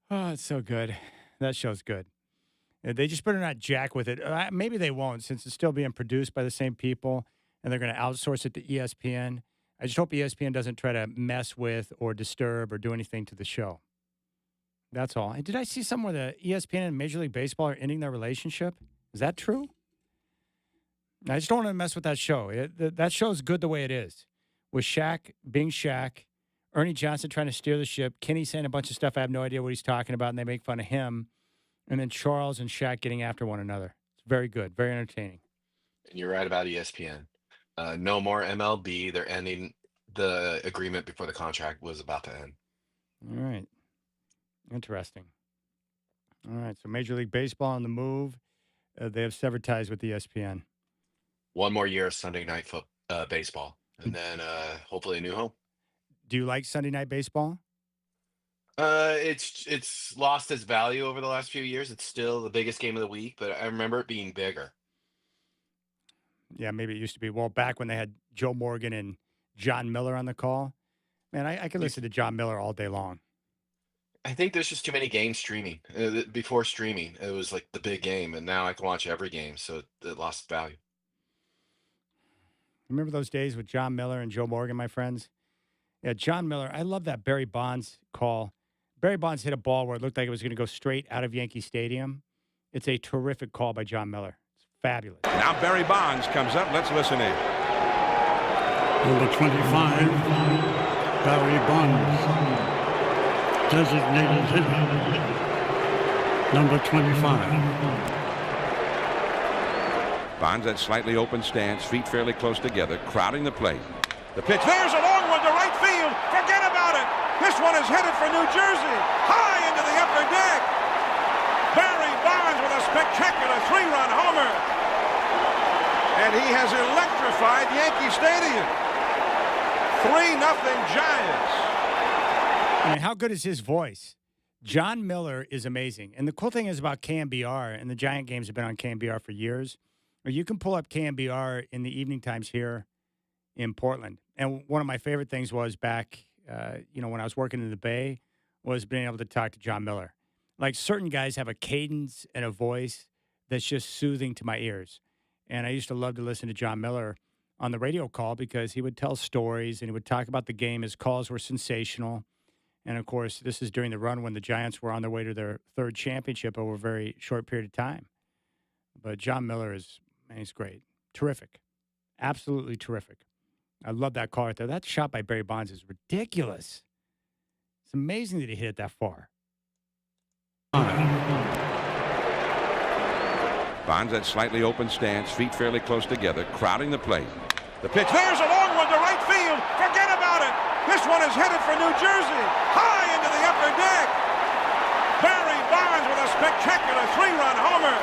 Speaker 1: Oh, it's so good. That show's good. They just better not jack with it. Maybe they won't, since it's still being produced by the same people, and they're going to outsource it to ESPN. I just hope ESPN doesn't try to mess with or disturb or do anything to the show. That's all. Did I see somewhere that ESPN and Major League Baseball are ending their relationship? Is that true? I just don't want to mess with that show. That show's good the way it is. With Shaq being Shaq, Ernie Johnson trying to steer the ship, Kenny saying a bunch of stuff I have no idea what he's talking about, and they make fun of him, and then Charles and Shaq getting after one another. It's very good, very entertaining.
Speaker 11: And you're right about ESPN. No more MLB. They're ending the agreement before the contract was about to end.
Speaker 1: All right. Interesting. All right. So Major League Baseball on the move. They have severed ties with ESPN.
Speaker 11: One more year of Sunday night baseball, and then hopefully a new home.
Speaker 1: Do you like Sunday night baseball?
Speaker 11: It's lost its value over the last few years. It's still the biggest game of the week, but I remember it being bigger.
Speaker 1: Yeah, maybe it used to be. Well, back when they had Joe Morgan and John Miller on the call, man, I could listen to John Miller all day long.
Speaker 11: I think there's just too many games streaming. Before streaming, it was like the big game, and now I can watch every game, so it lost value.
Speaker 1: Remember those days with John Miller and Joe Morgan, my friends? Yeah, John Miller. I love that Barry Bonds call. Barry Bonds hit a ball where it looked like it was going to go straight out of Yankee Stadium. It's a terrific call by John Miller. It's fabulous.
Speaker 12: Now Barry Bonds comes up. Let's listen in.
Speaker 13: Number 25, Barry Bonds, designated hitter. Number 25.
Speaker 12: Bonds at slightly open stance, feet fairly close together, crowding the plate. The pitch, there's a long one to right field. Forget about it. This one is headed for New Jersey, high into the upper deck. Barry Bonds with a spectacular 3-run homer. And he has electrified Yankee Stadium. 3-0 Giants.
Speaker 1: I mean, how good is his voice? John Miller is amazing. And the cool thing is about KMBR, and the Giant games have been on KMBR for years, where you can pull up KMBR in the evening times here in Portland. And one of my favorite things was back, when I was working in the Bay, was being able to talk to John Miller. Like, certain guys have a cadence and a voice that's just soothing to my ears. And I used to love to listen to John Miller on the radio call because he would tell stories and he would talk about the game. His calls were sensational. And, of course, this is during the run when the Giants were on their way to their third championship over a very short period of time. But John Miller he's great. Terrific. Absolutely terrific. I love that call right there. That shot by Barry Bonds is ridiculous. It's amazing that he hit it that far.
Speaker 12: Bonds at slightly open stance, feet fairly close together, crowding the plate. The pitch, there's a long one to right field. Forget about it. This one is headed for New Jersey, high into the upper deck. Barry Bonds with a spectacular 3-run homer.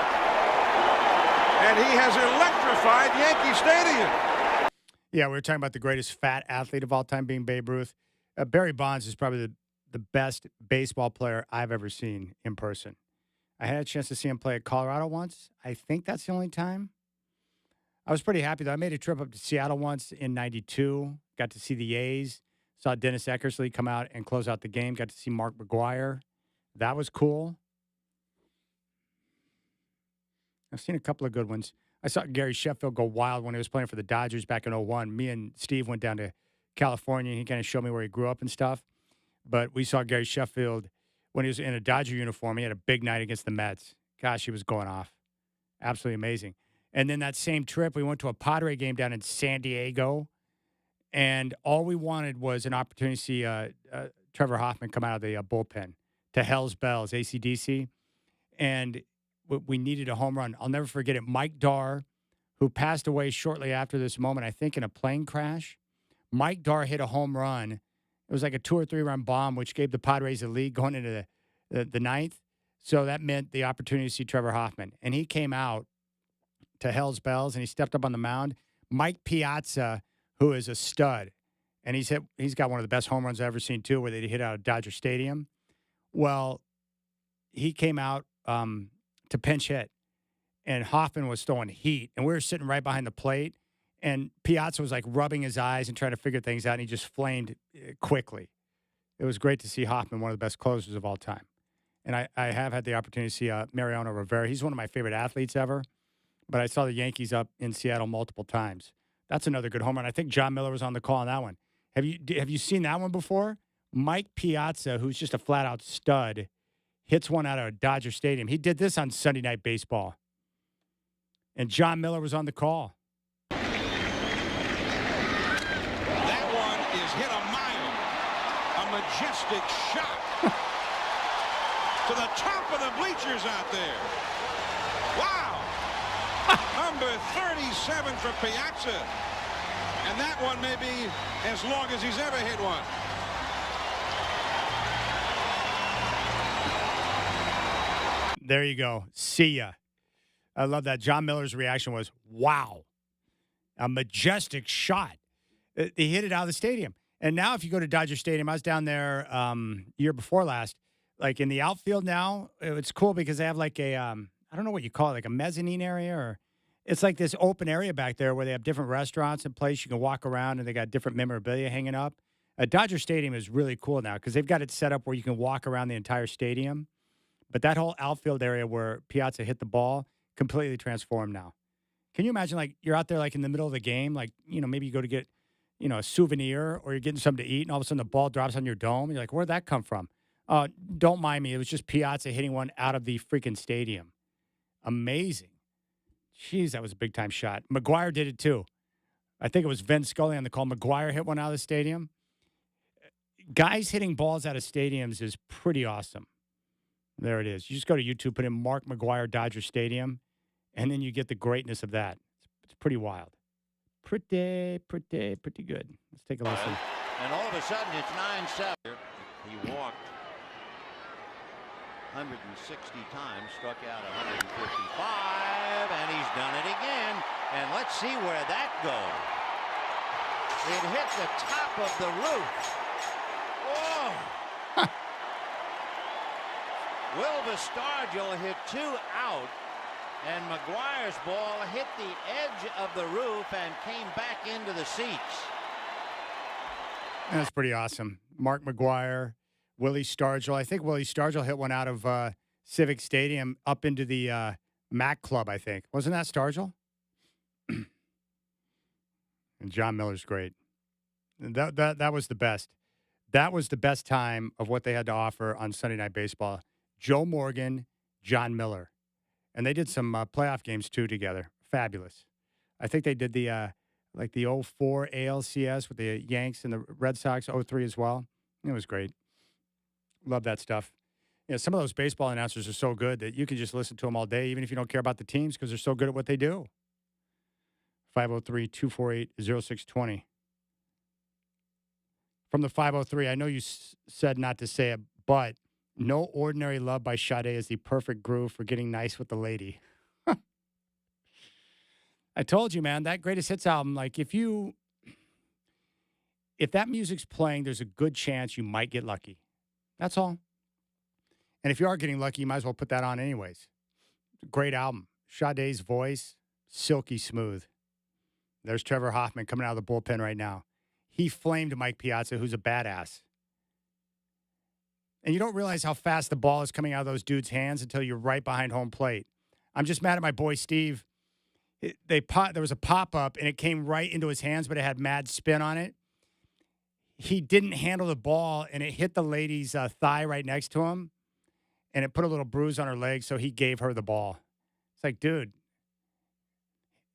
Speaker 12: And he has electrified Yankee Stadium.
Speaker 1: Yeah, we were talking about the greatest fat athlete of all time being Babe Ruth. Barry Bonds is probably the best baseball player I've ever seen in person. I had a chance to see him play at Colorado once. I think that's the only time. I was pretty happy, though. I made a trip up to Seattle once in '92. Got to see the A's. Saw Dennis Eckersley come out and close out the game. Got to see Mark McGwire. That was cool. I've seen a couple of good ones. I saw Gary Sheffield go wild when he was playing for the Dodgers back in '01. Me and Steve went down to California, and he kind of showed me where he grew up and stuff. But we saw Gary Sheffield when he was in a Dodger uniform. He had a big night against the Mets. Gosh, he was going off. Absolutely amazing. And then that same trip, we went to a Padre game down in San Diego, and all we wanted was an opportunity to see Trevor Hoffman come out of the bullpen to Hell's Bells, AC/DC. And we needed a home run. I'll never forget it. Mike Darr, who passed away shortly after this moment, I think in a plane crash. Mike Darr hit a home run. It was like a 2 or 3 run bomb, which gave the Padres the lead going into the ninth. So that meant the opportunity to see Trevor Hoffman. And he came out to Hell's Bells, and he stepped up on the mound. Mike Piazza, who is a stud, And he's got one of the best home runs I've ever seen, too, where they hit out of Dodger Stadium. Well, he came out to pinch hit, and Hoffman was throwing heat, and we were sitting right behind the plate, and Piazza was, like, rubbing his eyes and trying to figure things out, and he just flamed quickly. It was great to see Hoffman, one of the best closers of all time. And I have had the opportunity to see Mariano Rivera. He's one of my favorite athletes ever, but I saw the Yankees up in Seattle multiple times. That's another good home run. I think John Miller was on the call on that one. Have you seen that one before? Mike Piazza, who's just a flat-out stud, hits one out of Dodger Stadium. He did this on Sunday Night Baseball. And John Miller was on the call.
Speaker 12: That one is hit a mile. A majestic shot to the top of the bleachers out there. Wow. Number 37 for Piazza. And that one may be as long as he's ever hit one.
Speaker 1: There you go. See ya. I love that. John Miller's reaction was, wow, a majestic shot. He hit it out of the stadium. And now if you go to Dodger Stadium, I was down there year before last, like in the outfield now, it's cool because they have like a, I don't know what you call it, like a mezzanine area, or it's like this open area back there where they have different restaurants and places you can walk around, and they got different memorabilia hanging up. Dodger Stadium is really cool now because they've got it set up where you can walk around the entire stadium. But that whole outfield area where Piazza hit the ball, completely transformed now. Can you imagine, like, you're out there, like, in the middle of the game, like, you know, maybe you go to get, you know, a souvenir, or you're getting something to eat, and all of a sudden the ball drops on your dome, and you're like, where'd that come from? Don't mind me. It was just Piazza hitting one out of the freaking stadium. Amazing. Jeez, that was a big-time shot. McGuire did it, too. I think it was Vin Scully on the call. McGuire hit one out of the stadium. Guys hitting balls out of stadiums is pretty awesome. There it is. You just go to YouTube, put in Mark McGuire Dodger Stadium, and then you get the greatness of that. It's pretty wild. Pretty good. Let's take a listen.
Speaker 14: And all of a sudden, it's 9-7. He walked 160 times, struck out 155, and he's done it again. And let's see where that goes. It hit the top of the roof. Whoa! Will Vistargil hit 2 out, and McGuire's ball hit the edge of the roof and came back into the seats.
Speaker 1: That's pretty awesome. Mark McGuire, Willie Stargell. I think Willie Stargell hit one out of Civic Stadium up into the Mac Club, I think. Wasn't that Stargell? And John Miller's great. And that was the best. That was the best time of what they had to offer on Sunday Night Baseball. Joe Morgan, John Miller. And they did some playoff games, too, together. Fabulous. I think they did the like the 04 ALCS with the Yanks and the Red Sox, 03 as well. It was great. Love that stuff. You know, some of those baseball announcers are so good that you can just listen to them all day, even if you don't care about the teams, because they're so good at what they do. 503-248-0620. From the 503, I know you said not to say it, but No Ordinary Love by Sade is the perfect groove for getting nice with the lady. I told you, man, that Greatest Hits album, like if that music's playing, there's a good chance you might get lucky. That's all. And if you are getting lucky, you might as well put that on anyways. Great album. Sade's voice, silky smooth. There's Trevor Hoffman coming out of the bullpen right now. He flamed Mike Piazza, who's a badass. And you don't realize how fast the ball is coming out of those dudes' hands until you're right behind home plate. I'm just mad at my boy Steve. There was a pop-up, and it came right into his hands, but it had mad spin on it. He didn't handle the ball, and it hit the lady's thigh right next to him, and it put a little bruise on her leg, so he gave her the ball. It's like, dude,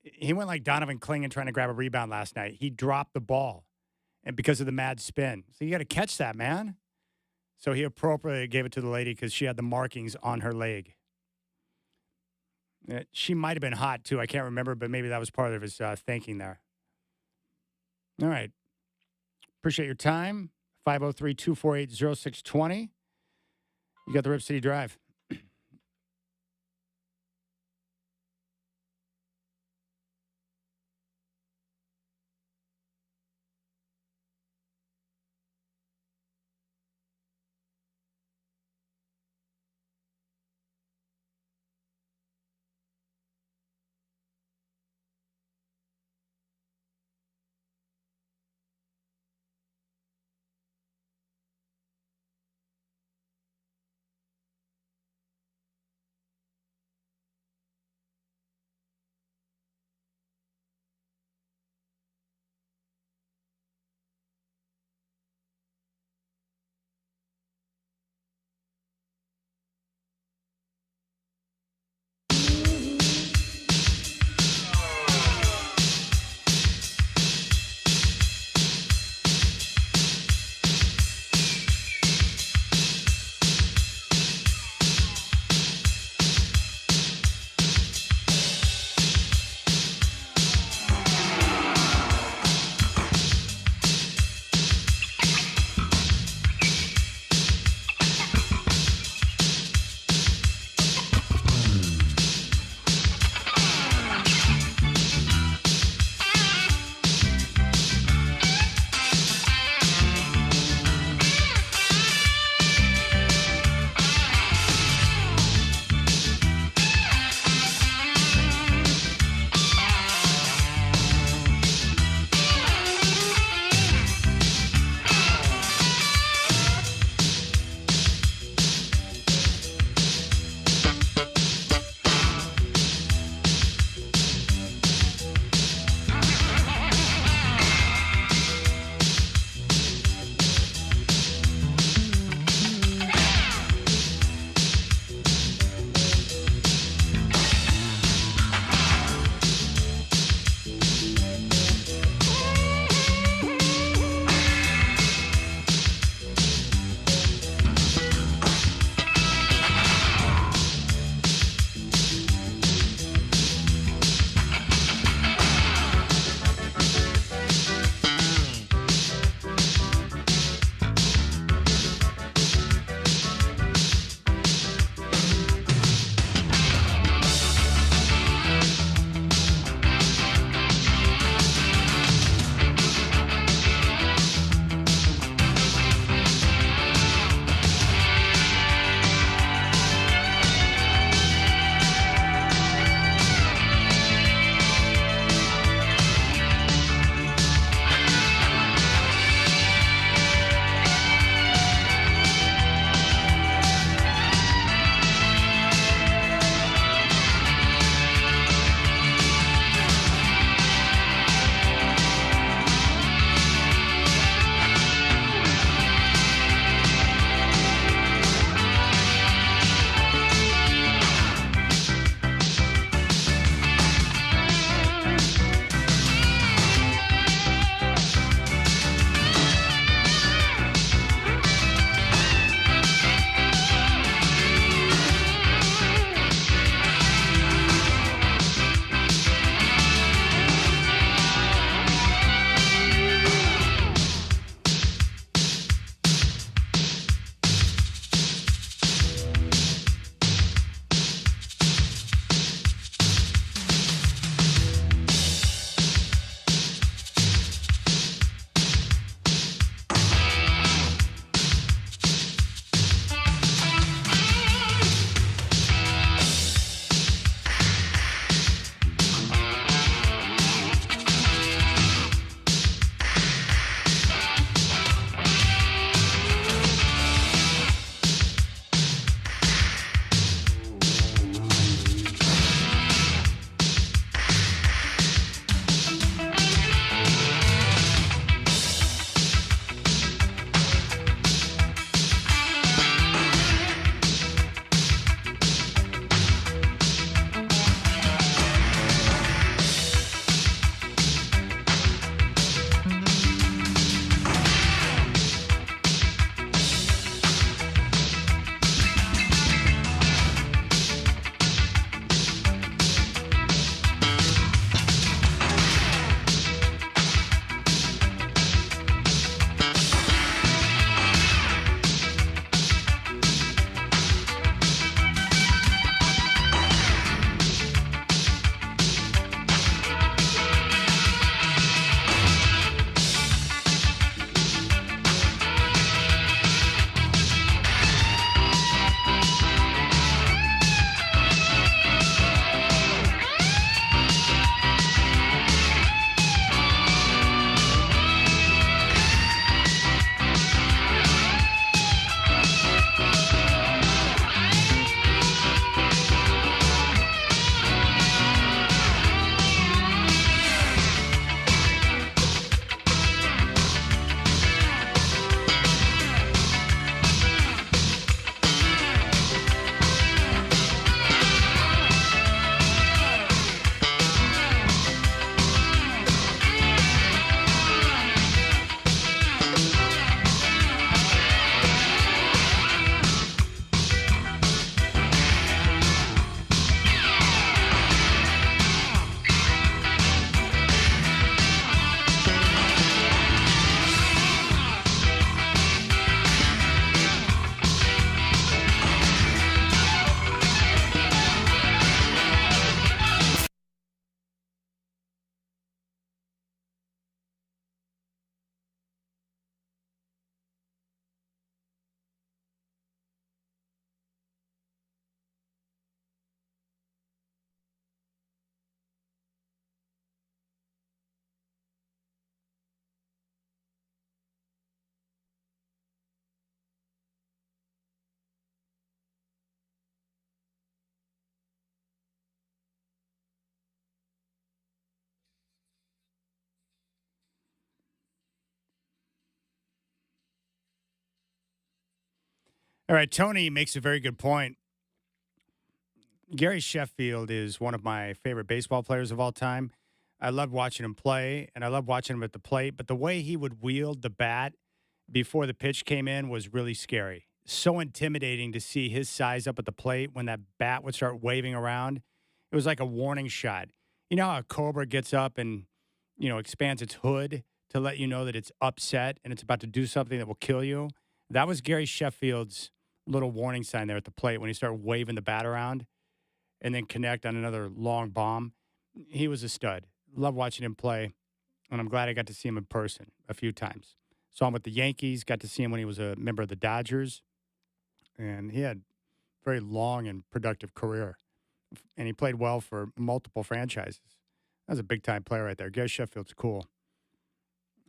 Speaker 1: he went like Donovan Clingan trying to grab a rebound last night. He dropped the ball, and because of the mad spin. So you got to catch that, man. So he appropriately gave it to the lady because she had the markings on her leg. She might have been hot, too. I can't remember, but maybe that was part of his thinking there. All right. Appreciate your time. 503-248-0620. You got the Rip City Drive. All right, Tony makes a very good point. Gary Sheffield is one of my favorite baseball players of all time. I love watching him play, and I love watching him at the plate. But the way he would wield the bat before the pitch came in was really scary. So intimidating to see his size up at the plate when that bat would start waving around. It was like a warning shot. You know how a cobra gets up and, expands its hood to let you know that it's upset and it's about to do something that will kill you? That was Gary Sheffield's little warning sign there at the plate when he started waving the bat around and then connect on another long bomb. He was a stud. Love watching him play, and I'm glad I got to see him in person a few times. Saw him with the Yankees, got to see him when he was a member of the Dodgers, and he had a very long and productive career, and he played well for multiple franchises. That was a big-time player right there. Gary Sheffield's cool.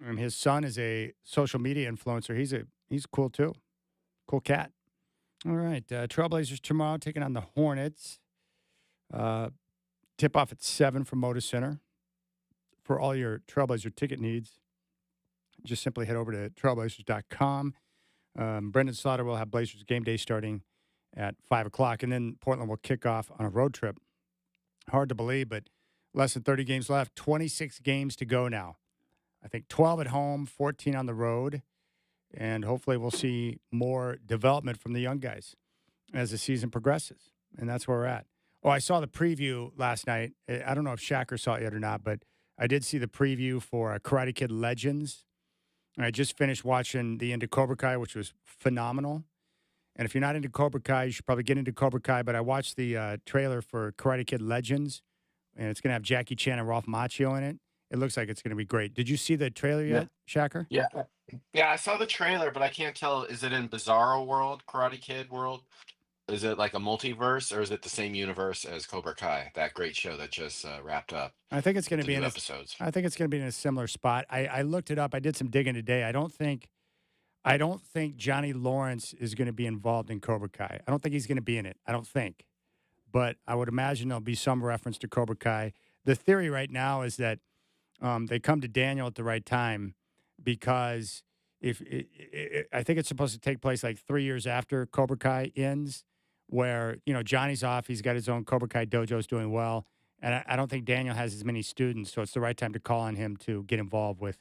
Speaker 1: And his son is a social media influencer. He's cool, too. Cool cat. All right, Trailblazers tomorrow taking on the Hornets. Tip-off at 7 from Moda Center. For all your Trailblazer ticket needs, just simply head over to trailblazers.com. Brendan Slaughter will have Blazers game day starting at 5 o'clock, and then Portland will kick off on a road trip. Hard to believe, but less than 30 games left. 26 games to go now. I think 12 at home, 14 on the road, and hopefully we'll see more development from the young guys as the season progresses, and that's where we're at. Oh, I saw the preview last night. I don't know if Shacker saw it yet or not, but I did see the preview for Karate Kid Legends. I just finished watching the end of Cobra Kai, which was phenomenal. And if you're not into Cobra Kai, you should probably get into Cobra Kai. But I watched the trailer for Karate Kid Legends, and it's going to have Jackie Chan and Ralph Macchio in it. It looks like it's going to be great. Did you see the trailer yet, Shacker?
Speaker 11: Yeah. Yeah, I saw the trailer, but I can't tell. Is it in Bizarro World, Karate Kid World? Is it like a multiverse, or is it the same universe as Cobra Kai, that great show that just wrapped up?
Speaker 1: I think it's going to be in
Speaker 11: episodes.
Speaker 1: I think it's going to be in a similar spot. I looked it up. I did some digging today. I don't think Johnny Lawrence is going to be involved in Cobra Kai. I don't think he's going to be in it. I don't think. But I would imagine there'll be some reference to Cobra Kai. The theory right now is that they come to Daniel at the right time because I think it's supposed to take place like 3 years after Cobra Kai ends, where, Johnny's off. He's got his own Cobra Kai dojo's doing well. And I don't think Daniel has as many students, so it's the right time to call on him to get involved with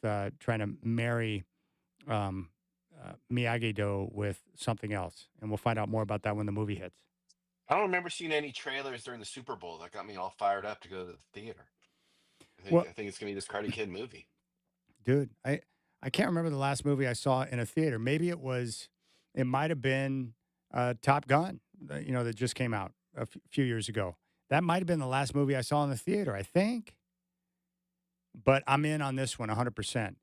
Speaker 1: trying to marry Miyagi-Do with something else. And we'll find out more about that when the movie hits.
Speaker 11: I don't remember seeing any trailers during the Super Bowl that got me all fired up to go to the theater. I think it's going to be this Karate Kid movie.
Speaker 1: Dude, I can't remember the last movie I saw in a theater. Maybe it might have been Top Gun, that just came out a few years ago. That might have been the last movie I saw in the theater, I think. But I'm in on this one 100%.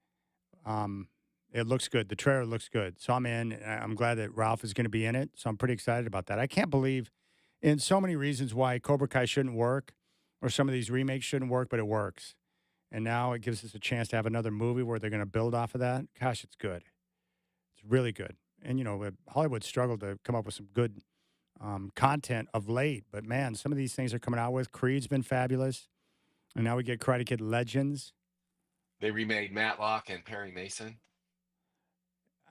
Speaker 1: It looks good. The trailer looks good. So I'm in. I'm glad that Ralph is going to be in it. So I'm pretty excited about that. I can't believe in so many reasons why Cobra Kai shouldn't work or some of these remakes shouldn't work, but it works. And now it gives us a chance to have another movie where they're going to build off of that. Gosh, it's good. It's really good. And, Hollywood struggled to come up with some good content of late. But, man, some of these things they're coming out with. Creed's been fabulous. And now we get Karate Kid Legends.
Speaker 11: They remade Matlock and Perry Mason.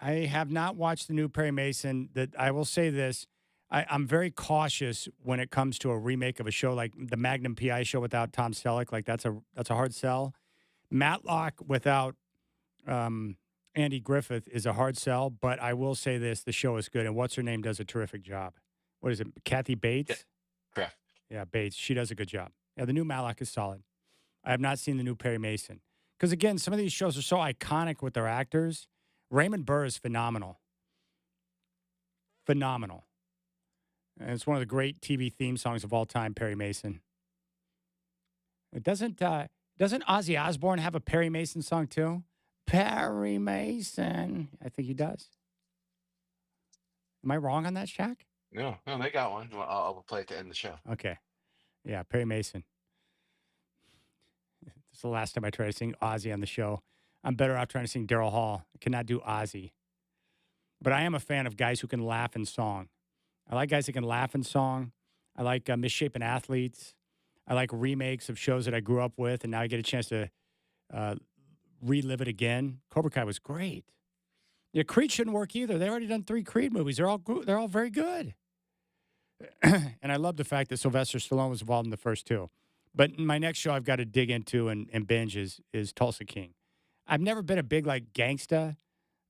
Speaker 1: I have not watched the new Perry Mason. That I will say this. I'm very cautious when it comes to a remake of a show like the Magnum PI show without Tom Selleck. Like, that's a hard sell. Matlock without Andy Griffith is a hard sell, but I will say this, the show is good, and what's-her-name does a terrific job. What is it, Kathy Bates?
Speaker 11: Yeah, correct.
Speaker 1: Yeah, Bates. She does a good job. Yeah, the new Matlock is solid. I have not seen the new Perry Mason. Because, again, some of these shows are so iconic with their actors. Raymond Burr is phenomenal. Phenomenal. And it's one of the great TV theme songs of all time, Perry Mason. Doesn't Ozzy Osbourne have a Perry Mason song, too? Perry Mason. I think he does. Am I wrong on that, Shaq?
Speaker 11: No, they got one. Well, I'll play it to end the show.
Speaker 1: Okay. Yeah, Perry Mason. This is the last time I try to sing Ozzy on the show. I'm better off trying to sing Daryl Hall. I cannot do Ozzy. But I am a fan of guys who can laugh in song. I like guys that can laugh in song. I like misshapen athletes. I like remakes of shows that I grew up with, and now I get a chance to relive it again. Cobra Kai was great. Yeah, Creed shouldn't work either. They already done 3 Creed movies. They're all very good. And I love the fact that Sylvester Stallone was involved in the first 2. But my next show I've got to dig into and binge is Tulsa King. I've never been a big like gangsta,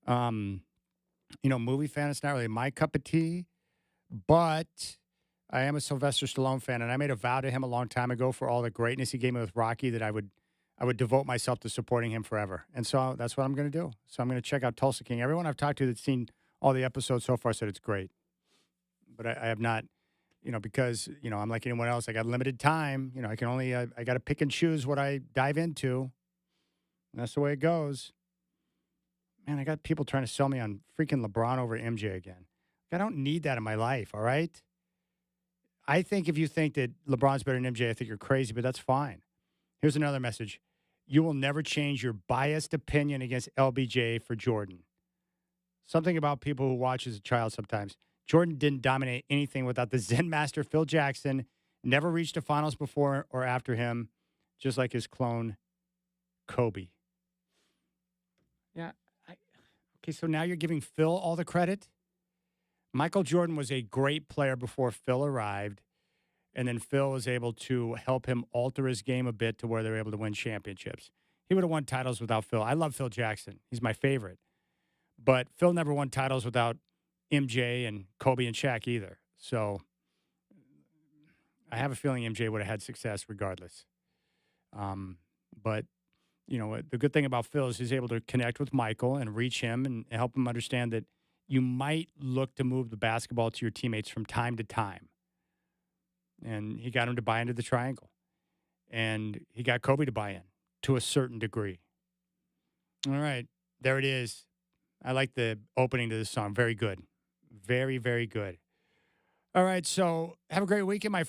Speaker 1: movie fan. It's not really my cup of tea, but I am a Sylvester Stallone fan, and I made a vow to him a long time ago for all the greatness he gave me with Rocky that I would devote myself to supporting him forever. And so that's what I'm going to do. So I'm going to check out Tulsa King. Everyone I've talked to that's seen all the episodes so far said it's great. But I have not, because, I'm like anyone else. I got limited time. I can only, I got to pick and choose what I dive into. And that's the way it goes. Man, I got people trying to sell me on freaking LeBron over MJ again. I don't need that in my life, all right? I think if you think that LeBron's better than MJ, I think you're crazy, but that's fine. Here's another message. You will never change your biased opinion against LBJ for Jordan. Something about people who watch as a child sometimes. Jordan didn't dominate anything without the Zen master Phil Jackson, never reached the finals before or after him, just like his clone, Kobe. Yeah. Okay, so now you're giving Phil all the credit? Michael Jordan was a great player before Phil arrived, and then Phil was able to help him alter his game a bit to where they were able to win championships. He would have won titles without Phil. I love Phil Jackson. He's my favorite. But Phil never won titles without MJ and Kobe and Shaq either. So I have a feeling MJ would have had success regardless. But, the good thing about Phil is he's able to connect with Michael and reach him and help him understand that you might look to move the basketball to your teammates from time to time. And he got him to buy into the triangle. And he got Kobe to buy in to a certain degree. All right. There it is. I like the opening to this song. Very good. Very, very good. All right. So have a great weekend, my